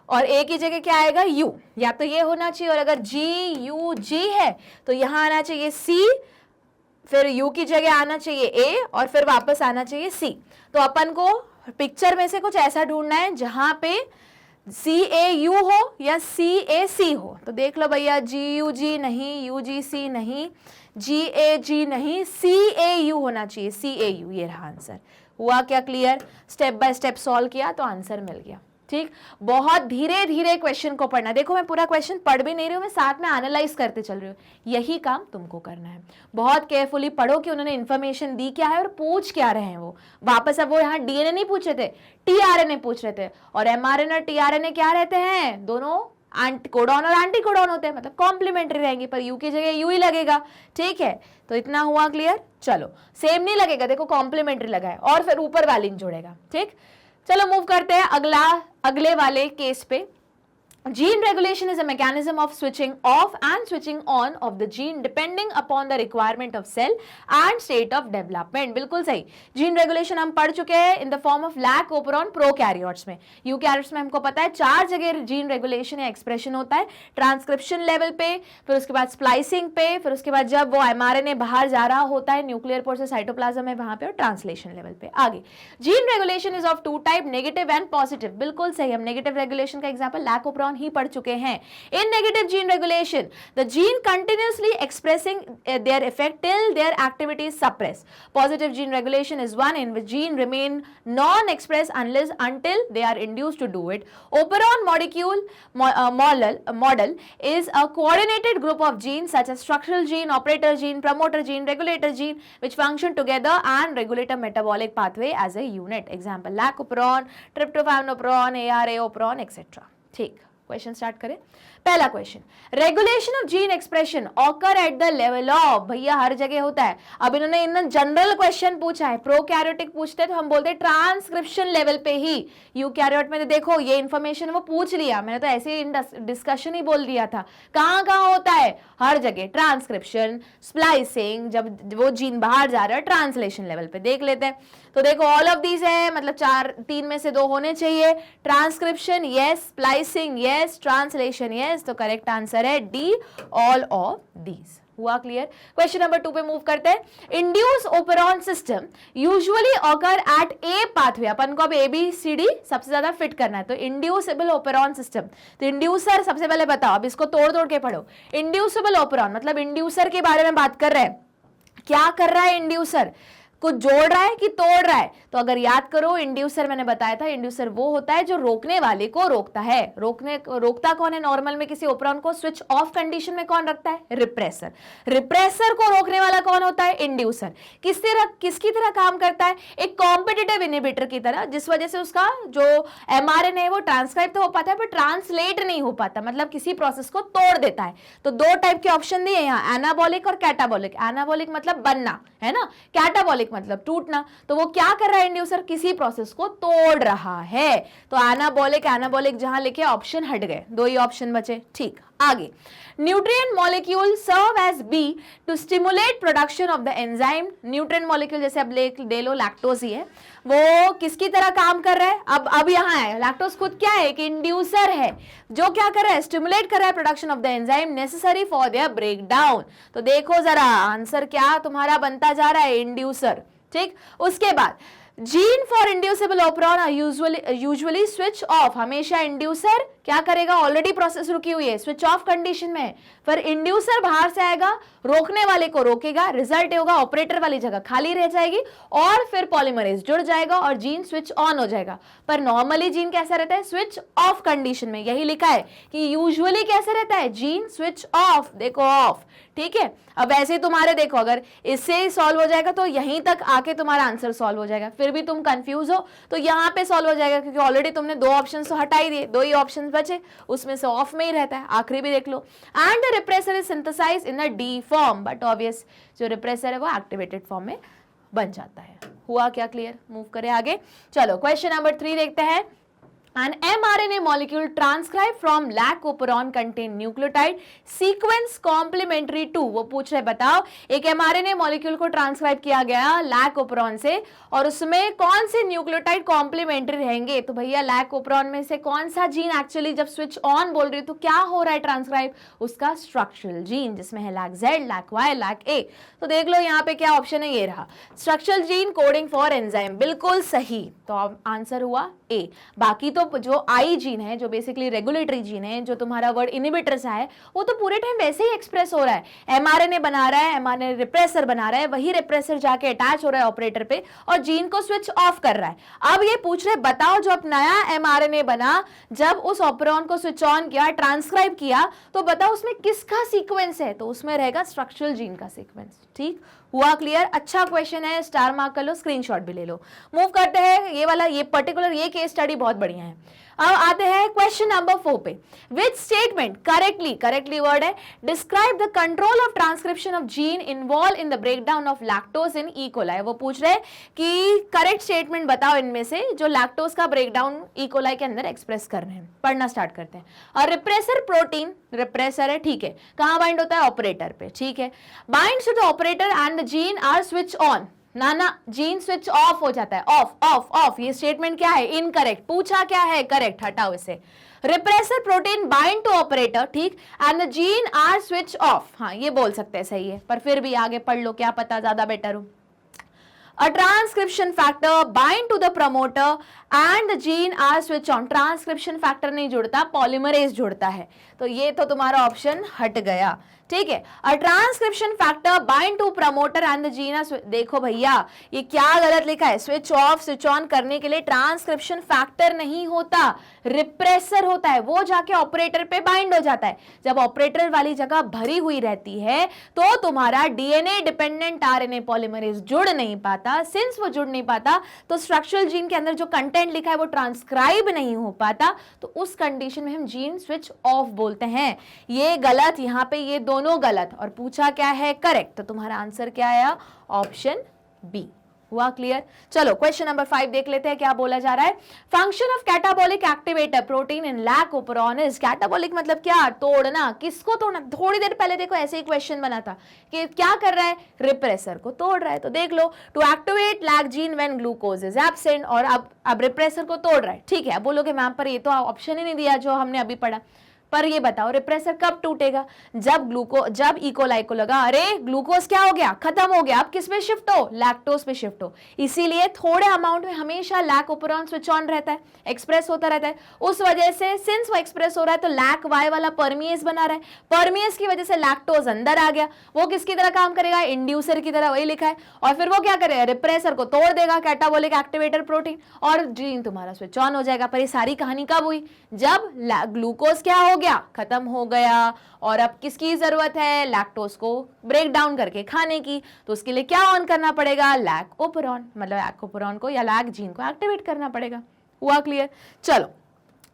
और A की जगह क्या आएगा U, या तो ये होना चाहिए। और अगर GUG है तो यहाँ आना चाहिए C, फिर U की जगह आना चाहिए A, और फिर वापस आना चाहिए C। तो अपन को पिक्चर में से कुछ ऐसा ढूंढना है जहां पे CAU हो या CAC हो। तो देख लो भैया, GUG नहीं, UGC नहीं, GAG नहीं, CAU होना चाहिए, CAU, ये रहा आंसर। हुआ क्या clear? Step by step solve किया तो आंसर मिल गया। ठीक, बहुत धीरे धीरे क्वेश्चन को पढ़ना। देखो मैं पूरा क्वेश्चन पढ़ भी नहीं रही हूँ, मैं साथ में एनालाइज करते चल रही हूँ। यही काम तुमको करना है। बहुत केयरफुली पढ़ो कि उन्होंने इन्फॉर्मेशन दी क्या है और पूछ क्या रहे हैं वो। वापस अब वो यहाँ DNA नहीं पूछ रहे थे, TRNA पूछ रहे थे, और mRNA और TRNA क्या रहते हैं, दोनों कोडॉन और एंटी कोडॉन होते हैं, मतलब कॉम्प्लीमेंट्री रहेंगी, पर U की जगह U ही लगेगा। ठीक है, तो इतना हुआ क्लियर। चलो, सेम नहीं लगेगा, देखो कॉम्प्लीमेंट्री लगा है, और फिर ऊपर वैलिन जोड़ेगा। ठीक, चलो मूव करते हैं अगले वाले केस पे। Gene regulation is a mechanism of switching off and switching on of the gene depending upon the requirement of cell and state of development। बिल्कुल सही, gene regulation हम पढ़ चुके हैं in the form of lac operon prokaryotes में। eukaryotes में हमको पता है 4 जगह gene regulation या expression होता है, ट्रांसक्रिप्शन लेवल पे, फिर उसके बाद स्प्लाइसिंग पे, फिर उसके बाद जब वो mRNA बाहर जा रहा होता है न्यूक्लियर पोर से साइटोप्लाज्म में वहां पे, और ट्रांसलेशन लेवल पे। आगे gene regulation is of 2 type, negative and positive. बिल्कुल सही, हम नेगेटिव रेगुलेशन का एग्जांपल lac operon ही पढ़ चुके हैं। In negative gene regulation the gene continuously expressing their effect till their activity is suppress. Positive gene regulation is one in which gene remain non express unless until they are induced to do it. Operon molecule model is a coordinated group of genes such as structural gene, operator gene, promoter gene, regulator gene which function together and regulate a metabolic pathway as a unit. Example lac operon, tryptophan operon, ARA operon, etc. ठीक, question start करें। पहला question, regulation of gene expression occur at the level of, भैया हर जगह होता है। अब इन्होंने in general question पूछा है, प्रोकैरियोटिक पूछते हैं तो हम बोलते हैं ट्रांसक्रिप्शन लेवल पे ही। यूकैरियोट में तो देखो ये इन्फॉर्मेशन वो पूछ लिया, मैंने तो ऐसे ही डिस्कशन ही बोल दिया था। कहाँ कहाँ होता है, हर जगह, ट्रांसक्रिप्शन, स्प्लाइसिंग, जब वो जीन बाहर जा रहा है, ट्रांसलेशन लेवल पे देख लेते हैं। तो देखो ऑल ऑफ दीज है, मतलब 3 में से 2 होने चाहिए। Transcription yes, splicing yes, translation yes, तो करेक्ट आंसर है डी, ऑल ऑफ दीज। हुआ क्लियर? क्वेश्चन नंबर 2 पे मूव करते हैं। Induce operon system usually occur at a pathway, अपन को अब ABCD सबसे ज्यादा फिट करना है, तो इंड्यूसिबल ओपेरॉन सिस्टम। तो इंड्यूसर सबसे पहले बताओ, अब इसको तोड़ तोड़ के पढ़ो। इंड्यूसिबल ओपेरॉन मतलब इंड्यूसर के बारे में बात कर रहे हैं। क्या कर रहा है इंड्यूसर, कुछ जोड़ रहा है कि तोड़ रहा है? तो अगर याद करो, इंड्यूसर मैंने बताया था, इंड्यूसर वो होता है जो रोकने वाले को रोकता है। रोकता कौन है नॉर्मल में किसी ओपेरॉन को? स्विच ऑफ कंडीशन में कौन रखता है? रिप्रेसर। रिप्रेसर को रोकने वाला कौन होता है? इंड्यूसर। किसकी तरह काम करता है? एक कॉम्पिटिटिव इनहिबिटर की तरह, जिस वजह से उसका जो mRNA है वो ट्रांसक्राइब तो हो पाता है पर ट्रांसलेट नहीं हो पाता, मतलब किसी प्रोसेस को तोड़ देता है। तो 2 टाइप के ऑप्शन दिए यहाँ, एनाबॉलिक और कैटाबॉलिक। एनाबॉलिक मतलब बनना है ना, कैटाबॉलिक मतलब टूटना। तो वो क्या कर रहा है इंड्यूसर? किसी प्रोसेस को तोड़ रहा है। तो एनाबॉलिक जहां लिखे ऑप्शन हट गए, 2 ही ऑप्शन बचे। ठीक, आगे nutrient molecule serve as be to stimulate production of the enzyme. Nutrient molecule जैसे अब ले लो, लैक्टोज ही है, वो किसकी तरह काम कर रहा है? अब यहां है, लैक्टोज खुद क्या है? कि इंड्यूसर है जो क्या कर रहा है? स्टिमुलेट कर रहा है production of the enzyme necessary for their break down. तो देखो जरा आंसर क्या तुम्हारा बनता जा रहा है? इंड्यूसर। ठीक, उसके बाद gene for inducible operon are usually switch off, हमेशा इंड्यूसर क्या करेगा, ऑलरेडी प्रोसेस रुकी हुई है, स्विच ऑफ कंडीशन में है, पर इंड्यूसर बाहर से आएगा, रोकने वाले को रोकेगा, रिजल्ट ये होगा ऑपरेटर वाली जगह खाली रह जाएगी और फिर पॉलीमरेज जुड़ जाएगा और जीन स्विच ऑन हो जाएगा। पर नॉर्मली जीन कैसा रहता है, स्विच ऑफ कंडीशन में, यही लिखा है कि यूजुअली कैसे रहता है, जीन स्विच ऑफ, देखो ऑफ, ठीक है। अब ऐसे तुम्हारे देखो अगर इससे सॉल्व हो जाएगा तो यहीं तक आके तुम्हारा आंसर सॉल्व हो जाएगा, फिर भी तुम कंफ्यूज हो तो यहाँ पे सॉल्व हो जाएगा, क्योंकि ऑलरेडी तुमने दो ऑप्शन तो हटा ही दिए, दो ही ऑप्शन बचे, उसमें से ऑफ में ही रहता है, आखिरी भी देख लो। And the repressor is synthesized in a D form, but obvious जो रिप्रेसर है वो एक्टिवेटेड फॉर्म में बन जाता है। हुआ क्या क्लियर? मूव करें आगे, चलो क्वेश्चन नंबर 3 देखते हैं। An mRNA molecule transcribed from lac operon contain nucleotide sequence complementary to, वो पूछ रहे बताओ एक mRNA molecule को ट्रांसक्राइब किया गया lac operon से और उसमें कौन से न्यूक्लियोटाइड कॉम्प्लीमेंट्री रहेंगे। तो भैया lac operon में से कौन सा जीन एक्चुअली जब स्विच ऑन बोल रही है तो क्या हो रहा है ट्रांसक्राइब, उसका स्ट्रक्चरल जीन जिसमें है lac Z, lac Y, lac A। तो देख लो यहाँ पे क्या ऑप्शन है, ये रहा structural gene coding for enzyme, बिल्कुल सही, तो आंसर हुआ ए। बाकी तो जो आई जीन है, जो बेसिकली रेगुलेटरी जीन है, जो तुम्हारा वर्ड इनिबिटर सा है, वो तो पूरे टाइम वैसे ही एक्सप्रेस हो रहा है, एमआरएनए बना रहा है, एमआरएनए रिप्रेसर बना रहा है, वही रिप्रेसर जाके अटैच हो रहा है ऑपरेटर पे और जीन को स्विच ऑफ कर रहा है। अब ये पूछ रहे बताओ जो अब नया एमआरएनए बना, जब उस ऑपरॉन को स्विच ऑन किया, ट्रांसक्राइब किया, तो बताओ उसमें किसका सीक्वेंस है, तो उसमें रहेगा स्ट्रक्चरल जीन का सीक्वेंस। ठीक हुआ क्लियर? अच्छा क्वेश्चन है, स्टार मार्क कर लो, स्क्रीनशॉट भी ले लो। मूव करते हैं, ये वाला ये पर्टिकुलर ये केस स्टडी बहुत बढ़िया है। अब आते हैं क्वेश्चन नंबर 4 पे। विच स्टेटमेंट करेक्टली वर्ड है, describe the control of transcription of gene involve in the breakdown of lactose in E coli. वो पूछ रहे कि करेक्ट स्टेटमेंट बताओ इनमें से जो लैक्टोज का ब्रेकडाउन ई कोलाई के अंदर एक्सप्रेस कर रहे हैं। पढ़ना स्टार्ट करते हैं। और रिप्रेसर प्रोटीन, रिप्रेसर है, ठीक है, कहां बाइंड होता है, ऑपरेटर पे, ठीक है, binds to the operator and the gene are switch on, ना जीन स्विच ऑफ हो जाता है, ऑफ ऑफ ऑफ। ये स्टेटमेंट क्या है, इनकरेक्ट। पूछा क्या है, करेक्ट, हटाओ इसे। Repressor protein bind to operator, ठीक, and the gene are switch off, हाँ ये बोल सकते हैं, सही है, पर फिर भी आगे पढ़ लो, क्या पता ज्यादा बेटर हो। A transcription factor bind to the promoter and the gene are switch on। Transcription factor नहीं जुड़ता, पॉलीमरेज जुड़ता है, तो ये तो तुम्हारा ऑप्शन हट गया, ठीक है। A transcription factor bind to promoter and the gene, देखो भैया ये क्या गलत लिखा है, स्विच ऑफ स्विच ऑन करने के लिए ट्रांसक्रिप्शन फैक्टर नहीं होता, रिप्रेसर होता है, वो जाके ऑपरेटर पे बाइंड हो जाता है। जब ऑपरेटर वाली जगह भरी हुई रहती है तो तुम्हारा डीएनए डिपेंडेंट आरएनए पॉलीमरेज जुड़ नहीं पाता। सिंस वो जुड़ नहीं पाता तो स्ट्रक्चरल जीन के अंदर जो कंटेंट लिखा है वो ट्रांसक्राइब नहीं हो पाता, तो उस कंडीशन में हम जीन स्विच ऑफ बोलते हैं। ये गलत, यहाँ पे ये दोनों गलत, और पूछा क्या है, करेक्ट, तो तुम्हारा आंसर क्या आया, ऑप्शन बी। हुआ क्लियर? चलो क्वेश्चन नंबर 5 देख लेते हैं, क्या बोला जा रहा है। Function of catabolic activator protein in lac operon is, catabolic मतलब क्या, तोड़ना, किसको तोड़ना। थोड़ी देर पहले देखो ऐसे ही क्वेश्चन बना था कि क्या कर रहा है, रिप्रेसर को तोड़ रहा है, तो देख लो to activate lac gene when glucose is absent, और अब रिप्रेसर को तोड़ रहा है, ठीक है। अब बोलोगे मैम पर ये तो ऑप्शन ही नहीं दिया जो हमने अभी पढ़ा, पर ये बताओ रिप्रेसर कब टूटेगा, जब इकोलाई को लगा अरे ग्लूकोज क्या हो गया, खत्म हो गया, अब किस पे शिफ्ट हो, लैक्टोज पे शिफ्ट हो। इसीलिए थोड़े अमाउंट में हमेशा लैक ओपरॉन स्विच ऑन रहता है, एक्सप्रेस होता रहता है। उस वजह से सिंस वो एक्सप्रेस हो रहा है तो लैक वाई वाला परमिएज बना रहा है, परमिएज की वजह से लैक्टोज अंदर आ गया, वो किसकी तरह काम करेगा, इंड्यूसर की तरह, वही लिखा है। और फिर वो क्या करेगा, रिप्रेसर को तोड़ देगा, कैटाबॉलिक एक्टिवेटर प्रोटीन, और जीन तुम्हारा स्विच ऑन हो जाएगा। पर ये सारी कहानी कब हुई, जब ग्लूकोज क्या हो गया, खत्म हो गया, और अब किसकी जरूरत है, लैक्टोज को ब्रेक डाउन करके खाने की, तो उसके लिए क्या ऑन करना पड़ेगा, लैक ओपरॉन, मतलब लैक ओपरॉन को या लैक जीन को एक्टिवेट करना पड़ेगा। हुआ क्लियर? चलो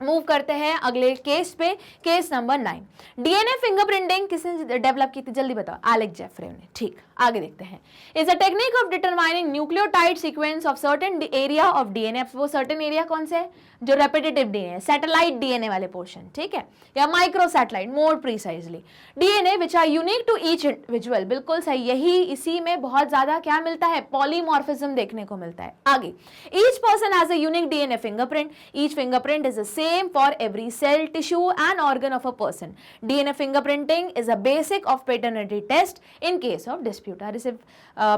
मूव करते हैं अगले केस पे, केस नंबर 9। डीएनए फिंगरप्रिंटिंग किसने डेवलप की थी, जल्दी बताओ, एलेक्स जेफरे ने, ठीक। आगे देखते हैं। Is a technique of determining nucleotide sequence of certain area of DNA. वो सर्टेन एरिया कौन से है, जो रेपिटेटिव डीएनए, सैटेलाइट डीएनए वाले पोर्शन, ठीक है, या micro satellite more precisely, DNA which are unique to each individual, बिल्कुल सही, यही इसी में बहुत ज्यादा क्या मिलता है, पॉलीमॉर्फिज्म देखने को मिलता है। आगे, each person has a unique DNA fingerprint, each fingerprint is the same same for every cell, tissue and organ of a person. DNA fingerprinting is a basic of paternity test in case of dispute. अरे सिर्फ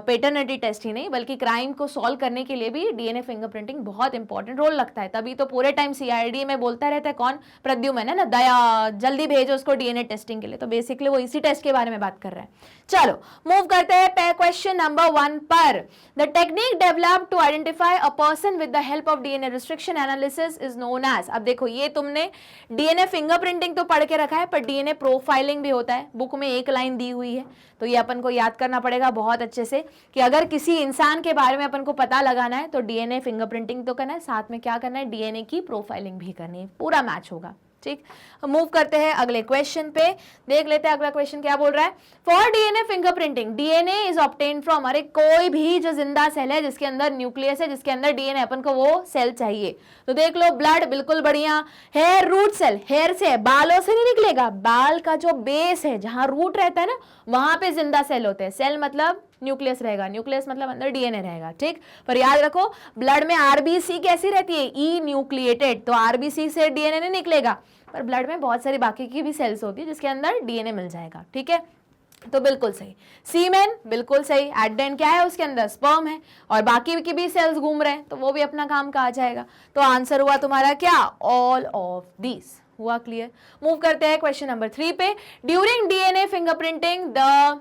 paternity test ही नहीं बल्कि crime को solve करने के लिए भी DNA fingerprinting बहुत इंपॉर्टेंट रोल लगता है. तभी तो पूरे टाइम सीआईडी में बोलता रहता है कौन, प्रद्युमन है ना, दया जल्दी भेजो उसको डीएनए टेस्टिंग के लिए. तो बेसिकली वो इसी टेस्ट के बारे में बात कर रहा है. चलो मूव करते हैं क्वेश्चन नंबर 1 पर. The technique developed to identify a person with the help of DNA restriction analysis is known as. अब देखो ये तुमने डीएनए फिंगरप्रिंटिंग तो पढ़ के रखा है, पर डीएनए प्रोफाइलिंग भी होता है. बुक में एक लाइन दी हुई है, तो ये अपन को याद करना पड़ेगा बहुत अच्छे से कि अगर किसी इंसान के बारे में अपन को पता लगाना है तो डीएनए फिंगरप्रिंटिंग तो करना है, साथ में क्या करना है, डीएनए की प्रोफाइलिंग भी करनी है. पूरा मैच होगा. ठीक, मूव करते हैं अगले क्वेश्चन पे. देख लेते हैं अगला क्वेश्चन क्या बोल रहा है. For DNA fingerprinting DNA is obtained from, अरे कोई भी जो जिंदा सेल है जिसके अंदर न्यूक्लियस है, जिसके अंदर डीएनए, अपन को वो सेल चाहिए. तो देख लो ब्लड बिल्कुल बढ़िया. हेयर रूट सेल, हेयर से, बालों से नहीं निकलेगा. बाल का जो बेस है जहां रूट रहता है ना, वहां पे जिंदा सेल होते हैं. सेल मतलब न्यूक्लियस रहेगा, न्यूक्लियस मतलब अंदर डीएनए रहेगा. ठीक, पर याद रखो ब्लड में आरबीसी कैसी रहती है, ई न्यूक्लिएटेड. तो आरबीसी से डीएनए नहीं निकलेगा, पर ब्लड में बहुत सारी बाकी की भी सेल्स होती है जिसके अंदर डीएनए मिल जाएगा. ठीक है, तो बिल्कुल सही. सीमेन बिल्कुल सही. एडेन क्या है, उसके अंदर स्पर्म है और बाकी की भी सेल्स घूम रहे हैं, तो वो भी अपना काम का आ जाएगा. तो आंसर हुआ तुम्हारा क्या, ऑल ऑफ दिस. हुआ क्लियर. मूव करते हैं क्वेश्चन नंबर 3 पे. During DNA fingerprinting the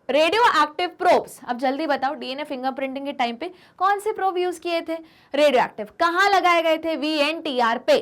radio active probes. अब जल्दी बताओ डीएनए फिंगरप्रिंटिंग के टाइम पे कौन से प्रोब यूज किए थे, रेडियो एक्टिव. कहां लगाए गए थे, VNTR पे.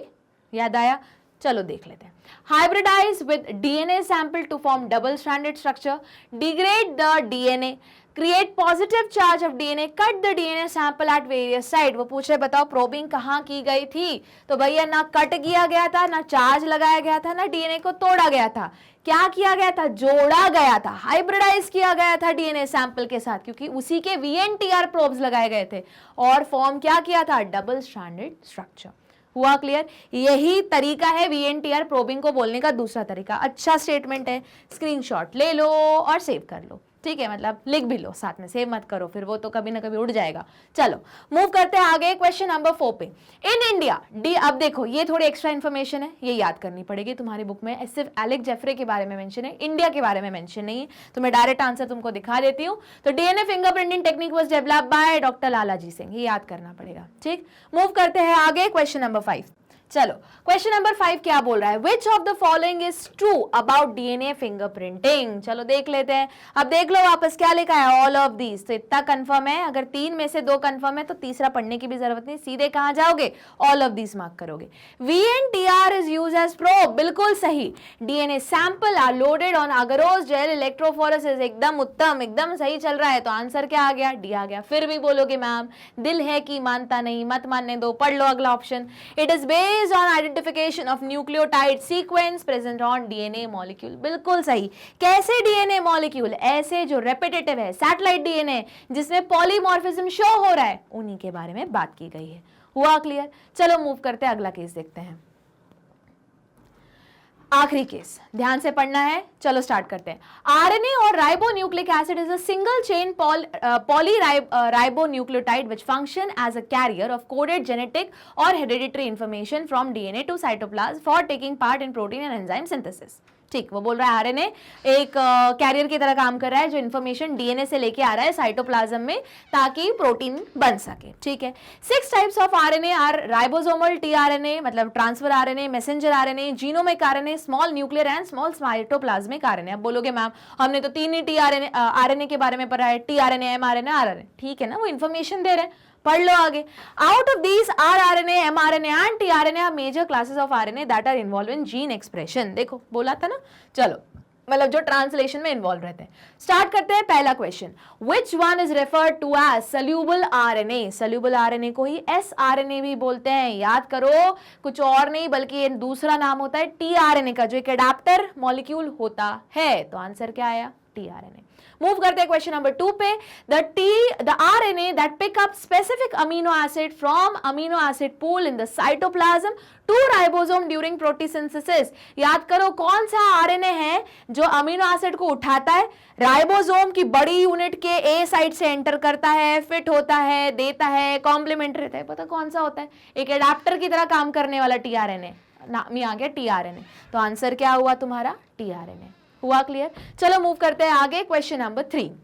याद आया, चलो देख लेते हैं. Hybridise with DNA sample to form double stranded structure, degrade the DNA, create positive charge of DNA, cut the DNA sample at various side. वो पूछ रहे बताओ प्रोबिंग कहाँ की गई थी. तो भैया ना कट किया गया था, ना चार्ज लगाया गया था, ना डीएनए को तोड़ा गया था. क्या किया गया था, जोड़ा गया था, हाइब्रिडाइज किया गया था डीएनए सैंपल के साथ, क्योंकि उसी के VNTR प्रोब्स लगाए गए थे और फॉर्म क्या किया था, डबल स्ट्रैंडेड स्ट्रक्चर. हुआ क्लियर. यही तरीका है VNTR प्रोबिंग को बोलने का दूसरा तरीका. अच्छा स्टेटमेंट है, स्क्रीनशॉट ले लो और सेव कर लो. ठीक है, मतलब लिख भी लो साथ में, सेव मत करो फिर वो तो कभी ना कभी उड़ जाएगा. चलो मूव करते हैं आगे क्वेश्चन नंबर 4 पे. इन इंडिया डी, अब देखो ये थोड़ी एक्स्ट्रा इन्फॉर्मेशन है, ये याद करनी पड़ेगी तुम्हारी बुक में. सिर्फ एलेक्स जेफरे के बारे में मेंशन है, इंडिया के बारे में मेंशन नहीं है. तो मैं डायरेक्ट आंसर तुमको दिखा देती हूँ. तो DNA fingerprinting technique was developed by doctor Lalaji Singh. ये याद करना पड़ेगा. ठीक, मूव करते हैं आगे क्वेश्चन नंबर 5. चलो क्वेश्चन नंबर 5 क्या बोल रहा है, विच of the following is true about DNA fingerprinting. चलो देख लेते हैं. अब देख लो वापस क्या लिखा है, ऑल ऑफ दीज. तो इतना कंफर्म है, अगर 3 में से 2 कंफर्म है तो तीसरा पढ़ने की भी जरूरत नहीं, सीधे कहां जाओगे, ऑल ऑफ दीज मार्क करोगे. VNTR is use as probe, बिल्कुल सही. DNA sample are loaded on agarose gel electrophoresis, एकदम उत्तम, एकदम सही चल रहा है. तो आंसर क्या आ गया, डी आ गया. फिर भी बोलोगे मैम दिल है कि मानता नहीं, मत मानने दो, पढ़ लो अगला option. It is based on identification of nucleotide sequence present on DNA molecule. बिल्कुल सही. कैसे DNA molecule, ऐसे जो repetitive है, सैटेलाइट DNA जिसमें पॉलीमॉर्फिज्म शो हो रहा है, उन्हीं के बारे में बात की गई है. हुआ क्लियर. चलो मूव करते हैं अगला केस देखते हैं. आखिरी केस ध्यान से पढ़ना है. चलो स्टार्ट करते हैं. आरएनए और ribonucleic acid is a single chain polyribonucleotide which function as a carrier of coded genetic or hereditary information from DNA to cytoplasm for taking part in protein and enzyme synthesis. ठीक, वो बोल रहा है RNA एक career की तरह काम कर रहा है जो इन्फॉर्मेशन डीएनए से लेके आ रहा है साइटोप्लाज्म में ताकि प्रोटीन बन सके. ठीक है. 6 types of RNA are ribosomal tRNA मतलब transfer RNA, messenger RNA, genomic RNA, small nuclear and small cytoplasmic RNA. अब बोलोगे मैम हमने तो 3 ही टीआरएनए आरएनए के बारे में पढ़ा है, टीआरएनए, एमआरएनए, आरएनए. ठीक है ना, वो इन्फॉर्मेशन दे रहे हैं, पढ़ लो आगे. Out of these rRNA, mRNA and tRNA are major classes of RNA that are involve in gene expression. देखो बोला था ना. चलो मतलब जो ट्रांसलेशन में इन्वॉल्व रहते हैं. स्टार्ट करते हैं पहला question. Which one is referred to as soluble RNA. Soluble RNA को ही sRNA भी बोलते हैं. याद करो कुछ और नहीं बल्कि ये दूसरा नाम होता है tRNA का, जो एक एडाप्टर मॉलिक्यूल होता है. तो आंसर क्या आया, tRNA. मूव करते हैं क्वेश्चन नंबर 2 पे। The RNA that pick up specific amino acid from amino acid pool in the cytoplasm to ribosome during protein synthesis. याद करो कौन सा आरएनए है जो अमीनो एसिड को उठाता है, राइबोसोम की बड़ी यूनिट के ए साइड से एंटर करता है, फिट होता है, देता है, कॉम्प्लीमेंट रहता है। पता कौन सा होता है? एक एडाप्टर की तरह काम करने वाला टीआरएनए, नाम ही आ गया टीआरएनए। तो आंसर क्या हुआ तुम्हारा? टीआरएनए। हुआ क्लियर? चलो मूव करते हैं आगे, question number 3।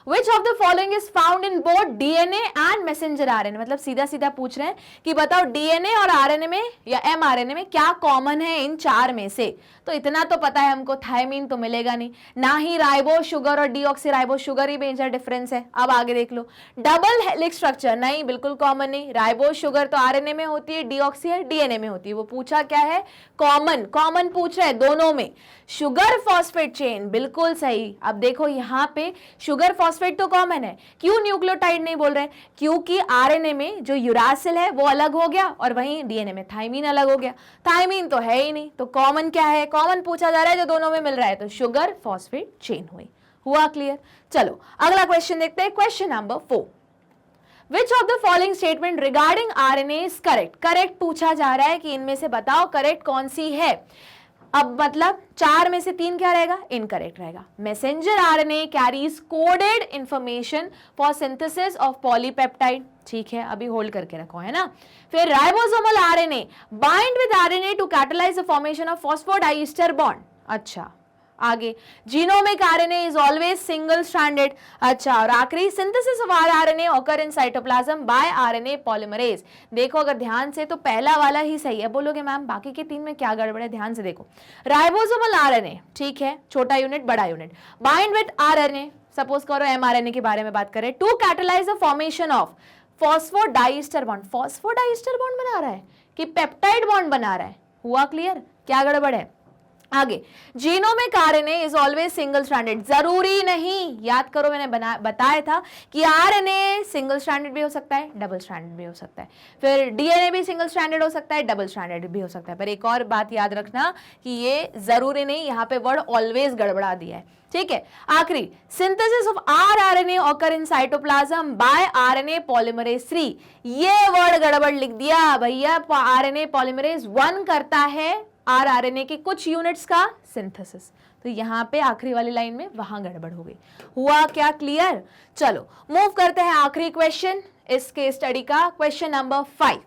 Which of the following is found in both DNA and messenger RNA? मतलब सीधा सीधा पूछ रहे हैं कि बताओ डीएनए और आरएनए में या एमआरएनए में क्या कॉमन है इन चार में से। तो इतना तो पता है हमको, थायमीन तो मिलेगा नहीं, ना ही राइबो शुगर और डीऑक्सीराइबो शुगर ही मेजर डिफरेंस है। अब आगे देख लो, डबल हेलिक्स स्ट्रक्चर नहीं, बिल्कुल कॉमन नहीं। राइबो शुगर तो आरएनए में होती है, डीऑक्सी है डीएनए में होती है। वो पूछा क्या है? कॉमन। कॉमन पूछ रहे हैं दोनों में। शुगर फॉस्फेट चेन, बिल्कुल सही। अब देखो यहाँ पे शुगर फॉस्फेट तो कॉमन है, क्यों न्यूक्लियोटाइड नहीं बोल रहे? क्योंकि आरएनए में जो यूरासिल है वो अलग हो गया और वहीं डीएनए में थायमीन अलग हो गया। थायमीन तो है ही नहीं, तो कॉमन क्या है? कॉमन पूछा जा रहा है जो दोनों में मिल रहा है, तो शुगर फॉस्फेट चेन हुई। हुआ क्लियर? चलो अगला क्वेश्चन देखते हैं, question number 4। Which of the following statement regarding RNA is correct? Correct पूछा जा रहा है कि इनमें से बताओ करेक्ट कौन सी है। अब मतलब चार में से तीन क्या रहेगा? इनकरेक्ट रहेगा। Messenger RNA carries coded information for synthesis of polypeptide, ठीक है, अभी होल्ड करके रखो, है ना। फिर ribosomal RNA bind with RNA to catalyse the formation of phosphodiester bond. अच्छा, आगे genomic RNA is always single stranded. अच्छा, और आखिरी synthesis of RNA occur in cytoplasm by RNA polymerase. देखो अगर ध्यान से तो पहला वाला ही सही है। बोलोगे मैम बाकी के तीन में क्या गड़बड़ है? ध्यान से देखो, राइबोसोमल आरएनए, ठीक है, छोटा यूनिट बड़ा unit, bind with RNA, suppose करो एमआरएनए के बारे में बात करें, to catalyse the formation of phosphodiester bond. Phosphodiester bond बना रहा है कि पेप्टाइड बॉन्ड बना रहा है? हुआ क्लियर? क्या गड़बड़ है? आगे, genomic RNA is always single stranded. जरूरी नहीं, याद करो मैंने बताया था कि आरएनए सिंगल स्ट्रैंडेड भी हो सकता है, डबल स्ट्रैंडेड भी हो सकता है। फिर डीएनए भी सिंगल स्ट्रैंडेड हो सकता है, डबल स्ट्रैंडेड भी हो सकता है। पर एक और बात याद रखना कि ये जरूरी नहीं, यहाँ पे वर्ड ऑलवेज गड़बड़ा दिया है, ठीक है। आखिरी, synthesis of RNA occur in cytoplasm by RNA polymerase 3। ये वर्ड गड़बड़ लिख दिया भैया। आरएनए पॉलीमरेज 1 करता है आरएनए के कुछ यूनिट्स का सिंथेसिस, तो यहां पे आखिरी वाली लाइन में वहां गड़बड़ हो गई। हुआ क्या क्लियर? चलो मूव करते हैं आखिरी क्वेश्चन इस केस स्टडी का, क्वेश्चन नंबर 5।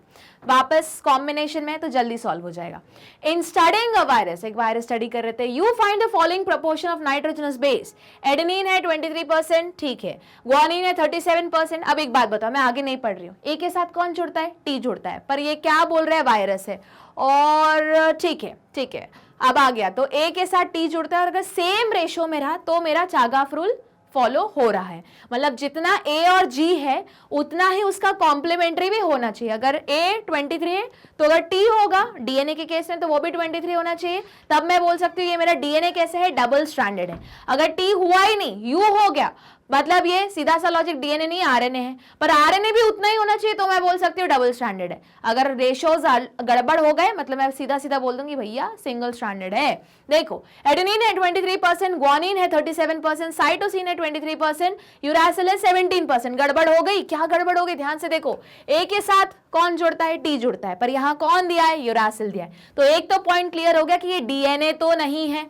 वापस कॉम्बिनेशन में तो जल्दी सॉल्व हो जाएगा। इन स्टडिंग अ वायरस, एक वायरस स्टडी कर रहे थे, you find the following proportion of nitrogenous base. Adenine है 23%, ठीक है, ग्वानिन है 37%। अब एक बात बताओ, मैं आगे नहीं पढ़ रही हूँ, ए के साथ कौन जुड़ता है? टी जुड़ता है, पर ये क्या बोल रहा है? वायरस है, और ठीक है, ठीक है, अब आ गया, तो ए के साथ टी जुड़ता है, और अगर सेम रेशो में रहा तो मेरा चागाफ रूल फॉलो हो रहा है। मतलब जितना ए और जी है उतना ही उसका कॉम्प्लीमेंट्री भी होना चाहिए। अगर ए 23 है तो अगर टी होगा डीएनए के केस में तो वो भी 23 होना चाहिए। तब मैं बोल सकती हूँ ये मेरा डीएनए कैसे है? डबल स्ट्रैंडेड है। अगर टी हुआ ही नहीं, यू हो गया, मतलब ये सीधा सा लॉजिक, डीएनए नहीं आरएनए है, पर आरएनए भी उतना ही होना चाहिए, तो मैं बोल सकती हूँ डबल स्ट्रैंडेड है। अगर रेशोज गड़बड़ हो गए मतलब मैं सीधा सीधा बोल दूंगी भैया सिंगल स्ट्रैंडेड है। देखो, एडेनिन है 23%, ग्वानिन है 37%, साइटोसिन है 23%, यूरासिल है 17%। गड़बड़ हो गई? क्या गड़बड़ हो गई? ध्यान से देखो, ए के साथ कौन जुड़ता है? टी जुड़ता है, पर यहाँ कौन दिया है? यूरासिल दिया है। तो एक तो पॉइंट क्लियर हो गया कि ये डीएनए तो नहीं है,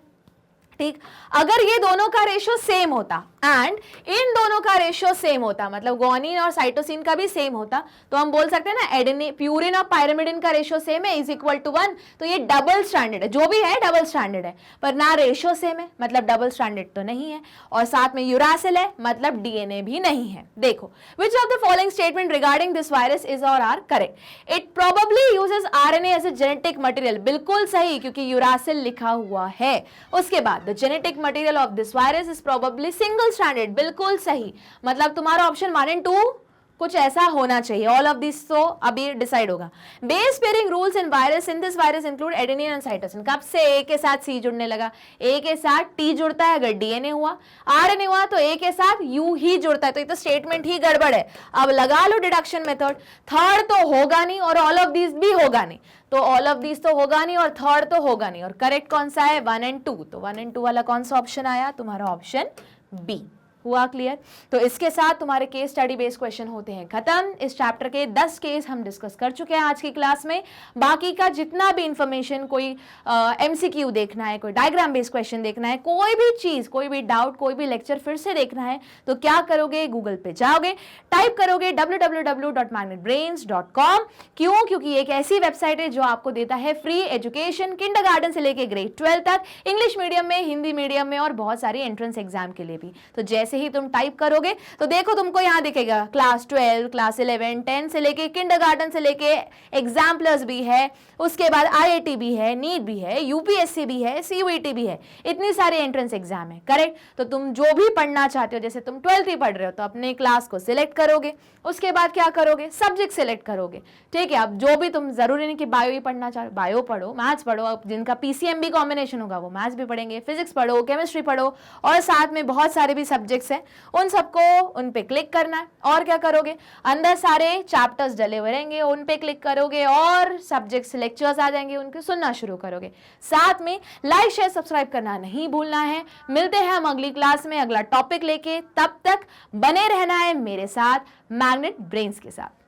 ठीक। अगर ये दोनों का रेशियो सेम होता एंड इन दोनों का रेशियो सेम होता, मतलब ग्वानिन और साइटोसिन का भी सेम होता, तो हम बोल सकते हैं ना एडेनिन प्यूरिन और पायरिमिडिन का रेशियो सेम है, इज इक्वल टू 1, तो ये डबल स्ट्रैंडेड है। जो भी है डबल स्ट्रैंडेड है, पर ना रेशियो सेम है मतलब डबल स्ट्रैंडेड तो नहीं है, और साथ में यूरासिल है मतलब डीएनए भी नहीं है। देखो, which of the following statement regarding this virus is or are correct? It probably uses RNA as a genetic material. बिल्कुल सही, क्योंकि यूरासिल लिखा हुआ है। उसके बाद the genetic material of this virus is probably single stranded. बिल्कुल सही, मतलब तुम्हारा ऑप्शन 1 और 2 कुछ ऐसा होना चाहिए। ऑल ऑफ दिस तो अभी डिसाइड होगा। Base pairing rules in virus in this virus include adenine and cytosine. कब से ए के साथ सी जुड़ने लगा? ए के साथ टी जुड़ता है अगर डीएनए हुआ, आरएनए हुआ तो ए के साथ यू ही जुड़ता है, तो ये तो स्टेटमेंट ही गड़बड़ है। अब लगा लो डिडक्शन मेथड, थर्ड तो होगा नहीं और ऑल ऑफ दिस भी होगा नहीं, तो ऑल ऑफ दिस तो होगा नहीं और थर्ड तो होगा नहीं, और करेक्ट कौन सा है? 1 और 2। तो 1 और 2 वाला कौन सा ऑप्शन आया? तुम्हारा ऑप्शन बी। हुआ क्लियर? तो इसके साथ तुम्हारे केस स्टडी बेस्ड क्वेश्चन होते हैं खत्म। इस चैप्टर के 10 केस हम डिस्कस कर चुके हैं आज की क्लास में। बाकी का जितना भी इंफॉर्मेशन, कोई एमसीक्यू देखना है, कोई डायग्राम बेस्ड क्वेश्चन देखना है, कोई भी चीज, कोई भी डाउट, कोई भी लेक्चर फिर से देखना है, तो क्या करोगे, गूगल पे जाओगे, टाइप करोगे www.magnetbrains.com। क्यों? क्योंकि एक ऐसी वेबसाइट है जो आपको देता है फ्री एजुकेशन किंडरगार्टन से लेके ग्रेड 12 तक, इंग्लिश मीडियम में, हिंदी मीडियम में और बहुत सारी एंट्रेंस एग्जाम के लिए भी। तो जैसे ही तुम टाइप करोगे तो देखो तुमको यहां दिखेगा क्लास 12, क्लास 11, 10 से लेके किंडरगार्टन से लेके एग्जाम प्लस भी है, उसके बाद आईआईटी भी है, नीट भी है, यूपीएससी भी है, सीयूईटी भी है, इतनी सारी एंट्रेंस एग्जाम है। करेक्ट? तो तुम जो भी पढ़ना चाहते हो, जैसे तुम 12th ही पढ़ रहे हो तो अपने क्लास को सिलेक्ट करोगे, उसके बाद क्या करोगे, सब्जेक्ट सिलेक्ट करोगे। ठीक है? अब जो भी तुम, जरूरी नहीं कि बायो ही पढ़ना चाहो, बायो पढ़ो, मैथ्स पढ़ो, अब जिनका पीसीएमबी कॉम्बिनेशन होगा वो मैथ्स भी पढ़ेंगे, फिजिक्स पढ़ो, केमिस्ट्री पढ़ो, और साथ में बहुत सारे भी सब्जेक्ट्स हैं, उन सबको उन पे क्लिक करना है। और क्या करोगे, अंदर सारे चैप्टर्स डले हुए रहेंगे, उन पे क्लिक करोगे और सब्जेक्ट्स लेक्चर्स आ जाएंगे, उनके सुनना शुरू करोगे। साथ में लाइक शेयर सब्सक्राइब करना नहीं भूलना है। मिलते हैं हम अगली क्लास में अगला टॉपिक लेके, तब तक बने रहना है मेरे साथ, मैग्नेट ब्रेन्स के साथ।